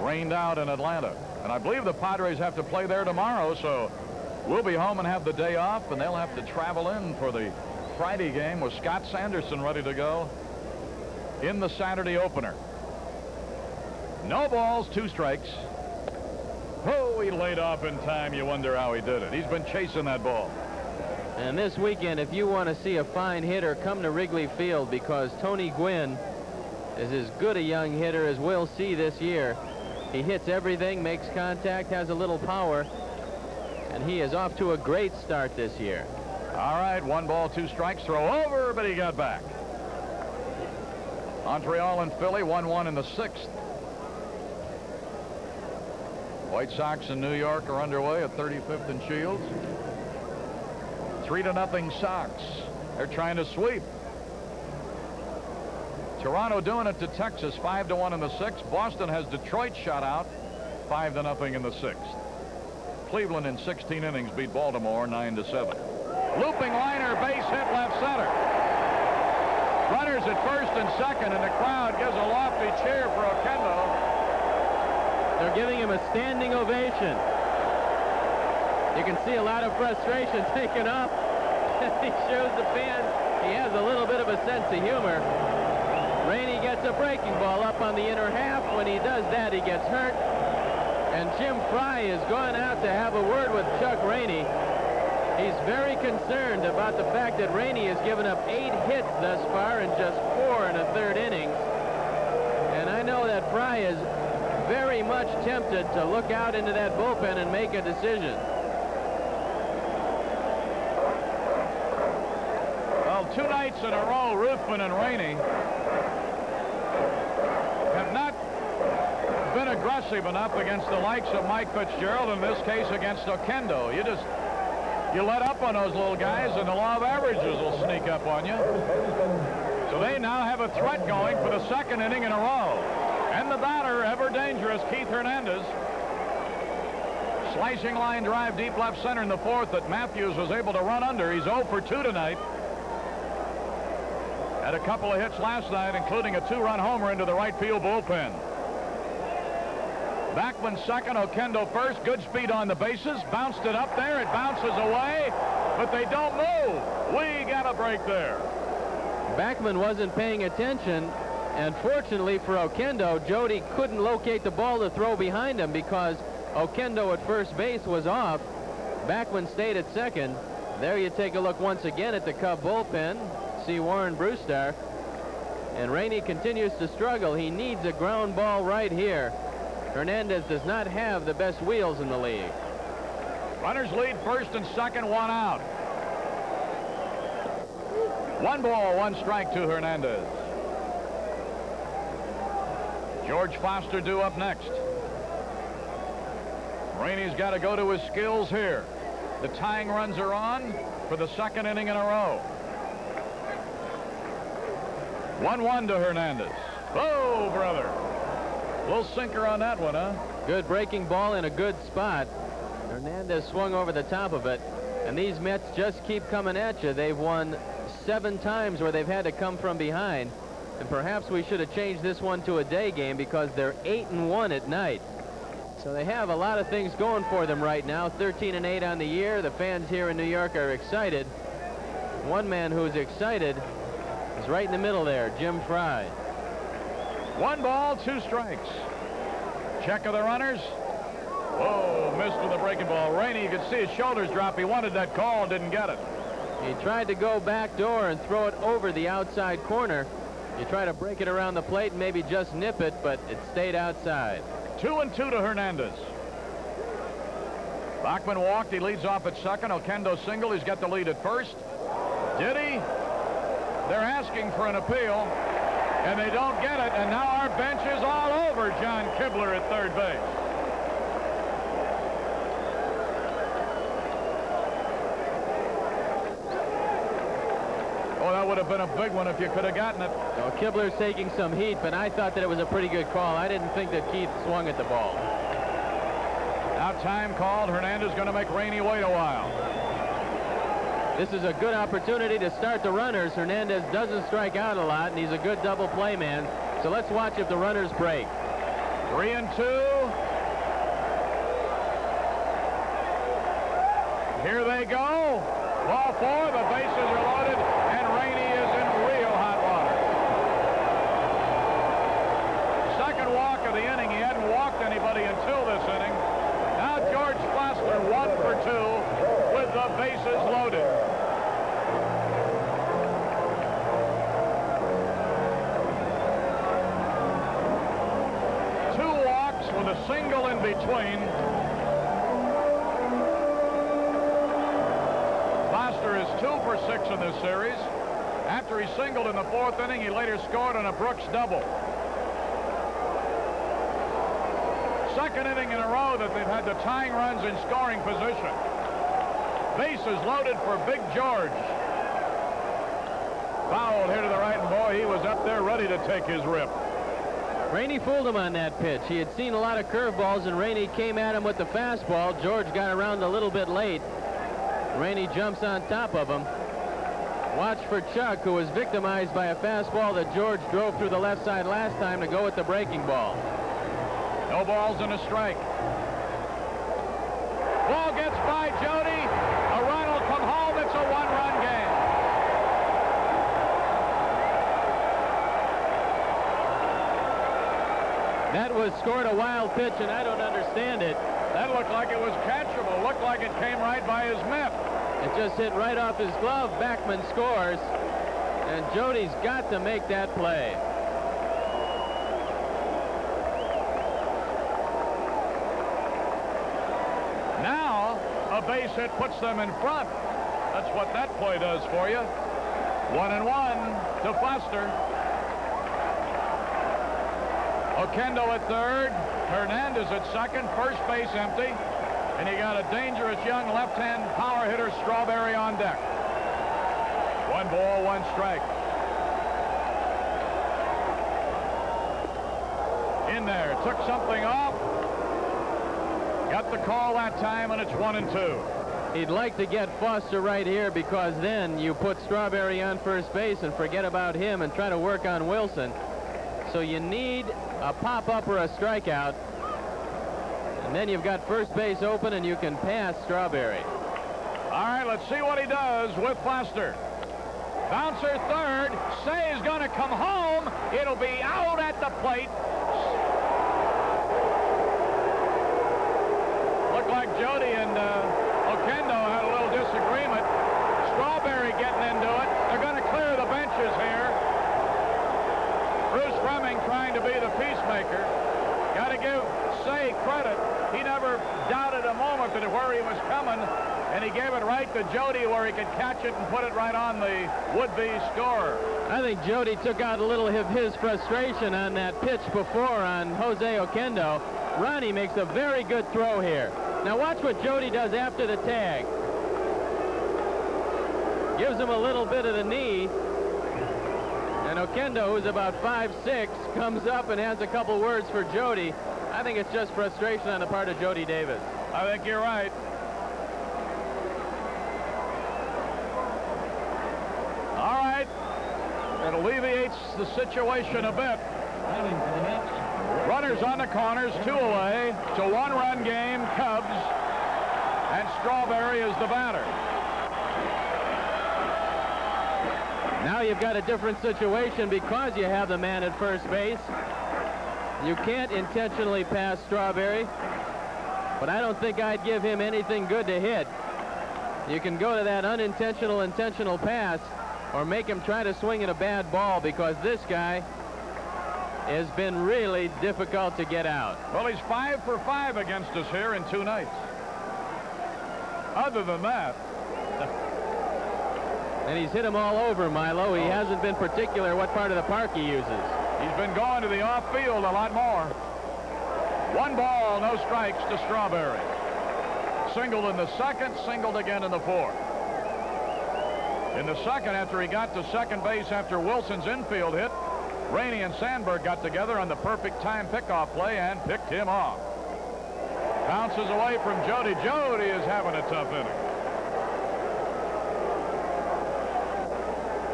Rained out in Atlanta. And I believe the Padres have to play there tomorrow, so we'll be home and have the day off, and they'll have to travel in for the Friday game with Scott Sanderson ready to go in the Saturday opener. No balls, 2 strikes. Oh, he laid off in time. You wonder how he did it. He's been chasing that ball. And this weekend, if you want to see a fine hitter, come to Wrigley Field, because Tony Gwynn is as good a young hitter as we'll see this year. He hits everything, makes contact, has a little power, and he is off to a great start this year. All right, 1 ball, 2 strikes, throw over, but he got back. Montreal and Philly, 1-1 in the 6th. White Sox in New York are underway at 35th and Shields. 3-0 Sox. They're trying to sweep. Toronto doing it to Texas 5-1 in the 6th. Boston has Detroit shut out 5-0 in the 6th. Cleveland in 16 innings beat Baltimore 9-7. Looping liner, base hit left center. Runners at first and second, and the crowd gives a lofty cheer for Oquendo. They're giving him a standing ovation. You can see a lot of frustration taken off. He shows the fans he has a little bit of a sense of humor. Rainey gets a breaking ball up on the inner half. When he does that, he gets hurt. And Jim Fry is going out to have a word with Chuck Rainey. He's very concerned about the fact that Rainey has given up 8 hits thus far in just 4 in a 3rd innings. And I know that Fry is very much tempted to look out into that bullpen and make a decision. Well, 2 nights in a row, Ruthven and Rainey have not been aggressive enough against the likes of Mike Fitzgerald, in this case against Oquendo. You let up on those little guys, and the law of averages will sneak up on you. So they now have a threat going for the 2nd inning in a row. And the batter, ever dangerous, Keith Hernandez. Slicing line drive deep left center in the 4th that Matthews was able to run under. He's 0 for 2 tonight. Had a couple of hits last night, including a 2-run homer into the right field bullpen. Backman second, Oquendo first. Good speed on the bases. Bounced it up there. It bounces away, but they don't move. We got a break there. Backman wasn't paying attention, and fortunately for Oquendo, Jody couldn't locate the ball to throw behind him because Oquendo at first base was off. Backman stayed at second. There you take a look once again at the Cub bullpen. See Warren Brewstar. And Rainey continues to struggle. He needs a ground ball right here. Hernandez does not have the best wheels in the league. Runners lead first and second, 1 out. 1 ball, 1 strike to Hernandez. George Foster due up next. Rainey's got to go to his skills here. The tying runs are on for the 2nd inning in a row. 1-1 to Hernandez. Oh, brother. Little sinker on that one, huh? Good breaking ball in a good spot. Hernandez swung over the top of it. And these Mets just keep coming at you. They've won 7 times where they've had to come from behind. And perhaps we should have changed this one to a day game because they're 8-1 at night. So they have a lot of things going for them right now. 13-8 on the year. The fans here in New York are excited. One man who's excited is right in the middle there, Jim Fry. 1 ball, 2 strikes. Check of the runners. Whoa, missed with a breaking ball. Rainey, you could see his shoulders drop. He wanted that call, didn't get it. He tried to go back door and throw it over the outside corner. You try to break it around the plate and maybe just nip it, but it stayed outside. 2-2 to Hernandez. Bachman walked. He leads off at second. Oquendo single. He's got the lead at first. Did he? They're asking for an appeal, and they don't get it. And now our bench is all over John Kibler at third base. Oh, that would have been a big one if you could have gotten it. Well, Kibler's taking some heat, but I thought that it was a pretty good call. I didn't think that Keith swung at the ball. Now time called. Hernandez going to make Rainey wait a while. This is a good opportunity to start the runners. Hernandez doesn't strike out a lot, and he's a good double play man. So let's watch if the runners break. 3-2. Here they go. Ball 4. The bases are loaded, and Rainey is in real hot water. Second walk of the inning. He hadn't walked anybody until this inning. Now George Foster 1 for 2 with the bases loaded. With a single in between. Foster is 2 for 6 in this series. After he singled in the 4th inning, he later scored on a Brooks double. Second inning in a row that they've had the tying runs in scoring position. Bases loaded for Big George. Fouled here to the right, and boy, he was up there ready to take his rip. Rainey fooled him on that pitch. He had seen a lot of curveballs, and Rainey came at him with the fastball. George got around a little bit late. Rainey jumps on top of him. Watch for Chuck, who was victimized by a fastball that George drove through the left side last time to go with the breaking ball. No balls and a strike. Ball gets by Jody. A run will come home. It's a one-run game. That was scored a wild pitch, and I don't understand it. That looked like it was catchable. Looked like it came right by his mitt. It just hit right off his glove. Backman scores, and Jody's got to make that play. Now, a base hit puts them in front. That's what that play does for you. 1-1 to Foster. Oquendo at third. Hernandez at second. First base empty. And you got a dangerous young left-hand power hitter, Strawberry, on deck. 1 ball, 1 strike. In there. Took something off. Got the call that time, and it's 1-2. He'd like to get Foster right here, because then you put Strawberry on first base and forget about him and try to work on Wilson. So you need a pop-up or a strikeout. And then you've got first base open, and you can pass Strawberry. All right, let's see what he does with Foster. Bouncer third. Shea is going to come home. It'll be out at the plate. Looked like Jody and Oquendo had a little disagreement. Strawberry getting into it. They're going to clear the benches here. Bruce Fleming trying to be the peacemaker. Got to give Shea credit. He never doubted a moment that where he was coming, and he gave it right to Jody where he could catch it and put it right on the would-be scorer. I think Jody took out a little of his frustration on that pitch before on Jose Oquendo. Ronnie makes a very good throw here. Now watch what Jody does after the tag. Gives him a little bit of the knee. And Oquendo, who's about 5'6", comes up and has a couple words for Jody. I think it's just frustration on the part of Jody Davis. I think you're right. All right. It alleviates the situation a bit. Runners on the corners, 2 away. It's a 1-run game, Cubs. And Strawberry is the batter. Now you've got a different situation because you have the man at first base. You can't intentionally pass Strawberry, but I don't think I'd give him anything good to hit. You can go to that unintentional, intentional pass, or make him try to swing at a bad ball, because this guy has been really difficult to get out. Well, he's 5 for 5 against us here in 2 nights. Other than that. And he's hit him all over, Milo. He hasn't been particular what part of the park he uses. He's been going to the off-field a lot more. 1 ball, no strikes to Strawberry. Singled in the second, singled again in the fourth. In the second, after he got to second base after Wilson's infield hit, Rainey and Sandberg got together on the perfect time pickoff play and picked him off. Bounces away from Jody. Jody is having a tough inning.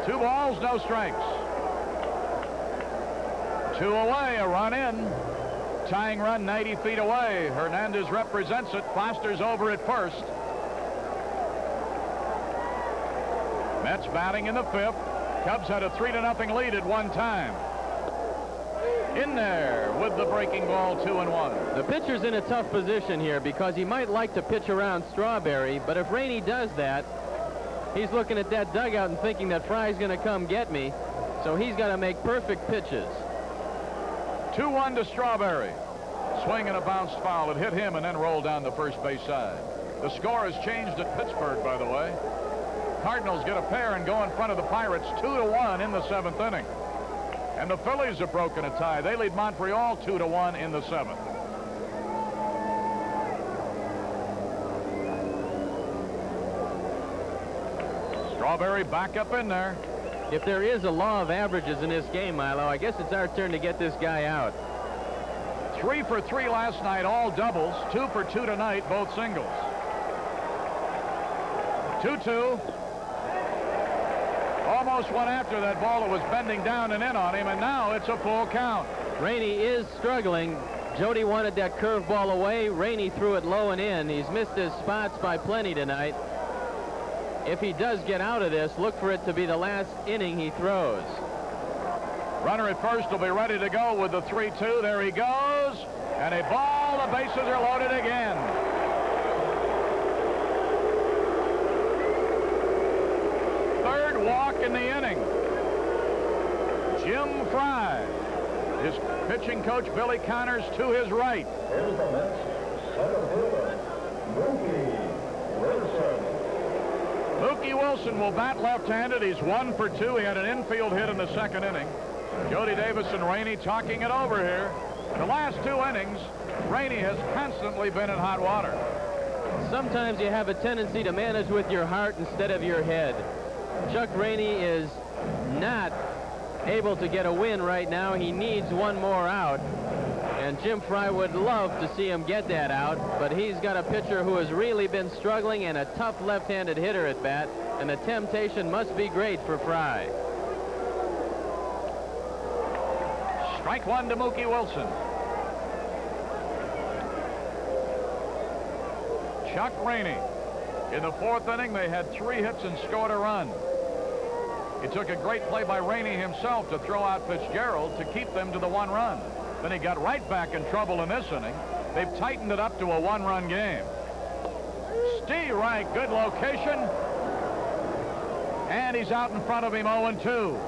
2 balls, no strikes. 2 away, a run in. Tying run 90 feet away. Hernandez represents it. Foster's over at first. Mets batting in the 5th. Cubs had a 3-0 lead at one time. In there with the breaking ball, 2-1. The pitcher's in a tough position here because he might like to pitch around Strawberry, but if Rainey does that, he's looking at that dugout and thinking that Fry's going to come get me, so he's got to make perfect pitches. 2-1 to Strawberry. Swing and a bounced foul. It hit him and then rolled down the first base side. The score has changed at Pittsburgh, by the way. Cardinals get a pair and go in front of the Pirates 2-1 in the 7th inning. And the Phillies have broken a tie. They lead Montreal 2-1 in the 7th. Strawberry back up in there. If there is a law of averages in this game, Milo, I guess it's our turn to get this guy out. 3 for 3 last night, all doubles. 2 for 2 tonight, both singles. 2-2. Almost went after that ball that was bending down and in on him, and now it's a full count. Rainey is struggling. Jody wanted that curveball away. Rainey threw it low and in. He's missed his spots by plenty tonight. If he does get out of this, look for it to be the last inning he throws. Runner at first will be ready to go with the 3-2. There he goes. And a ball. The bases are loaded again. Third walk in the inning. Jim Fry. His pitching coach, Billy Connors, to his right. Here's the Mets center fielder, Mookie Wilson. Mookie Wilson will bat left-handed. He's 1 for 2. He had an infield hit in the second inning. Jody Davis and Rainey talking it over here. The last 2 innings, Rainey has constantly been in hot water. Sometimes you have a tendency to manage with your heart instead of your head. Chuck Rainey is not able to get a win right now. He needs one more out. And Jim Fry would love to see him get that out, but he's got a pitcher who has really been struggling and a tough left-handed hitter at bat, and the temptation must be great for Fry. Strike 1 to Mookie Wilson. Chuck Rainey. In the 4th inning, they had 3 hits and scored a run. It took a great play by Rainey himself to throw out Fitzgerald to keep them to the 1 run. Then he got right back in trouble in this inning. They've tightened it up to a 1-run game. Steve Reich, good location. And he's out in front of him 0-2.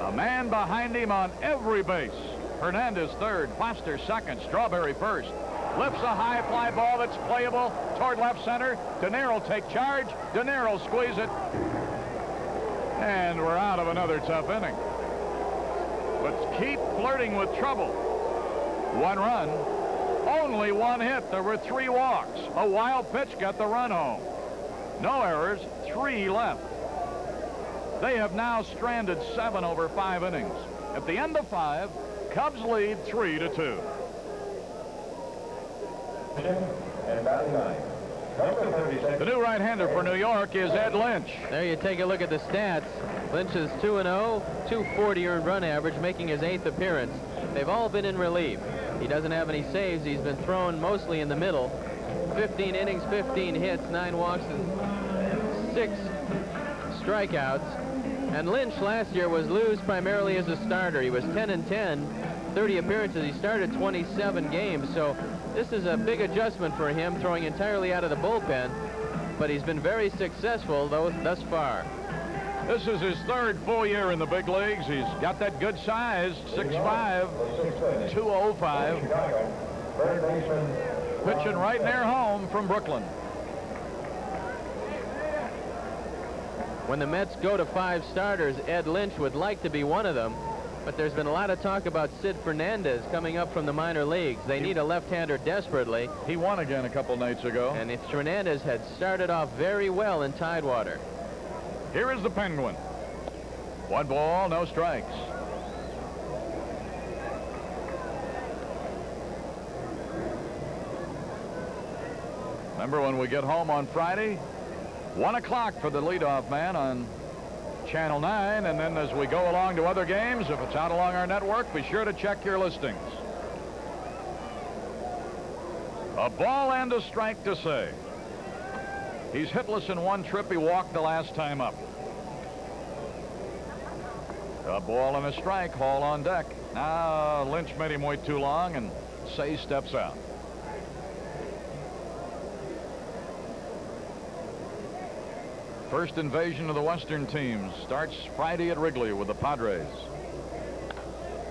A man behind him on every base. Hernandez third, Foster second, Strawberry first. Lifts a high fly ball that's playable toward left center. Denier will take charge. Denier will squeeze it. And we're out of another tough inning. But keep flirting with trouble. 1 run, only 1 hit. There were 3 walks. A wild pitch got the run home. No errors, 3 left. They have now stranded 7 over 5 innings. At the end of 5, Cubs lead 3-2. And batting 9. Number 36. The new right-hander for New York is Ed Lynch. There you take a look at the stats. Lynch is 2-0, 240 earned run average, making his 8th appearance. They've all been in relief. He doesn't have any saves. He's been thrown mostly in the middle. 15 innings, 15 hits, 9 walks, and 6 strikeouts. And Lynch last year was loose primarily as a starter. He was 10-10, 30 appearances. He started 27 games, so this is a big adjustment for him, throwing entirely out of the bullpen, but he's been very successful thus far. This is his 3rd full year in the big leagues. He's got that good size, 6'5", 205. Pitching right near home from Brooklyn. When the Mets go to 5 starters, Ed Lynch would like to be one of them, but there's been a lot of talk about Sid Fernandez coming up from the minor leagues. They need a left-hander desperately. He won again a couple nights ago. And if Fernandez had started off very well in Tidewater. Here is the Penguin. 1 ball, no strikes. Remember when we get home on Friday? 1 o'clock for the leadoff man on Channel 9, and then as we go along to other games, if it's out along our network, be sure to check your listings. A ball and a strike to Shea. He's hitless in 1 trip. He walked the last time up. A ball and a strike. Hall on deck. Now Lynch made him wait too long, and Shea steps out. First invasion of the Western teams starts Friday at Wrigley with the Padres.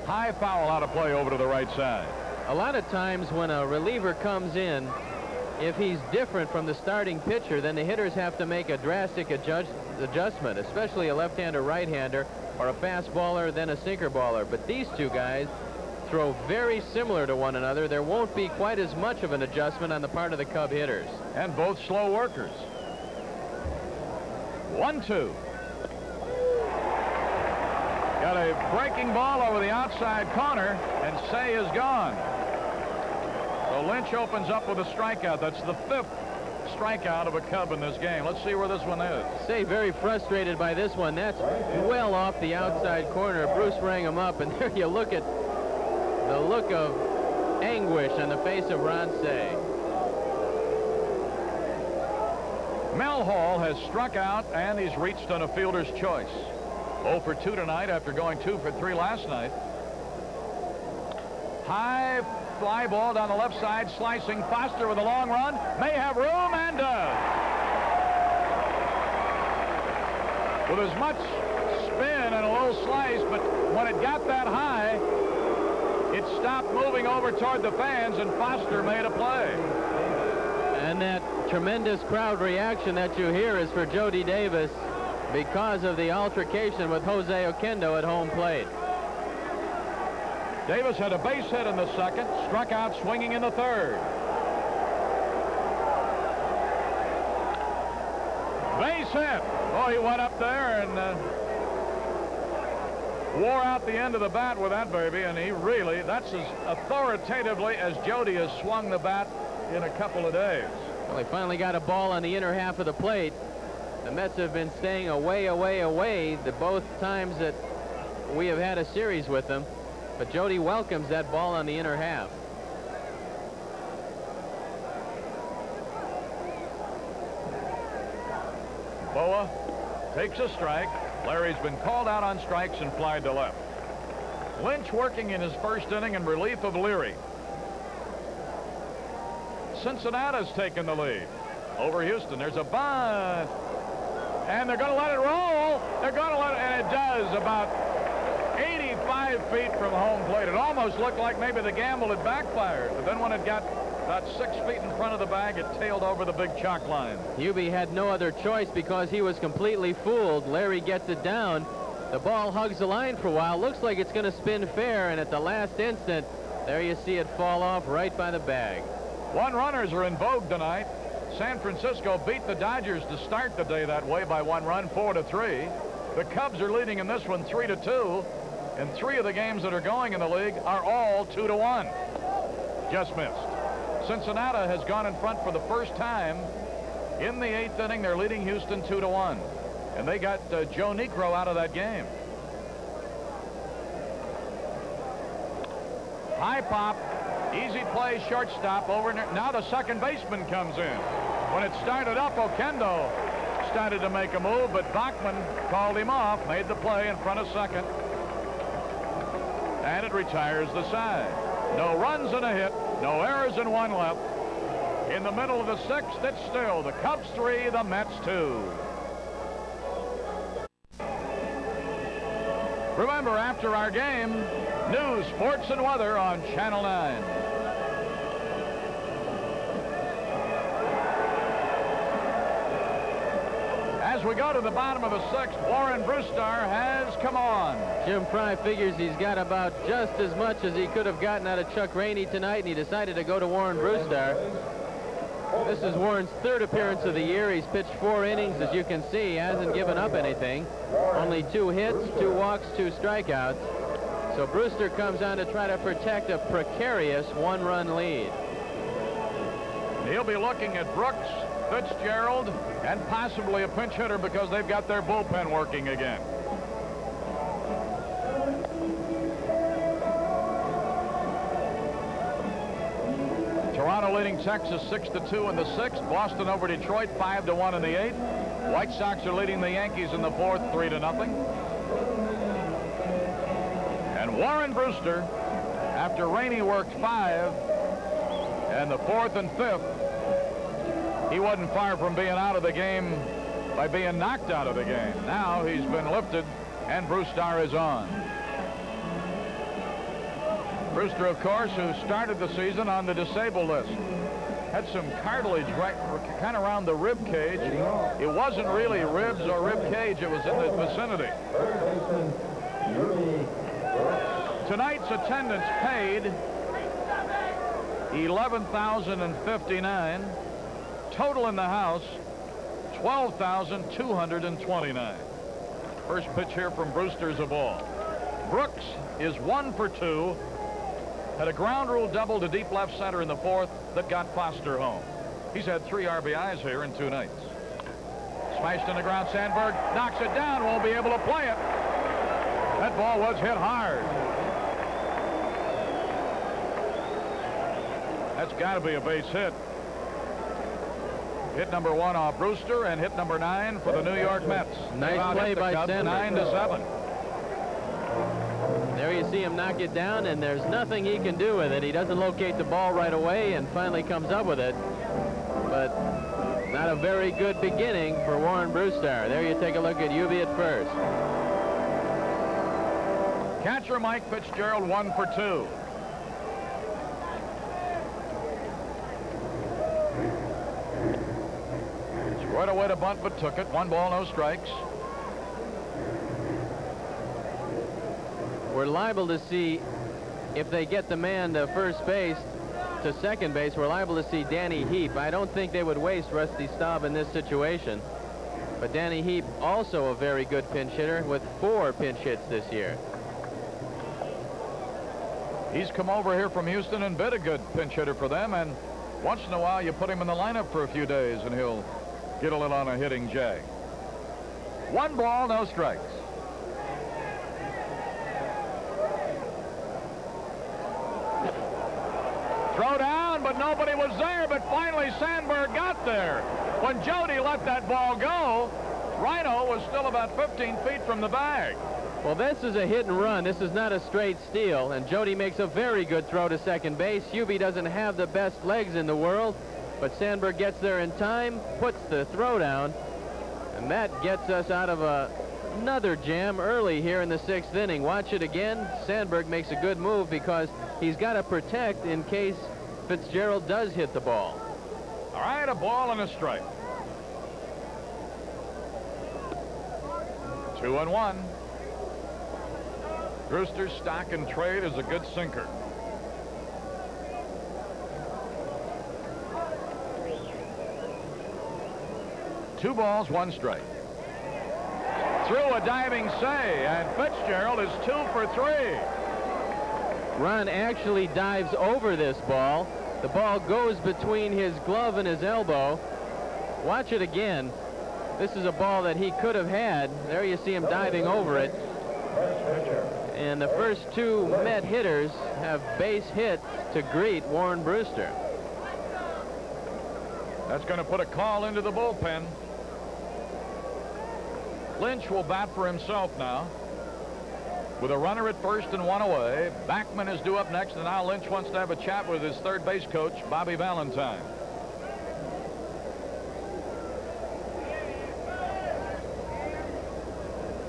High foul out of play over to the right side. A lot of times when a reliever comes in, if he's different from the starting pitcher, then the hitters have to make a drastic adjustment, especially a left-hander, right-hander, or a fastballer, then a sinker baller. But these 2 guys throw very similar to one another. There won't be quite as much of an adjustment on the part of the Cub hitters. And both slow workers. 1-2. Got a breaking ball over the outside corner, and Shea is gone. So Lynch opens up with a strikeout. That's the 5th strikeout of a Cub in this game. Let's see where this one is. Shea very frustrated by this one. That's well off the outside corner. Bruce rang him up, and there you look at the look of anguish on the face of Ron Shea. Mel Hall has struck out, and he's reached on a fielder's choice. 0 for 2 tonight after going 2 for 3 last night. High fly ball down the left side, slicing. Foster with a long run. May have room, and does. With as much spin and a low slice, but when it got that high, it stopped moving over toward the fans, and Foster made a play. And that tremendous crowd reaction that you hear is for Jody Davis because of the altercation with Jose Oquendo at home plate. Davis had a base hit in the 2nd, struck out swinging in the 3rd. Base hit. Oh, he went up there and wore out the end of the bat with that baby, and he really, that's as authoritatively as Jody has swung the bat in a couple of days. Well, they finally got a ball on the inner half of the plate. The Mets have been staying away the both times that we have had a series with them. But Jody welcomes that ball on the inner half. Boa takes a strike. Larry's been called out on strikes and flied to left. Lynch working in his 1st inning in relief of Leary. Cincinnati's taken the lead over Houston. There's a bunt. And they're going to let it roll. They're going to let it, and it does, about 85 feet from home plate. It almost looked like maybe the gamble had backfired, but then when it got about 6 feet in front of the bag, it tailed over the big chalk line. Hubie had no other choice because he was completely fooled. Larry gets it down. The ball hugs the line for a while. Looks like it's going to spin fair, and at the last instant, there you see it fall off right by the bag. 1 runners are in vogue tonight. San Francisco beat the Dodgers to start the day that way by 1 run, 4-3. The Cubs are leading in this one 3-2. And 3 of the games that are going in the league are all 2-1. Just missed. Cincinnati has gone in front for the first time in the 8th inning. They're leading Houston 2-1. And they got Joe Niekro out of that game. High pop. Easy play, shortstop over. Now the second baseman comes in. When it started up, Oquendo started to make a move, but Bachman called him off, made the play in front of second. And it retires the side. No runs and a hit, no errors and 1 left. In the middle of the 6th, it's still the Cubs 3, the Mets 2. Remember, after our game, news, sports, and weather on Channel 9. As we go to the bottom of the 6th, Warren Brewster has come on. Jim Fry figures he's got about just as much as he could have gotten out of Chuck Rainey tonight, and he decided to go to Warren Brewster. This is Warren's 3rd appearance of the year. He's pitched 4 innings, as you can see. He hasn't given up anything. Only 2 hits, 2 walks, 2 strikeouts. So Brewster comes on to try to protect a precarious 1-run lead. He'll be looking at Brooks, Fitzgerald, and possibly a pinch hitter because they've got their bullpen working again. Toronto leading Texas 6-2 in the 6th. Boston over Detroit 5-1 in the 8th. White Sox are leading the Yankees in the 4th 3-0. And Warren Brewster, after Rainey worked 5, and the 4th and 5th, he wasn't far from being out of the game by being knocked out of the game. Now he's been lifted, and Brewster is on. Brewster, of course, who started the season on the disabled list, had some cartilage right kind of around the rib cage. It wasn't really ribs or rib cage. It was in the vicinity. Tonight's attendance paid $11,059. Total in the house, 12,229. First pitch here from Brewster's a ball. Brooks is 1 for 2. Had a ground rule double to deep left center in the fourth that got Foster home. He's had 3 RBIs here in 2 nights. Smashed in the ground. Sandberg knocks it down. Won't be able to play it. That ball was hit hard. That's got to be a base hit. Hit number 1 off Brewster and hit number 9 for the New York Mets. Nice play by Sandberg. 9-7. There you see him knock it down, and there's nothing he can do with it. He doesn't locate the ball right away and finally comes up with it. But not a very good beginning for Warren Brewster. There you take a look at UV at first. Catcher Mike Fitzgerald 1 for 2. Right away to bunt, but took it. 1 ball, no strikes. We're liable to see, if they get the man to first base, to second base, we're liable to see Danny Heap. I don't think they would waste Rusty Staub in this situation. But Danny Heap, also a very good pinch hitter with 4 pinch hits this year. He's come over here from Houston and been a good pinch hitter for them, and once in a while you put him in the lineup for a few days and he'll get a little on a hitting jag. 1 ball, no strikes. Throw down, but nobody was there, but finally Sandberg got there. When Jody let that ball go, Rhino was still about 15 feet from the bag. Well, this is a hit and run. This is not a straight steal, and Jody makes a very good throw to second base. Hubie doesn't have the best legs in the world, but Sandberg gets there in time, puts the throw down, and that gets us out of another jam early here in the 6th inning. Watch it again. Sandberg makes a good move because he's got to protect in case Fitzgerald does hit the ball. All right, a ball and a strike. 2-1. Brewster's stock and trade is a good sinker. Two balls, 1 strike. Threw a diving Shea, and Fitzgerald is 2 for 3. Ron actually dives over this ball. The ball goes between his glove and his elbow. Watch it again. This is a ball that he could have had. There you see him diving over it. And the first 2 Met hitters have base hits to greet Warren Brewster. That's going to put a call into the bullpen. Lynch will bat for himself now. With a runner at first and 1 away, Backman is due up next, and now Lynch wants to have a chat with his third base coach, Bobby Valentine.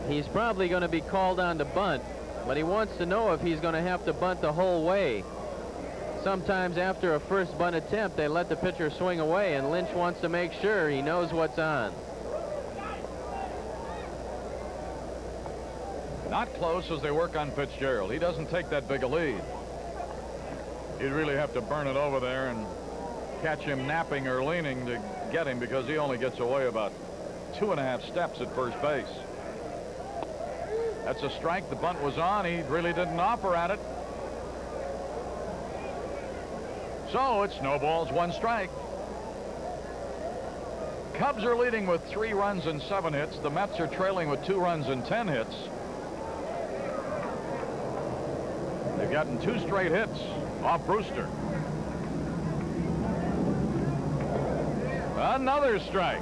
He's probably going to be called on to bunt, but he wants to know if he's going to have to bunt the whole way. Sometimes after a first bunt attempt, they let the pitcher swing away, and Lynch wants to make sure he knows what's on. Not close as they work on Fitzgerald. He doesn't take that big a lead. You'd really have to burn it over there and catch him napping or leaning to get him, because he only gets away about 2.5 steps at first base. That's a strike. The bunt was on. He really didn't offer at it. So it's no balls, 1 strike. Cubs are leading with 3 runs and 7 hits. The Mets are trailing with 2 runs and 10 hits. They've gotten 2 straight hits off Brewster. Another strike.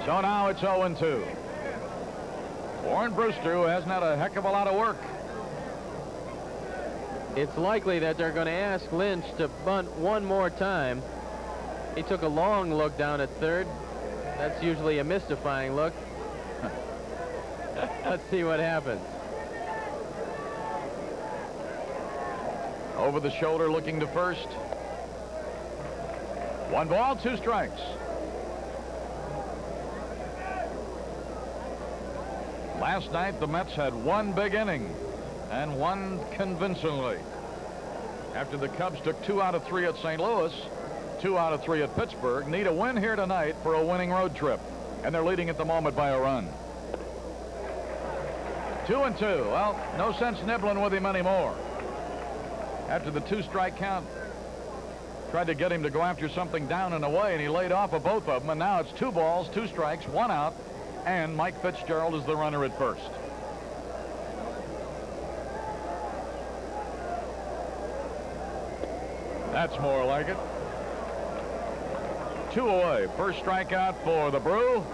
So now it's 0-2. Warren Brewster, who hasn't had a heck of a lot of work. It's likely that they're going to ask Lynch to bunt 1 more time. He took a long look down at third. That's usually a mystifying look. Let's see what happens. Over the shoulder, looking to first. 1 ball, 2 strikes. Last night, the Mets had 1 big inning, and 1 convincingly. After the Cubs took 2 out of 3 at St. Louis, 2 out of 3 at Pittsburgh, need a win here tonight for a winning road trip. And they're leading at the moment by a run. 2-2. Well, no sense nibbling with him anymore. After the 2-strike count, tried to get him to go after something down and away, and he laid off of both of them. And now it's 2 balls, 2 strikes, 1 out, and Mike Fitzgerald is the runner at first. That's more like it. 2 away. First strikeout for the Brew.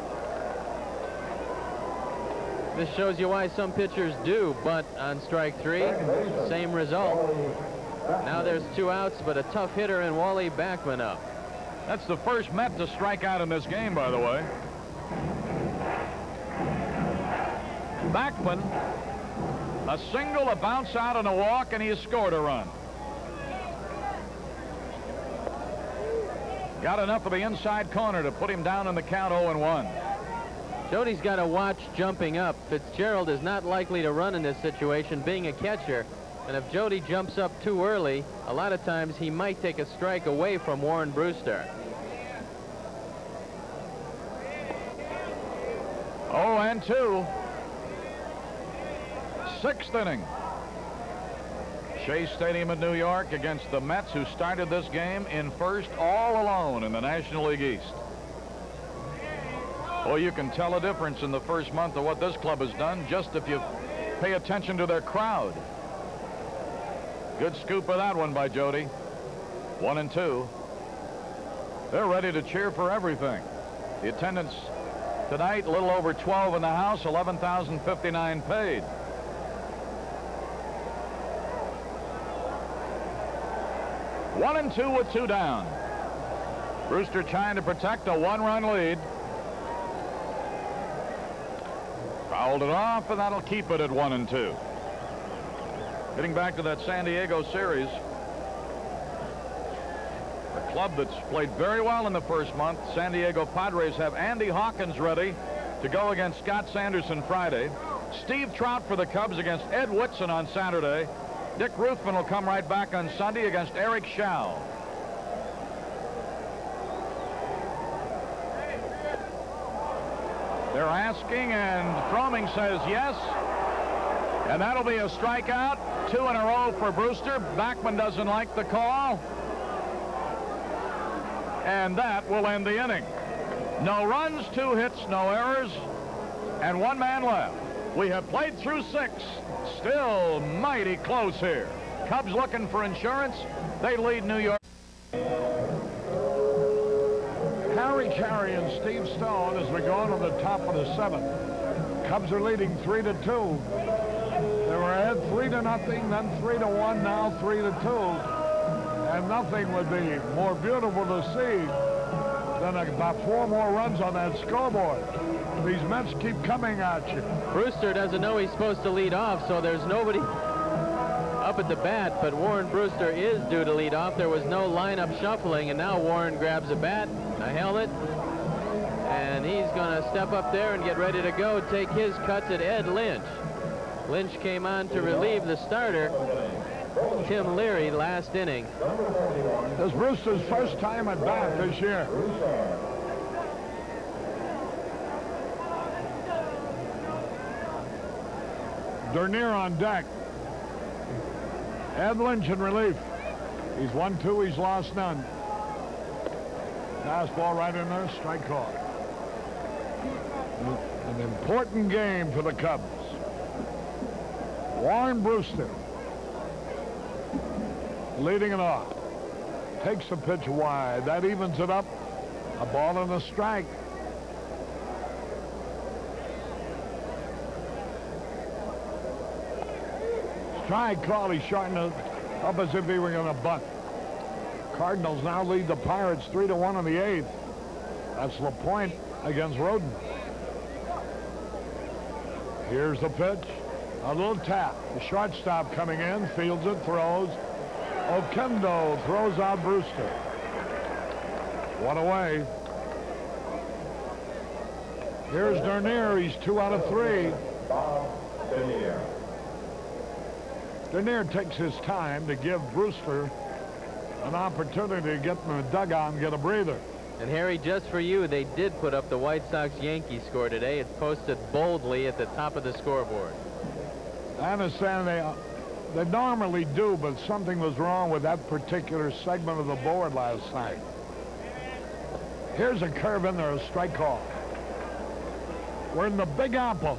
This shows you why some pitchers do bunt on strike 3. Same result. Now there's 2 outs, but a tough hitter in Wally Backman up. That's the first Met to strike out in this game, by the way. Backman, a single, a bounce out, and a walk, and he has scored a run. Got enough of the inside corner to put him down in the count 0-1. Jody's got to watch jumping up. Fitzgerald is not likely to run in this situation, being a catcher. And if Jody jumps up too early, a lot of times he might take a strike away from Warren Brewster. 0-2. 6th inning. Shea Stadium in New York against the Mets, who started this game in first all alone in the National League East. Well, you can tell a difference in the first month of what this club has done just if you pay attention to their crowd. Good scoop of that one by Jody. 1-2. They're ready to cheer for everything. The attendance tonight, a little over 12 in the house, 11,059 paid. One and 2 with 2 down. Brewster trying to protect a 1-run lead. Fouled it off, and that'll keep it at 1-2. Getting back to that San Diego series, a club that's played very well in the first month. San Diego Padres have Andy Hawkins ready to go against Scott Sanderson Friday. Steve Trout for the Cubs against Ed Whitson on Saturday. Dick Ruthven will come right back on Sunday against Eric Schau. They're asking, and Fromming says yes. And that'll be a strikeout. 2 in a row for Brewster. Backman doesn't like the call. And that will end the inning. No runs, 2 hits, no errors, and 1 man left. We have played through 6. Still mighty close here. Cubs looking for insurance. They lead New York. Harry Caray and Steve Stone as we go on the top of the 7th. Cubs are leading 3-2. They were ahead 3-0, then 3-1, now 3-2. And nothing would be more beautiful to see than about 4 more runs on that scoreboard. These Mets keep coming at you. Brewster doesn't know he's supposed to lead off, so there's nobody up at the bat, but Warren Brewster is due to lead off. There was no lineup shuffling, and now Warren grabs a bat, a helmet, and he's going to step up there and get ready to go, take his cuts at Ed Lynch. Lynch came on to relieve the starter, Tim Leary, last inning. This is Brewster's first time at bat this year. Dernier on deck. Ed Lynch in relief. He's 1-2. He's lost none. Fastball right in there. Strike call. An important game for the Cubs. Warren Brewster leading it off. Takes the pitch wide. That evens it up. A ball and a strike. Strike call. He shortened it up as if he were going to bunt. Cardinals now lead the Pirates 3-1 in the 8th. That's LaPointe against Roden. Here's the pitch. A little tap. The shortstop coming in, fields it, throws. Oquendo throws out Brewster. 1 away. Here's Dernier. He's 2 out of 3. Dernier takes his time to give Brewster an opportunity to get in the dugout and get a breather. And Harry, just for you, they did put up the White Sox-Yankees score today. It's posted boldly at the top of the scoreboard. I understand they normally do, but something was wrong with that particular segment of the board last night. Here's a curve in there, a strike call. We're in the Big Apple.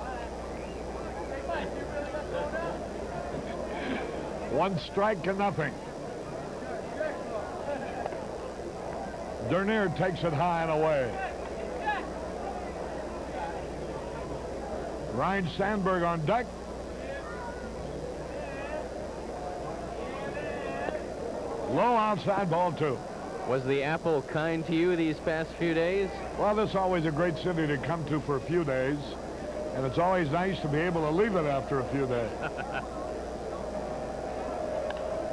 1 strike and nothing. Dernier takes it high and away. Ryan Sandberg on deck. Low outside, ball 2. Was the Apple kind to you these past few days? Well, this is always a great city to come to for a few days, and it's always nice to be able to leave it after a few days.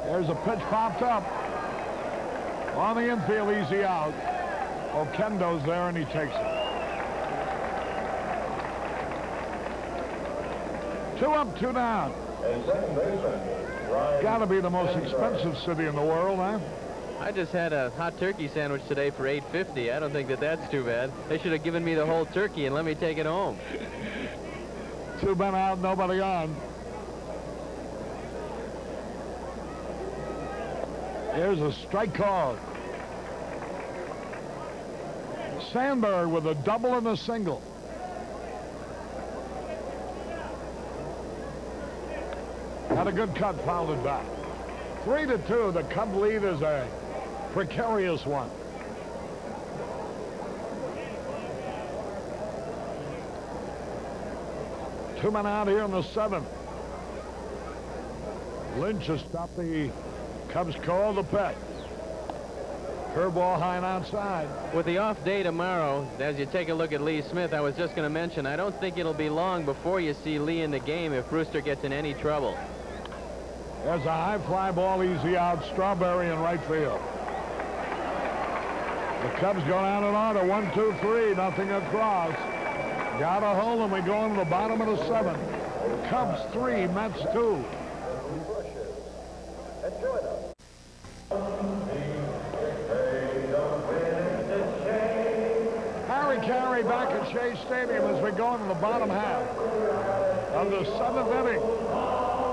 There's a pitch popped up. On the infield, easy out. Oquendo's there, and he takes it. 2 up, 2 down. And second baseman, Ryan. Got to be the most expensive city in the world, huh? I just had a hot turkey sandwich today for $8.50. I don't think that's too bad. They should have given me the whole turkey and let me take it home. 2 men out, nobody on. Here's a strike call. Sandberg with a double and a single. Had a good cut, fouled it back. 3-2. The Cub lead is a precarious one. Two men out here in the 7th. Lynch has stopped the Cubs call the pet. Curveball high and outside. With the off day tomorrow, as you take a look at Lee Smith, I was just going to mention, I don't think it'll be long before you see Lee in the game if Brewster gets in any trouble. There's a high fly ball, easy out. Strawberry in right field. The Cubs go down and order. 1, 2, 3, nothing across. Got a hold, and we go into the bottom of the 7th. Cubs 3, Mets 2. Harry Caray back at Shea Stadium as we go into the bottom half of the 7th inning.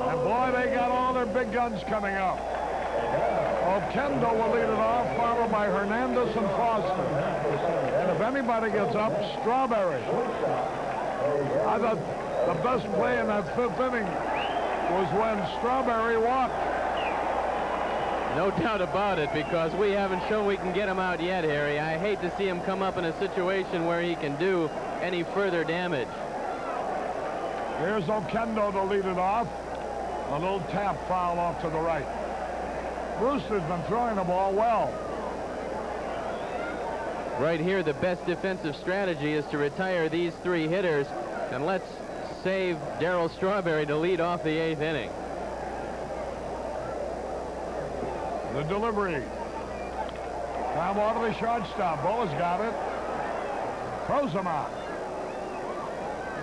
And boy, they got all their big guns coming up. Oquendo will lead it off, followed by Hernandez and Foster. And if anybody gets up, Strawberry. I thought the best play in that 5th inning was when Strawberry walked. No doubt about it, because we haven't shown we can get him out yet, Harry. I hate to see him come up in a situation where he can do any further damage. Here's Oquendo to lead it off. A little tap foul off to the right. Brewster's been throwing the ball well. Right here, the best defensive strategy is to retire these 3 hitters, and let's save Darryl Strawberry to lead off the 8th inning. The delivery. Foul ball to the shortstop. Boa's got it. Throws him out.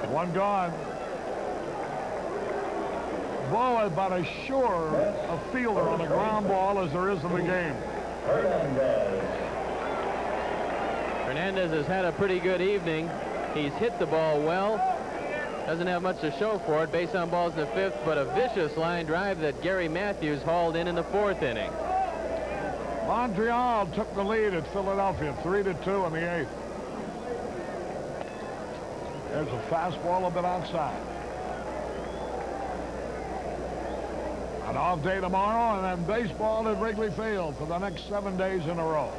1 gone. Bo is about as sure a fielder on a ground ball as there is in the game. Hernandez has had a pretty good evening. He's hit the ball well. Doesn't have much to show for it. Base on balls in the 5th, but a vicious line drive that Gary Matthews hauled in the 4th inning. Montreal took the lead at Philadelphia, 3-2 in the 8th. There's a fastball a bit outside. An off day tomorrow, and then baseball at Wrigley Field for the next 7 days in a row.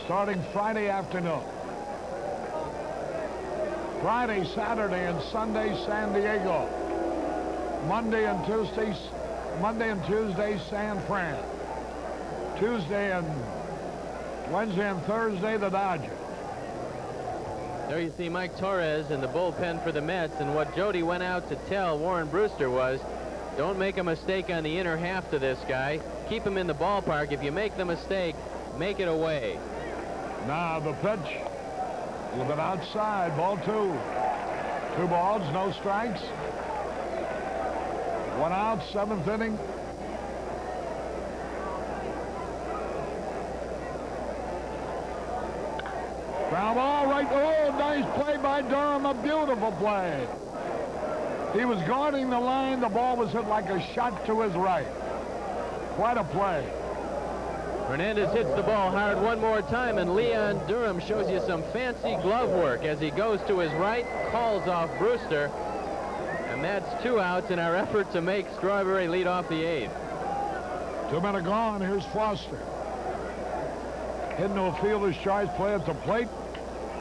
Starting Friday afternoon. Friday, Saturday, and Sunday, San Diego. Monday and Tuesday, San Fran. Tuesday and Wednesday and Thursday, the Dodgers. There you see Mike Torres in the bullpen for the Mets, and what Jody went out to tell Warren Brewster was, don't make a mistake on the inner half to this guy. Keep him in the ballpark. If you make the mistake, make it away. Now the pitch, a little bit outside, ball 2. 2 balls, no strikes. 1 1 out, 7th inning. Ground ball right. Oh, nice play by Durham. A beautiful play. He was guarding the line. The ball was hit like a shot to his right. Quite a play. Hernandez hits the ball hard one more time, and Leon Durham shows you some fancy glove work as he goes to his right, calls off Brewster, and that's 2 outs in our effort to make Strawberry lead off the 8th. 2 men are gone. Here's Foster. Hitting to a fielder's choice play at the plate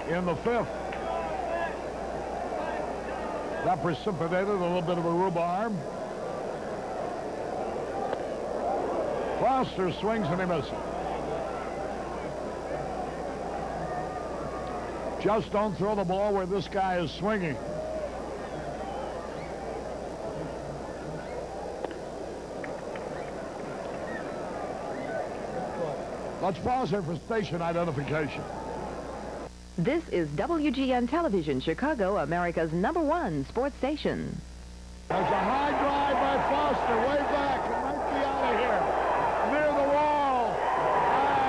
in the 5th. That precipitated a little bit of a rhubarb. Foster swings and he misses. Just don't throw the ball where this guy is swinging. Let's pause here for station identification. This is WGN Television, Chicago, America's #1 sports station. There's a high drive by Foster, way back. It might be out of here. Near the wall.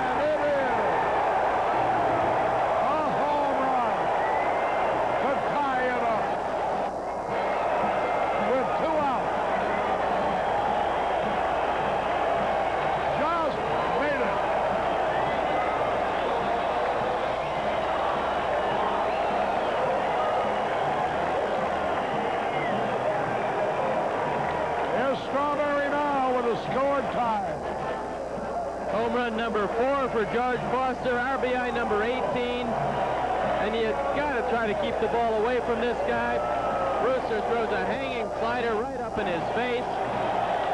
And it is a home run to tie it up with 2 outs. Just made it. Here's Strawberry now with a score tie. Home run number 4 for George Foster, RBI number 18. And you got to try to keep the ball away from this guy. Brewster throws a hanging slider right up in his face.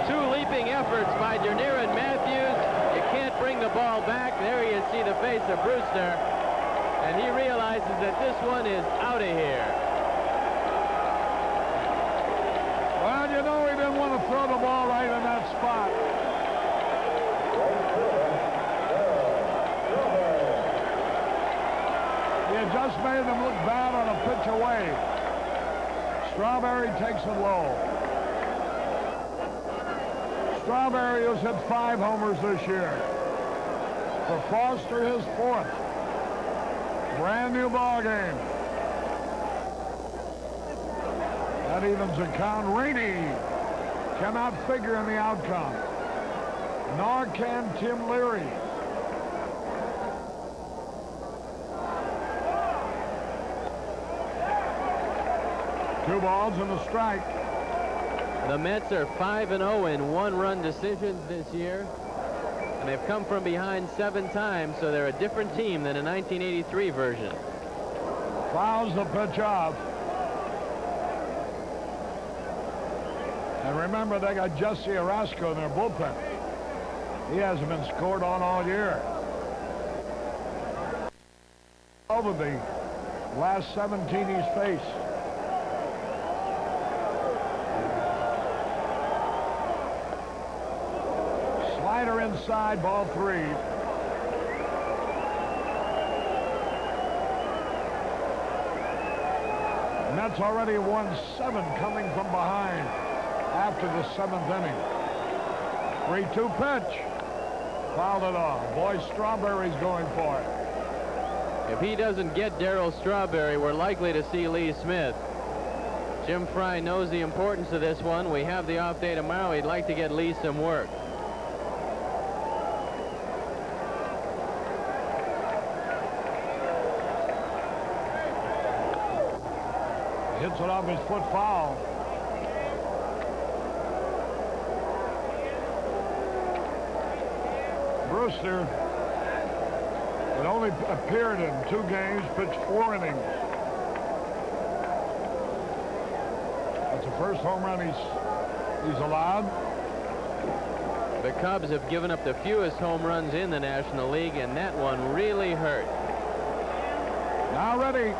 2 leaping efforts by Dernier and Matthews. You can't bring the ball back. There you see the face of Brewster. And he realizes that this one is out of here. Well, you know he didn't want to throw the ball right in that spot. He had just made him look bad on a pitch away. Strawberry takes it low. Strawberry has hit 5 homers this year. For Foster, his 4th. Brand new ball game. That evens the count. Rainey cannot figure in the outcome. Nor can Tim Leary. Two balls and a strike. The Mets are 5-0 in 1-run decisions this year. And they've come from behind 7 times, so they're a different team than a 1983 version. Fouls the pitch off. And remember, they got Jesse Orozco in their bullpen. He hasn't been scored on all year. Over the last 17 he's faced. Slider inside, ball 3. Mets already won 7 coming from behind after the 7th inning. 3-2 pitch. Fouled it off. Boy, Strawberry's going for it. If he doesn't get Darryl Strawberry, we're likely to see Lee Smith. Jim Fry knows the importance of this one. We have the off day tomorrow. He'd like to get Lee some work. Hits it off his foot, foul. Brewster had only appeared in 2 games, pitched 4 innings. That's the first home run he's allowed. The Cubs have given up the fewest home runs in the National League, and that one really hurt. Now ready.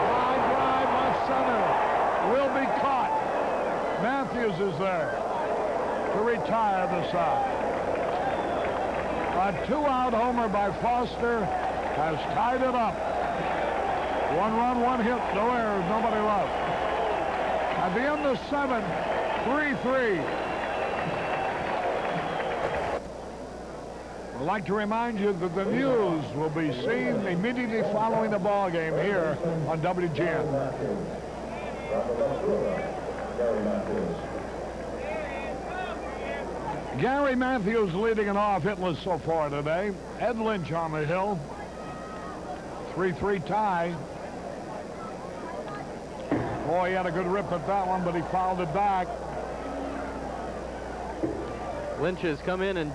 Line drive left center. Will be caught. Matthews is there to retire the side. A 2-out homer by Foster has tied it up. 1 run, 1 hit, no errors, nobody left. At the end of 7, 3-3. I'd like to remind you that the news will be seen immediately following the ball game here on WGN. Gary Matthews leading it off hitless so far today. Ed Lynch on the hill. 3-3 tie. Boy, he had a good rip at that one, but he fouled it back. Lynch has come in and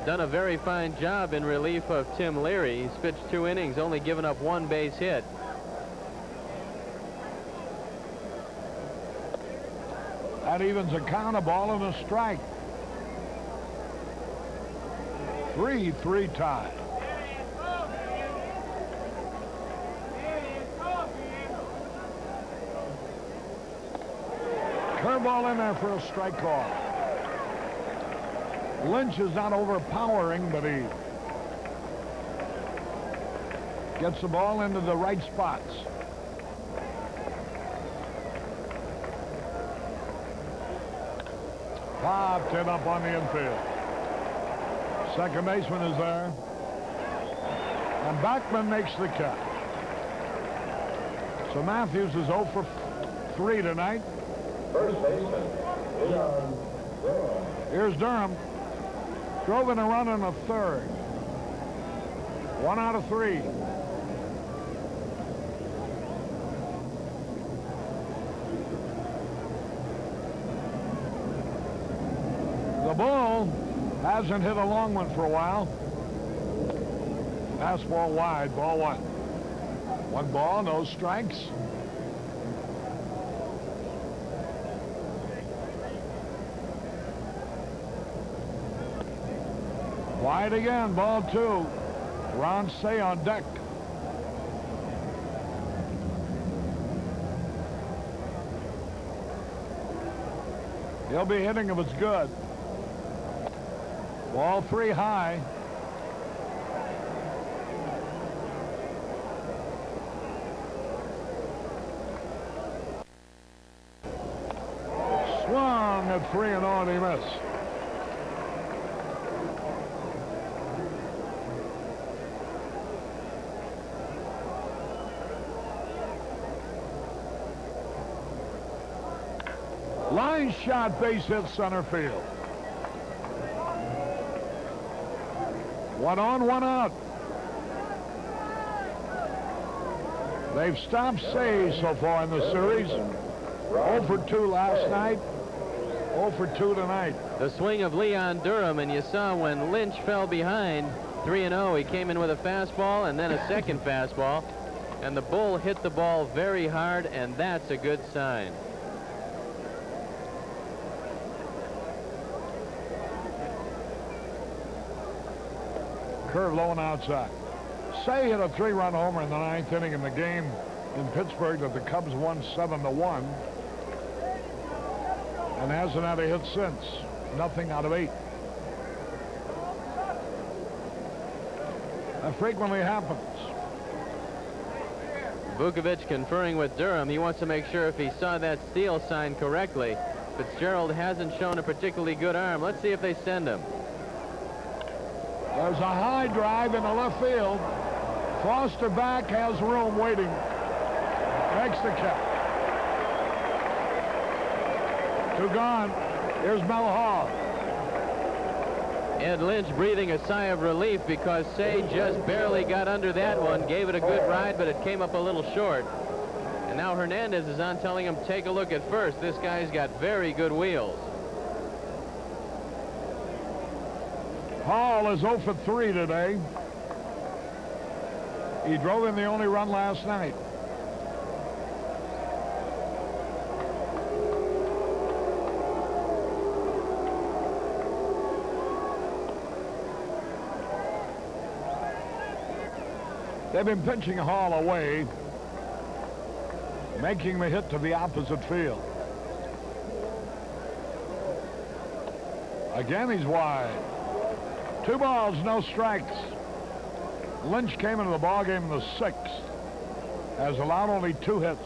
done a very fine job in relief of Tim Leary. He's pitched 2 innings, only given up 1 base hit. That evens a count, a ball and a strike. 3-3 tie. Curveball in there for a strike call. Lynch is not overpowering, but he gets the ball into the right spots. Popped it up on the infield. Second baseman is there. And Backman makes the catch. So Matthews is 0 for 3 tonight. First baseman, Leon Durham. Here's Durham. Drove in a run in the third. 1 out of 3. The Bull hasn't hit a long one for a while. Fastball wide, ball 1. 1 ball, no strikes. Wide again, ball 2. Ron Shea on deck. He'll be hitting if it's good. Ball 3 high. Swung at 3-0 and he missed. Line shot, base hit center field. 1 on, 1 out. They've stopped Shea so far in the series. 0 for 2 last night. 0 for 2 tonight. The swing of Leon Durham, and you saw when Lynch fell behind 3-0, he came in with a fastball and then a second fastball. And the Bull hit the ball very hard, and that's a good sign. Curve low and outside. Shea hit a 3-run homer in the 9th inning in the game in Pittsburgh that the Cubs won 7-1. And hasn't had a hit since. Nothing out of 8. That frequently happens. Vukovic conferring with Durham. He wants to make sure if he saw that steal sign correctly. Fitzgerald hasn't shown a particularly good arm. Let's see if they send him. There's a high drive in the left field. Foster back, has room waiting. Makes the catch. 2 gone. Here's Mel Hall. Ed Lynch breathing a sigh of relief because Shea just barely got under that one. Gave it a good ride, but it came up a little short. And now Hernandez is on telling him, take a look at first. This guy's got very good wheels. Hall is 0 for 3 today. He drove in the only run last night. They've been pitching Hall away, making the hit to the opposite field. Again, he's wide. 2 balls, no strikes. Lynch came into the ballgame in the 6th. Has allowed only 2 hits.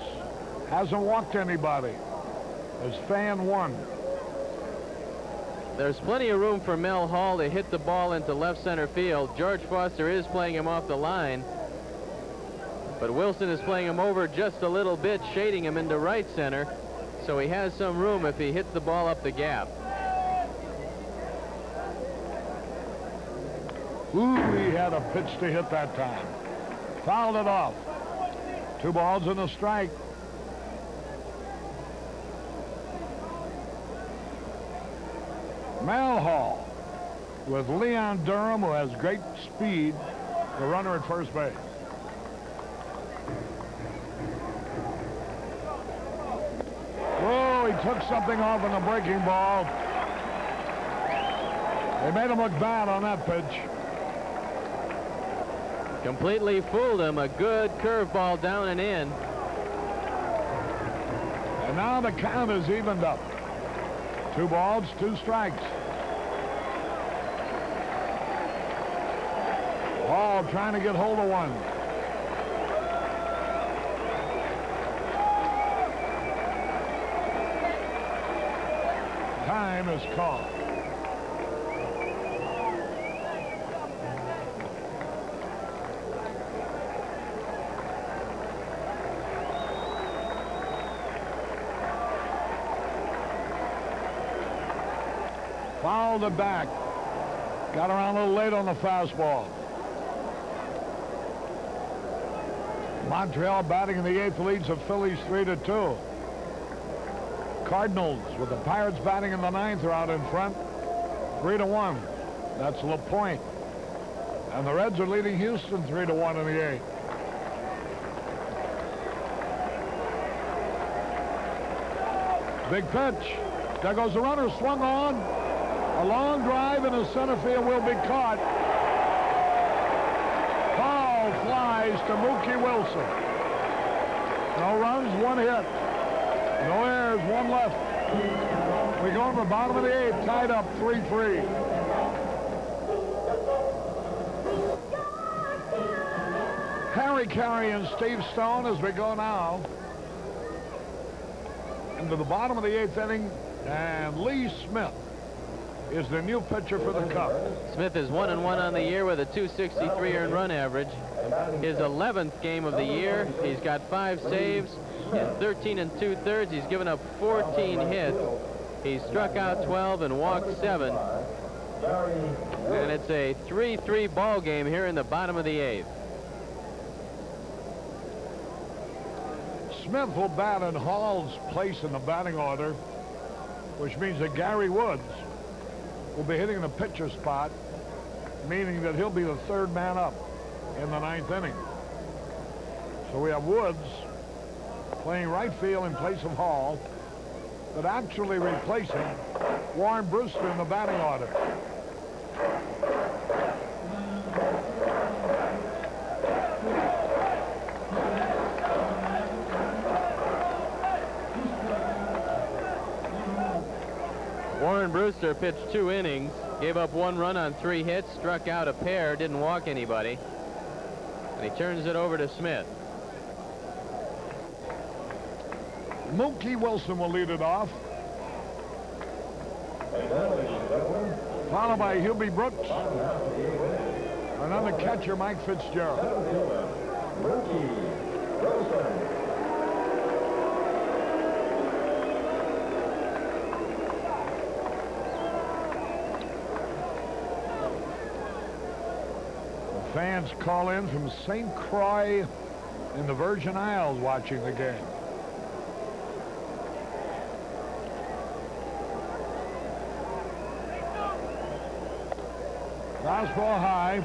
Hasn't walked anybody. as fan 1. There's plenty of room for Mel Hall to hit the ball into left center field. George Foster is playing him off the line, but Wilson is playing him over just a little bit, shading him into right center, so he has some room if he hits the ball up the gap. Ooh, he had a pitch to hit that time. Fouled it off. 2 balls and a strike. Mel Hall with Leon Durham, who has great speed, the runner at first base. Whoa, he took something off in the breaking ball. They made him look bad on that pitch. Completely fooled him. A good curveball down and in. And now the count is evened up. 2 balls, 2 strikes. Hall trying to get hold of one. Time is called. Fouled it back. Got around a little late on the fastball. Montreal batting in the 8th leads the Phillies 3-2. Cardinals with the Pirates batting in the 9th are out in front. 3-1. That's LaPointe. And the Reds are leading Houston 3-1 in the 8th. Big pitch. There goes the runner, swung on. A long drive in the center field will be caught. Ball flies to Mookie Wilson. No runs, 1 hit. No errors, 1 left. We go to the bottom of the 8th, tied up 3-3. Harry Caray and Steve Stone as we go now into the bottom of the 8th inning, and Lee Smith is the new pitcher for the Cubs. Smith is 1-1 on the year with a .263 earned run average. His 11th game of the year. He's got 5 saves in 13 2/3. He's given up 14 hits. He struck out 12 and walked 7. And it's a 3-3 ball game here in the bottom of the 8th. Smith will bat in Hall's place in the batting order, which means that Gary Woods will be hitting the pitcher spot, meaning that he'll be the 3rd man up in the 9th inning. So we have Woods playing right field in place of Hall, but actually replacing Warren Brewster in the batting order. Warren Brewster pitched 2 innings, gave up 1 run on 3 hits, struck out a pair, didn't walk anybody. And he turns it over to Smith. Mookie Wilson will lead it off, followed by Hubie Brooks, and then the catcher Mike Fitzgerald. Mookie Wilson. Fans call in from St. Croix in the Virgin Isles watching the game. Fastball high.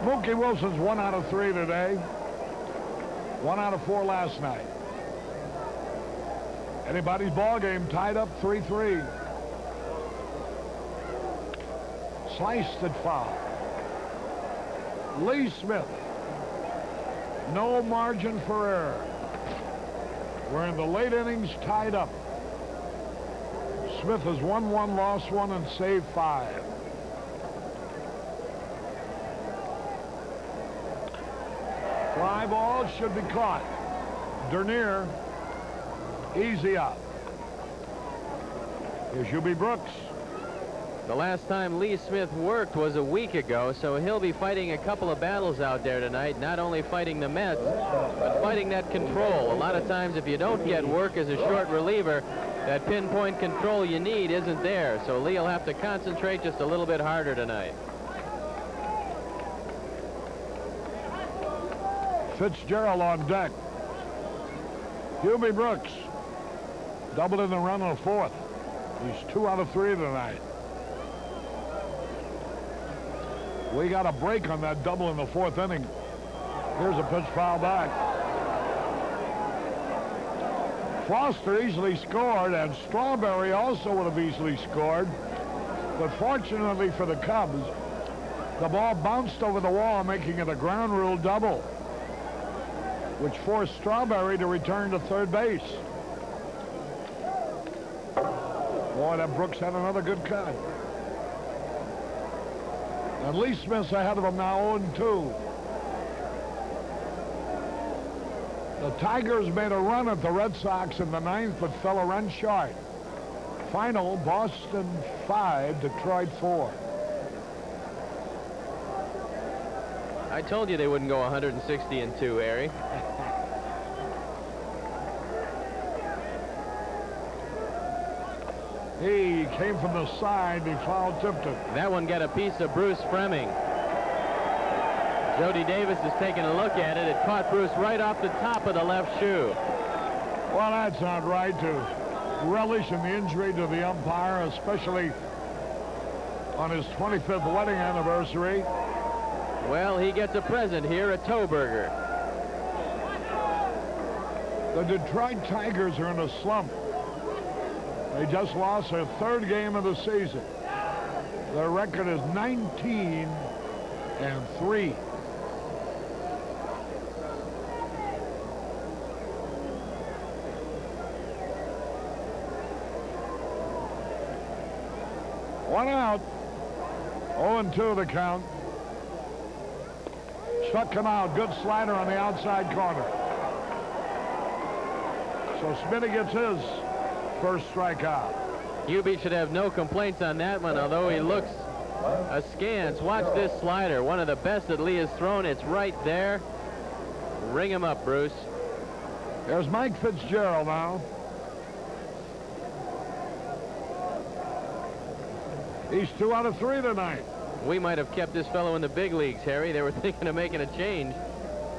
Mookie Wilson's 1 out of 3 today. 1 out of 4 last night. Anybody's ball game, tied up 3-3. Sliced it foul. Lee Smith. No margin for error. We're in the late innings, tied up. Smith has won 1, lost 1, and saved 5. Fly ball should be caught. Dernier, easy out. Here's Hubie Brooks. The last time Lee Smith worked was a week ago, so he'll be fighting a couple of battles out there tonight, not only fighting the METS, but fighting that control. A lot of times if you don't get work as a short reliever, that pinpoint control you need isn't there, so Lee will have to concentrate just a little bit harder tonight. Fitzgerald on deck. Hubie Brooks doubled in the run on the fourth. He's 2 out of 3 tonight. We got a break on that double in the 4th inning. Here's a pitch foul back. Foster easily scored, and Strawberry also would have easily scored. But fortunately for the Cubs, the ball bounced over the wall, making it a ground rule double, which forced Strawberry to return to third base. Boy, that Brooks had another good cut. And Lee Smith's ahead of him now, 0-2. The Tigers made a run at the Red Sox in the 9th, but fell a run short. Final, Boston 5, Detroit 4. I told you they wouldn't go 160-2, Harry. He came from the side. He foul tipped it. That one got a piece of Bruce Fremming. Jody Davis is taking a look at it. It caught Bruce right off the top of the left shoe. Well, that's not right to relish in the injury to the umpire, especially on his 25th wedding anniversary. Well, he gets a present here, a toe burger. The Detroit Tigers are in a slump. They just lost their 3rd game of the season. Their record is 19-3. One out. 0-2 the count. Struck him out. Good slider on the outside corner. So Smitty gets his first strikeout. Hubie should have no complaints on that one, although he looks askance. Watch this slider. One of the best that Lee has thrown. It's right there. Ring him up, Bruce. There's Mike Fitzgerald now. He's 2 out of 3 tonight. We might have kept this fellow in the big leagues, Harry. They were thinking of making a change.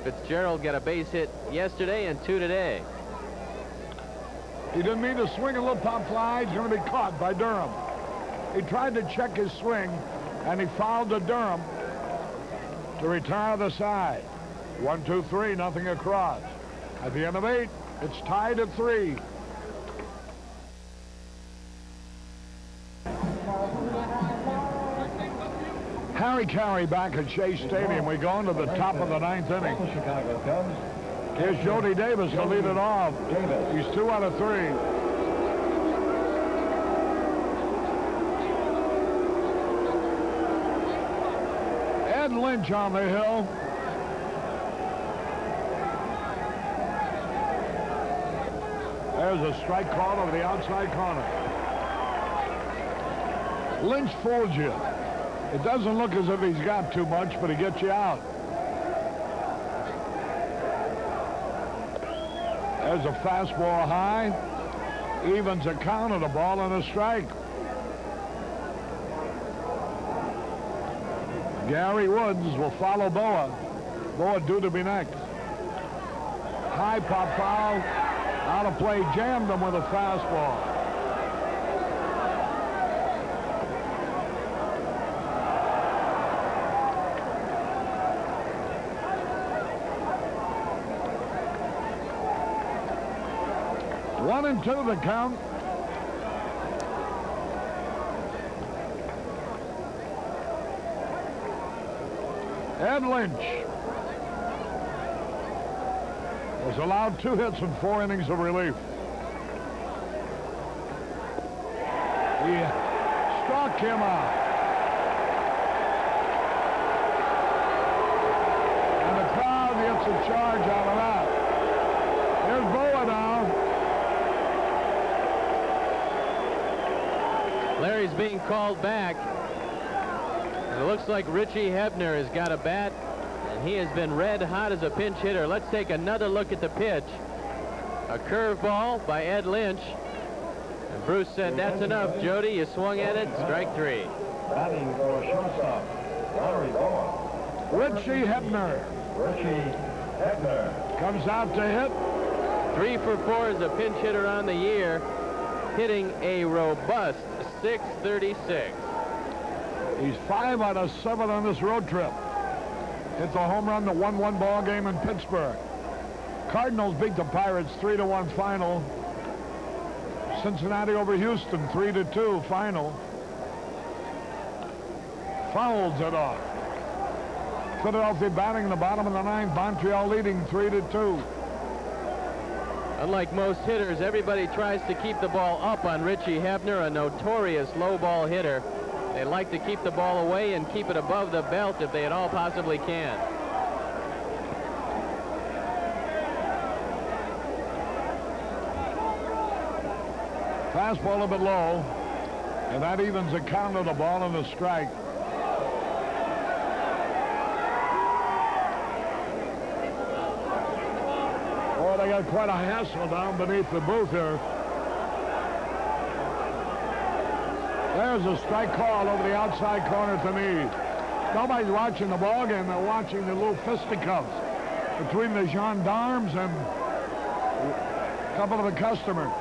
Fitzgerald got a base hit yesterday and 2 today. He didn't mean to swing a little pop fly. He's going to be caught by Durham. He tried to check his swing, and he fouled to Durham to retire the side. 1, 2, 3, nothing across. At the end of 8, it's tied at 3. Harry Caray back at Shea Stadium. We go into the top of the 9th inning. Chicago Cubs. Here's Jody Davis to lead it off. He's 2 out of 3. Ed Lynch on the hill. There's a strike call over the outside corner. Lynch fooled you. It doesn't look as if he's got too much, but he gets you out. There's a fastball high. Evens a count of the ball and a strike. Gary Woods will follow Boa. Boa due to be next. High pop foul. Out of play. Jammed him with a fastball. One and 2 the count. Ed Lynch was allowed 2 hits and 4 innings of relief. He struck him out. And the crowd gets a charge out of that. Here's Boa now. Larry's being called back. It looks like Richie Hebner has got a bat, and he has been red hot as a pinch hitter. Let's take another look at the pitch. A curveball by Ed Lynch. And Bruce said, "That's enough, Jody. You swung at it. Strike 3." Batting for shortstop, Larry Boa. Richie Hebner Richie Hebner. comes out to hit. 3 for 4 as a pinch hitter on the year, hitting a robust .636. He's 5 out of 7 on this road trip. Hits a home run, the 1-1 ball game in Pittsburgh. Cardinals beat the Pirates 3-1 final. Cincinnati over Houston 3-2 final. Fouls it off. Philadelphia batting in the bottom of the 9th. Montreal leading 3-2. Unlike most hitters, everybody tries to keep the ball up on Richie Hebner, a notorious low ball hitter. They like to keep the ball away and keep it above the belt if they at all possibly can. Fastball a bit low, and that evens the count of the ball and the strike. Oh, they got quite a hassle down beneath the booth here. There's a strike call over the outside corner to me. Nobody's watching the ball game. They're watching the little fisticuffs between the gendarmes and a couple of the customers.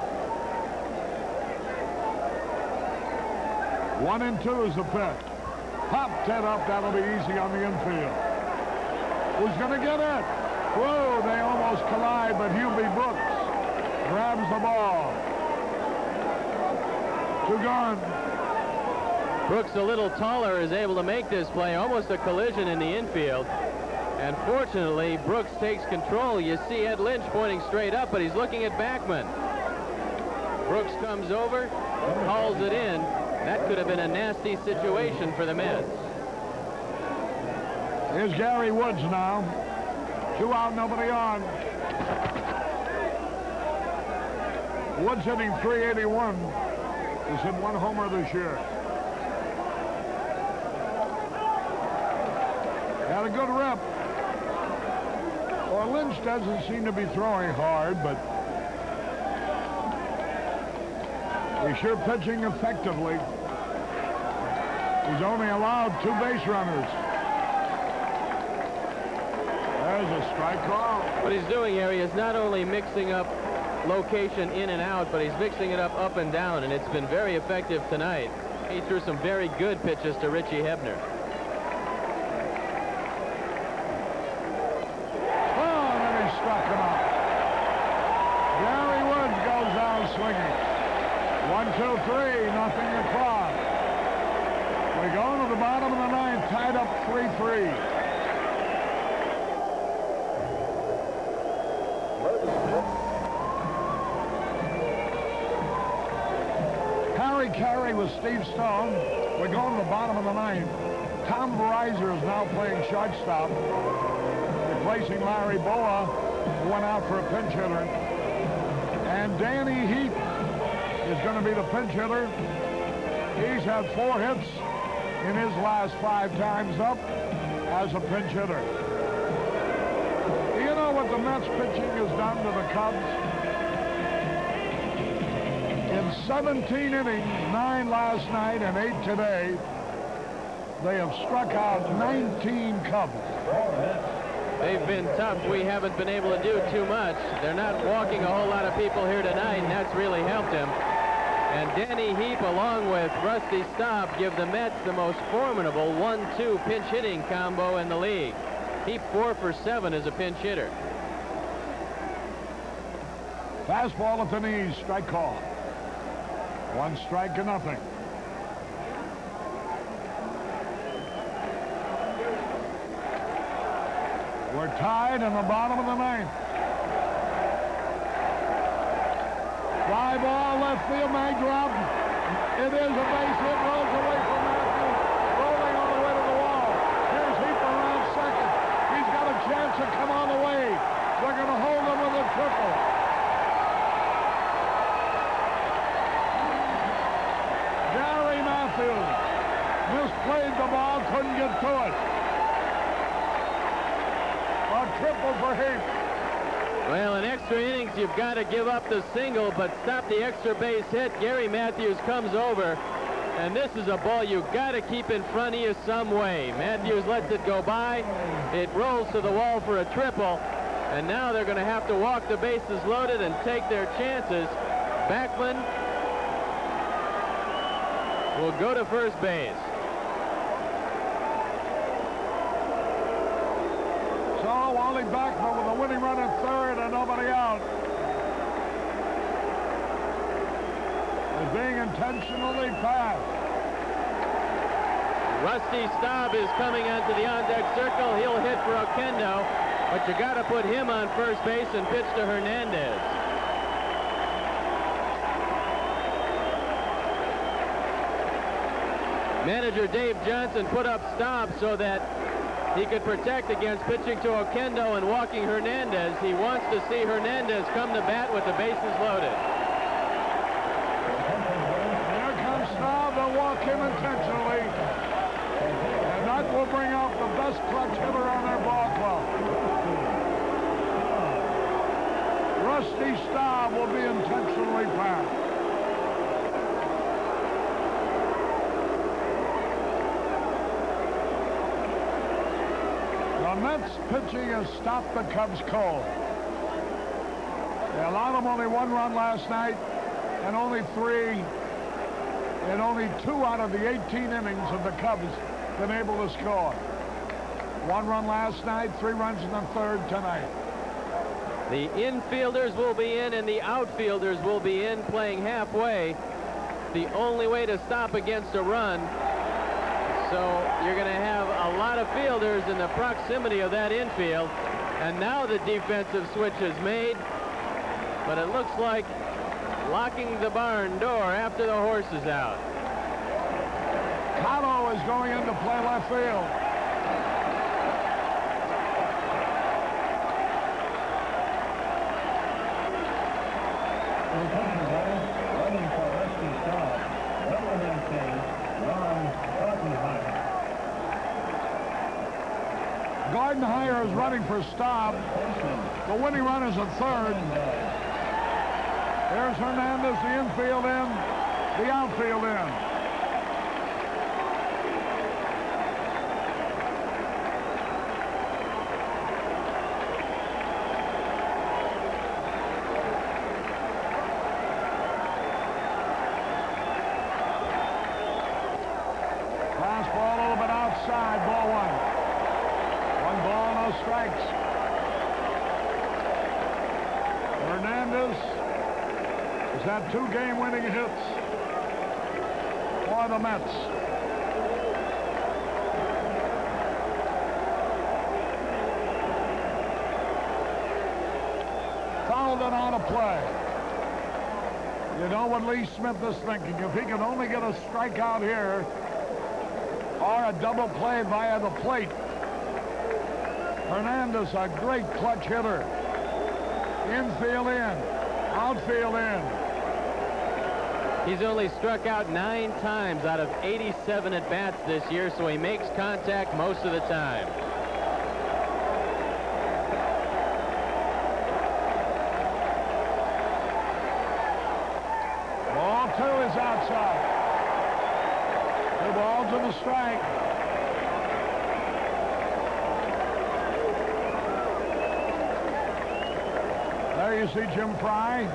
1-2 is the pitch. Popped it up. That'll be easy on the infield. Who's going to get it? Whoa, they almost collide, but Hubie Brooks grabs the ball. 2 gone. Brooks, a little taller, is able to make this play. Almost a collision in the infield. And fortunately, Brooks takes control. You see Ed Lynch pointing straight up, but he's looking at Backman. Brooks comes over, hauls it in. That could have been a nasty situation for the Mets. Here's Gary Woods now. 2 out, nobody on. Woods hitting .381. He's hit 1 homer this year. Got a good rep. Well, Lynch doesn't seem to be throwing hard, but he's sure pitching effectively. He's only allowed 2 base runners. There's a strike call. What he's doing, Harry, is not only mixing up location in and out, but he's mixing it up and down, and it's been very effective tonight. He threw some very good pitches to Richie Hebner. Oh, and then he struck him out. Gary Woods goes down swinging. 1, 2, 3, nothing across. We go to the bottom of the 9th, tied up 3-3. Harry Caray with Steve Stone. We're going to the bottom of the 9th. Tom Verizor is now playing shortstop, replacing Larry Boa, who went out for a pinch hitter. And Danny Heap is going to be the pinch hitter. He's had 4 hits in his last 5 times up as a pinch hitter. Do you know what the Mets pitching has done to the Cubs? In 17 innings, 9 last night and 8 today, they have struck out 19 Cubs. They've been tough. We haven't been able to do too much. They're not walking a whole lot of people here tonight, and that's really helped him. And Danny Heap, along with Rusty Staub, give the Mets the most formidable 1-2 pinch hitting combo in the league. Heap 4 for 7 as a pinch hitter. Fastball at the knees, strike call. 1 strike to nothing. We're tied in the bottom of the 9th. Fly ball, left field, may drop. It is a base hit, rolls away from Matthews, rolling all the way to the wall. Here's Heap around second. He's got a chance to come all the way. They're going to hold him with a triple. Gary Matthews misplayed the ball, couldn't get to it. A triple for Heap. Well, in extra innings, you've got to give up the single, but stop the extra base hit. Gary Matthews comes over, and this is a ball you've got to keep in front of you some way. Matthews lets it go by. It rolls to the wall for a triple, and now they're going to have to walk the bases loaded and take their chances. Bachman will go to first base. So Wally Bachman with a winning run at third and nobody out is being intentionally passed. Rusty Staub is coming onto the on-deck circle. He'll hit for Oquendo, but you got to put him on first base and pitch to Hernandez. Manager Dave Johnson put up Staub so that he could protect against pitching to Oquendo and walking Hernandez. He wants to see Hernandez come to bat with the bases loaded. Here comes Staub to walk him intentionally. And that will bring out the best clutch hitter on their ball club. Rusty Staub will be intentionally passed. The Mets pitching has stopped the Cubs cold. They allowed them only one run last night and only three in only 2 out of the 18 innings of the Cubs been able to score. 1 run last night, 3 runs in the third tonight. The infielders will be in and the outfielders will be in, playing halfway. The only way to stop against a run. So you're going to have a lot of fielders in the proximity of that infield. And now the defensive switch is made. But it looks like locking the barn door after the horse is out. Cotto is going in to play left field. Running for Rusty Staub, number 19, Ron Gartenhire. Gartenhire is running for Staub. The winning run is at third. There's Hernandez, the infield in, the outfield in. Fastball a little bit outside, ball 1. 1 ball, no strikes. Hernandez has had 2 game-winning hits for the Mets. Fouled and out of play. You know what Lee Smith is thinking. If he can only get a strikeout here or a double play via the plate. Hernandez, a great clutch hitter. Infield in, outfield in. He's only struck out 9 times out of 87 at-bats this year, so he makes contact most of the time. Ball 2 is outside. 2 balls and a strike. There you see Jim Fry.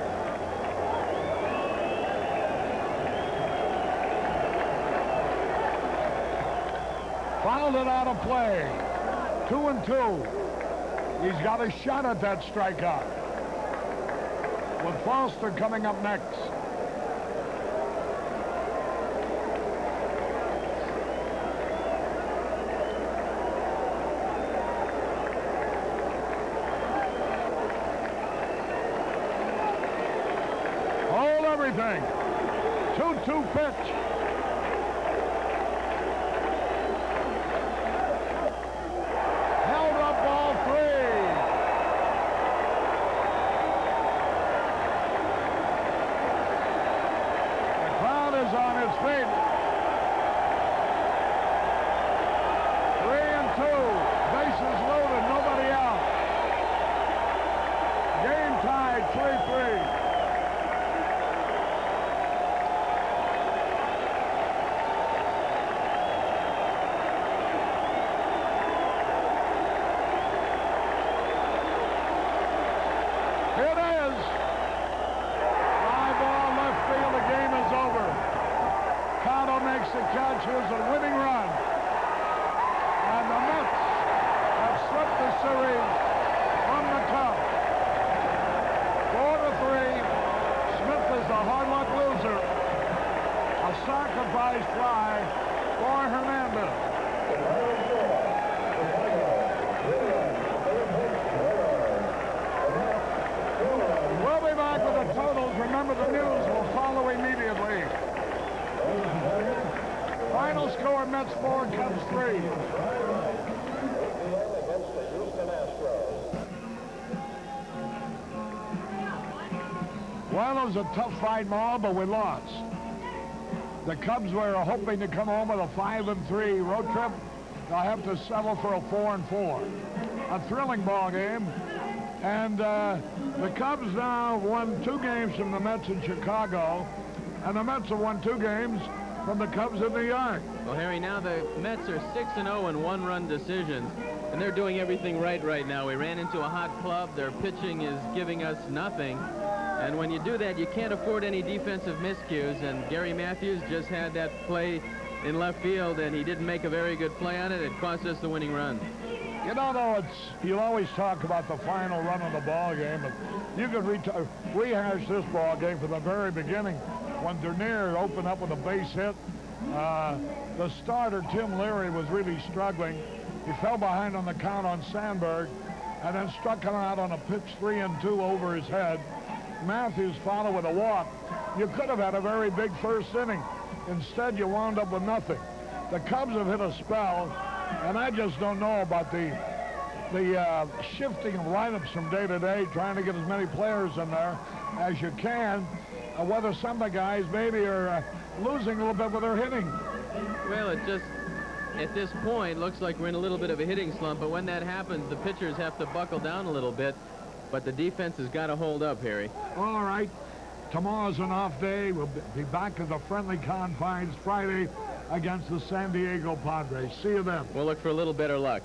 Fouled it out of play. 2-2. He's got a shot at that strikeout. With Foster coming up next. Hold everything. 2-2 pitch. Held up ball 3. The crowd is on its feet. Matthews a winning run. And the Mets have swept the series from the Cubs. 4-3. Smith is the hard luck loser. A sacrifice fly for Hernandez. We'll be back with the totals. Remember, the news will follow immediately. Final score, Mets 4, Cubs 3. Well, it was a tough fight, Ma, but we lost. The Cubs were hoping to come home with a 5-3 road trip. They'll have to settle for a 4-4. A thrilling ball game. And the Cubs now won 2 games from the Mets in Chicago, and the Mets have won 2 games from the Cubs in New York. Well, Harry, now the Mets are 6-0 in one-run decisions, and they're doing everything right now. We ran into a hot club. Their pitching is giving us nothing. And when you do that, you can't afford any defensive miscues, and Gary Matthews just had that play in left field, and he didn't make a very good play on it. It cost us the winning run. You know, though, you'll always talk about the final run of the ball game, but you could rehash this ball game from the very beginning when Dernier opened up with a base hit. The starter, Tim Leary, was really struggling. He fell behind on the count on Sandberg and then struck him out on a pitch 3-2 over his head. Matthews followed with a walk. You could have had a very big first inning. Instead, you wound up with nothing. The Cubs have hit a spell, and I just don't know about the shifting of lineups from day to day, trying to get as many players in there as you can, whether some of the guys maybe are losing a little bit with their hitting. Well, it just, at this point, looks like we're in a little bit of a hitting slump, but when that happens, the pitchers have to buckle down a little bit, but the defense has got to hold up, Harry. All right. Tomorrow's an off day. We'll be back at the friendly confines Friday against the San Diego Padres. See you then. We'll look for a little better luck.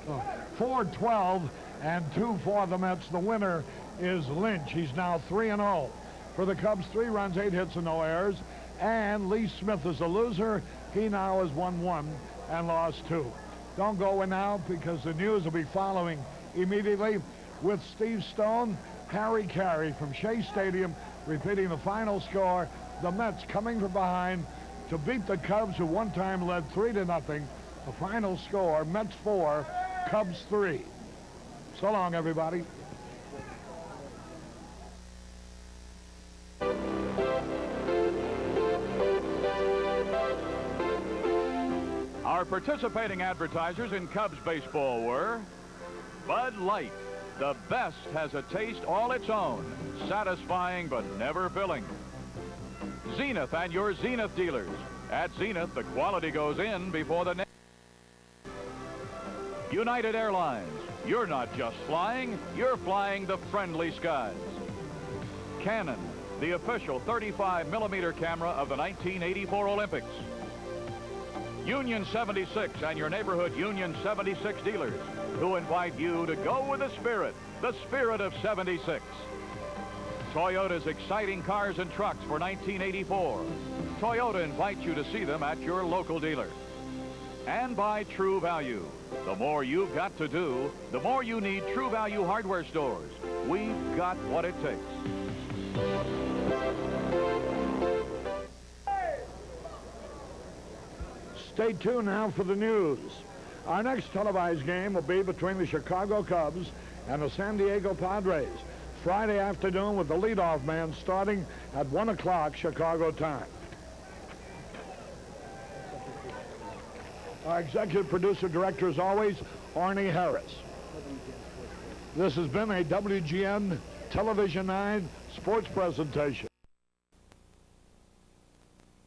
4-12 and 2 for the Mets. The winner is Lynch. He's now 3-0. For the Cubs, 3 runs, 8 hits, and no errors. And Lee Smith is a loser. He now has won 1 and lost 2. Don't go in now because the news will be following immediately with Steve Stone, Harry Caray from Shea Stadium, repeating the final score. The Mets coming from behind to beat the Cubs, who one time led 3-0. The final score, Mets 4, Cubs 3. So long, everybody. Our participating advertisers in Cubs baseball were Bud Light. The best has a taste all its own, satisfying but never filling. Zenith and your Zenith dealers. At Zenith, the quality goes in before the next. United Airlines. You're not just flying, you're flying the friendly skies. Canon, the official 35mm camera of the 1984 Olympics. Union 76 and your neighborhood Union 76 dealers, who invite you to go with the spirit of 76. Toyota's exciting cars and trucks for 1984. Toyota invites you to see them at your local dealer. And by True Value. The more you've got to do, the more you need True Value hardware stores. We've got what it takes. Stay tuned now for the news. Our next televised game will be between the Chicago Cubs and the San Diego Padres. Friday afternoon with the leadoff man starting at 1 o'clock Chicago time. Our executive producer director, as always, Arnie Harris. This has been a WGN Television 9 sports presentation.